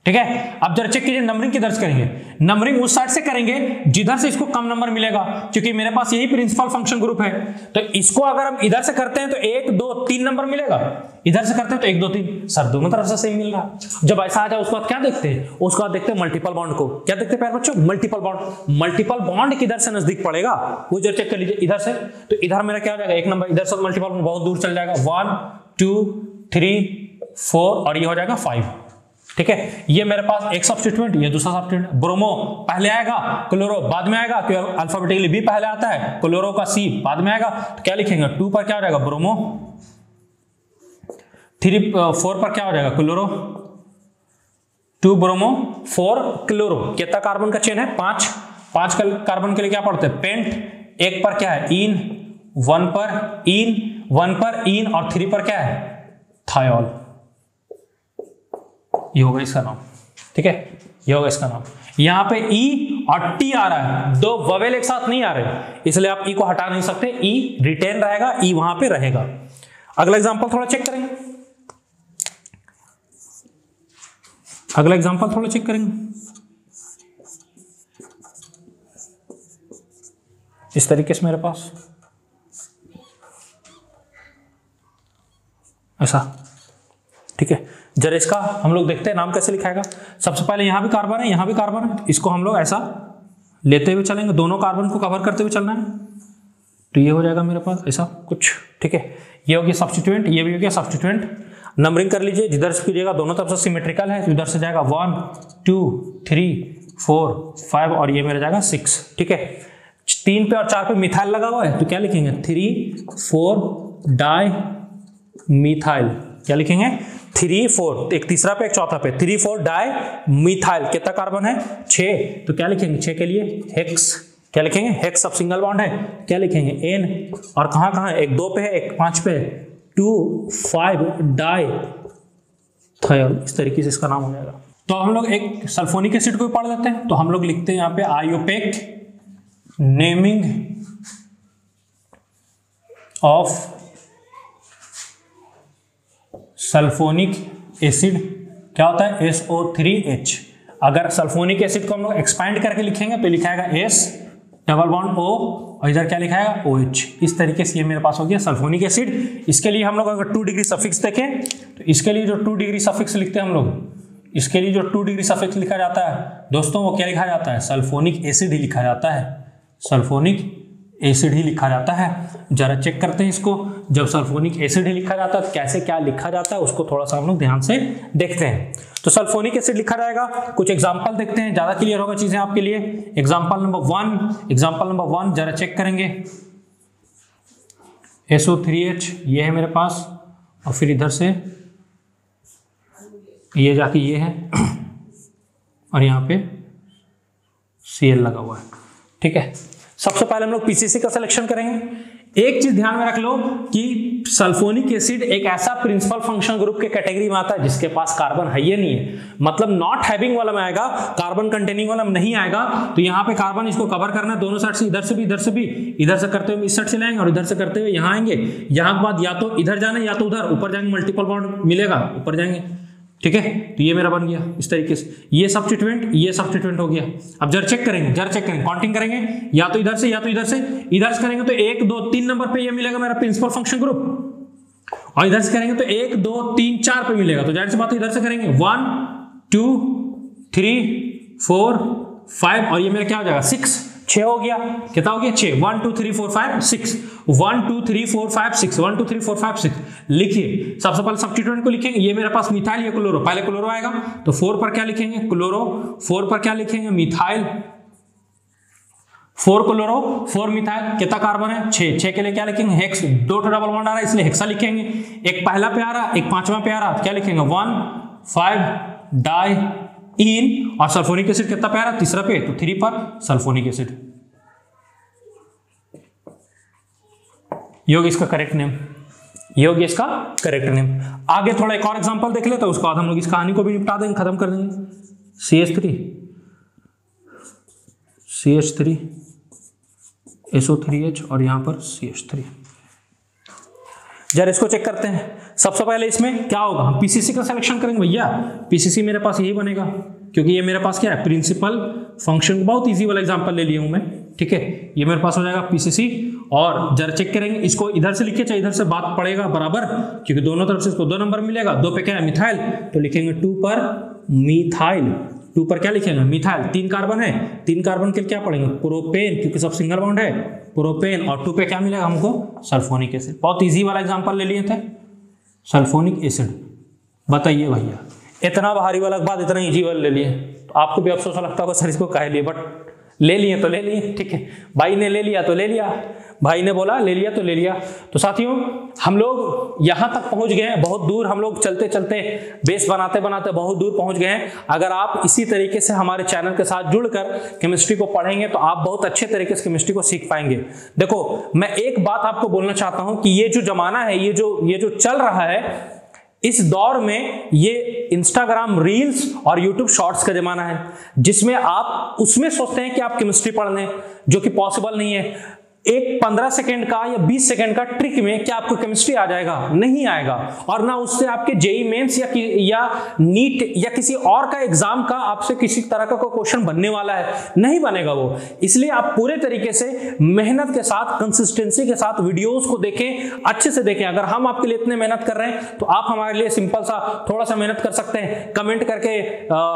A: ठीक है। अब जरा चेक कीजिए नंबरिंग किधर से करेंगे, नंबरिंग उस साइड से करेंगे जिधर से इसको कम नंबर मिलेगा, क्योंकि मेरे पास यही प्रिंसिपल फंक्शन ग्रुप है। तो इसको अगर हम इधर से करते हैं तो 1 2 3 नंबर मिलेगा, इधर से करते हैं तो 1 2 3, सर दोनों तरफ से सेम मिल रहा। जब ऐसा आ जाए उसके बाद क्या देखते हैं, उसके बाद देखते हैं मल्टीपल बॉन्ड को। क्या देखते हैं प्यारे बच्चों, मल्टीपल बॉन्ड। मल्टीपल बॉन्ड किधर से नजदीक पड़ेगा वो जरा चेक कर लीजिए, इधर से। तो इधर मेरा क्या हो जाएगा 1 नंबर, इधर से मल्टीपल बॉन्ड बहुत दूर चल जाएगा, 1 2 3 4 और ये हो जाएगा 5, ठीक है। ये मेरे पास एक सब्स्टिट्यूएंट, ये दूसरा सब्स्टिट्यूएंट। ब्रोमो पहले आएगा, क्लोरो बाद में आएगा, क्योंकि अल्फाबेटिकली बी पहले आता है, क्लोरो का सी बाद में आएगा। तो क्या लिखेंगे 2 पर क्या हो जाएगा ब्रोमो, 4 पर क्या हो जाएगा क्लोरो, 2 ब्रोमो 4 क्लोरो। कितना कार्बन का चेन है 5 कार्बन के लिए क्या पढ़ते हैं पेंट। 1 पर क्या है इन, 1 पर इन और 3 पर क्या है थायोल। ये होगा इसका नाम, ठीक है, ये होगा इसका नाम। यहां पे ई और टी आ रहा है, 2 ववेल एक साथ नहीं आ रहे, इसलिए आप ई को हटा नहीं सकते, ई रिटेन रहेगा, ई वहां पे रहेगा। अगला एग्जांपल थोड़ा चेक करेंगे, अगला एग्जांपल थोड़ा चेक करेंगे। इस तरीके से मेरे पास ऐसा, ठीक है। जरा इसका हम लोग देखते हैं नाम कैसे लिखाएगा। सबसे पहले यहां भी कार्बन है, यहां भी कार्बन है, इसको हम लोग ऐसा लेते हुए चलेंगे, दोनों कार्बन को कवर करते हुए चलना है। तो ये हो जाएगा मेरे पास ऐसा कुछ, ठीक है। ये हो गया सब्स्टिट्यूएंट, ये भी हो गया सब्स्टिट्यूएंट। नंबरिंग कर लीजिए, जिधर से कीजिएगा दोनों तरफ से सिमेट्रिकल है, तो इधर से जाएगा 1 2 3 4 5 और ये मेरा जाएगा 6, ठीक है। 3 पे और 4 पे मिथाइल लगा हुआ है, तो क्या लिखेंगे 3 4 डाई मिथाइल। क्या लिखेंगे 3 4, एक तीसरा पे एक चौथा पे, 3 4 डाई मिथाइल। कितना कार्बन है 6, तो क्या लिखेंगे 6 के लिए हेक्स। क्या लिखेंगे हेक्स, सब सिंगल बॉन्ड है, क्या लिखेंगे एन। और कहां कहां है, एक 2 पे है एक 5 पे है, 2 5 डाई थायोल। इस तरीके से इसका नाम हो जाएगा। तो हम लोग एक सल्फोनिक एसिड को पढ़ लेते हैं। तो हम लोग लिखते हैं यहाँ पे आयोपेक नेमिंग ऑफ सल्फोनिक एसिड क्या होता है, SO3H। अगर सल्फोनिक एसिड को हम लोग एक्सपैंड करके लिखेंगे तो लिखाएगा S डबल बॉन्ड O और इधर क्या लिखाएगा OH। इस तरीके से ये मेरे पास हो गया सल्फोनिक एसिड। इसके लिए हम लोग अगर 2 डिग्री सफिक्स देखें तो इसके लिए जो 2 डिग्री सफिक्स लिखते हैं हम लोग, इसके लिए जो 2 डिग्री सफिक्स लिखा जाता है दोस्तों वो क्या लिखा जाता है, सल्फोनिक एसिड ही लिखा जाता है, सल्फोनिक एसिड ही लिखा जाता है। जरा चेक करते हैं इसको, जब सल्फोनिक एसिड ही लिखा जाता है तो कैसे क्या लिखा जाता है उसको थोड़ा सा हम लोग ध्यान से देखते हैं। तो सल्फोनिक एसिड लिखा जाएगा, कुछ एग्जांपल देखते हैं, ज्यादा क्लियर होगा चीजें आपके लिए। एग्जांपल नंबर 1 जरा चेक करेंगे, SO3H ये है मेरे पास और फिर इधर से ये जाके ये है और यहाँ पे Cl लगा हुआ है, ठीक है। सबसे पहले हम लोग पीसीसी का सिलेक्शन करेंगे। एक चीज ध्यान में रख लो कि सल्फोनिक एसिड एक ऐसा प्रिंसिपल फंक्शन ग्रुप के कैटेगरी में आता है जिसके पास कार्बन है ही नहीं है, मतलब नॉट हैविंग वाला में आएगा, कार्बन कंटेनिंग वाला में नहीं आएगा। तो यहाँ पे कार्बन इसको कवर करना है दोनों साइड से, इधर से भी इधर से भी, इधर से करते हुए इस साइड से लाएंगे और इधर से करते हुए यहाँ आएंगे। यहाँ के बाद या तो इधर जाना या तो उधर, ऊपर जाएंगे मल्टीपल बॉन्ड मिलेगा, ऊपर जाएंगे, ठीक है। तो ये मेरा बन गया इस तरीके से, ये सब्स्टिट्यूएंट हो गया। अब जरा चेक करेंगे, काउंटिंग करेंगे, या तो इधर से या तो इधर से करेंगे तो 1 2 3 नंबर पे ये मिलेगा मेरा प्रिंसिपल फंक्शन ग्रुप, और इधर से करेंगे तो 1 2 3 4 पे मिलेगा। तो जाहिर सी बात है इधर से करेंगे 1 2 3 4 5 और ये मेरा क्या हो जाएगा 6 हो गया। कितना हो गया 6, 1 2 3 4 5 6, 1 2 3 4 5 6, 1 2 3 4 5 6। लिखिए, सबसे पहले सब्स्टिट्यूएंट को लिखेंगे, ये मेरे पास मिथाइल, ये क्लोरो, पहले क्लोरो आएगा तो 4 पर क्या लिखेंगे क्लोरो, 4 पर क्या लिखेंगे मिथाइल, 4 क्लोरो 4 मिथाइल, कितना कार्बन है 6 के लिए क्या लिखेंगे हेक्स, 2 डबल बॉन्ड आ रहा है इसलिए हेक्सा लिखेंगे। एक पहला पे आ रहा, एक पांचवा पे आ रहा, क्या लिखेंगे 1 5 डाई इन, और सल्फोनिक एसिड कितना पे आ रहा तीसरा पे, तो 3 पर सल्फोनिक एसिड। योग इसका करेक्ट नेम, योग इसका करेक्ट नेम। आगे थोड़ा एक और एग्जांपल देख लेते हैं, उसके बाद हम लोग इस कहानी को भी निपटा देंगे, खत्म कर देंगे। CH3 SO3H और यहां पर CH3। जरा इसको चेक करते हैं। सबसे पहले इसमें क्या होगा, हम पीसीसी का सिलेक्शन करेंगे भैया। पीसीसी मेरे पास यही बनेगा क्योंकि ये मेरे पास क्या है प्रिंसिपल फंक्शन, बहुत इजी वाला एग्जांपल ले लिया हूं मैं, ठीक है। ये मेरे पास हो जाएगा पीसीसी, और जरा चेक करेंगे इसको इधर से लिखे चाहे इधर से बात पड़ेगा बराबर, क्योंकि दोनों तरफ से इसको 2 नंबर मिलेगा। 2 पे क्या है मिथाइल, तो लिखेंगे 2 पर मिथाइल, 2 पर क्या लिखेंगे मिथाइल। 3 कार्बन है, 3 कार्बन के लिए क्या पढ़ेंगे प्रोपेन, क्योंकि सब सिंगल बॉन्ड है प्रोपेन, और 2 पे क्या मिलेगा हमको सल्फोनिक एसिड। बहुत इजी वाला एग्जांपल ले लिए थे सल्फोनिक एसिड। बताइए भैया, इतना भारी वाला बाद इतना इजी वाला ले लिए, तो आपको भी अफसोस लगता होगा सर इसको काहे लिए, बट ले लिए तो ले लिए, ठीक है। भाई ने ले लिया तो ले लिया, भाई ने बोला ले लिया तो ले लिया। तो साथियों हम लोग यहाँ तक पहुँच गए हैं, बहुत दूर हम लोग चलते चलते बेस बनाते बनाते बहुत दूर पहुँच गए हैं। अगर आप इसी तरीके से हमारे चैनल के साथ जुड़कर केमिस्ट्री को पढ़ेंगे तो आप बहुत अच्छे तरीके से केमिस्ट्री को सीख पाएंगे। देखो मैं एक बात आपको बोलना चाहता हूँ कि ये जो जमाना है, ये जो चल रहा है, इस दौर में ये इंस्टाग्राम रील्स और यूट्यूब शॉर्ट्स का जमाना है, जिसमें आप उसमें सोचते हैं कि आप केमिस्ट्री पढ़ लें, जो कि पॉसिबल नहीं है। एक 15 सेकंड का या 20 सेकंड का ट्रिक में क्या आपको केमिस्ट्री आ जाएगा? नहीं आएगा। और ना उससे आपके जेई मेंस या नीट या किसी और का एग्जाम का आपसे किसी तरह का कोई क्वेश्चन बनने वाला है, नहीं बनेगा वो। इसलिए आप पूरे तरीके से मेहनत के साथ, कंसिस्टेंसी के साथ वीडियोस को देखें, अच्छे से देखें। अगर हम आपके लिए इतने मेहनत कर रहे हैं तो आप हमारे लिए सिंपल सा थोड़ा सा मेहनत कर सकते हैं। कमेंट करके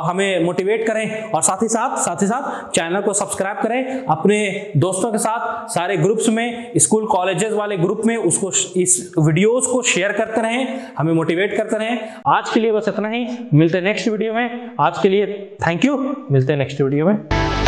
A: हमें मोटिवेट करें और साथ ही साथ चैनल को सब्सक्राइब करें। अपने दोस्तों के साथ सारे ग्रुप्स में, स्कूल कॉलेजेस वाले ग्रुप में उसको, इस वीडियोस को शेयर करते रहें, हमें मोटिवेट करते रहें। आज के लिए बस इतना ही, मिलते हैं नेक्स्ट वीडियो में। आज के लिए थैंक यू, मिलते हैं नेक्स्ट वीडियो में।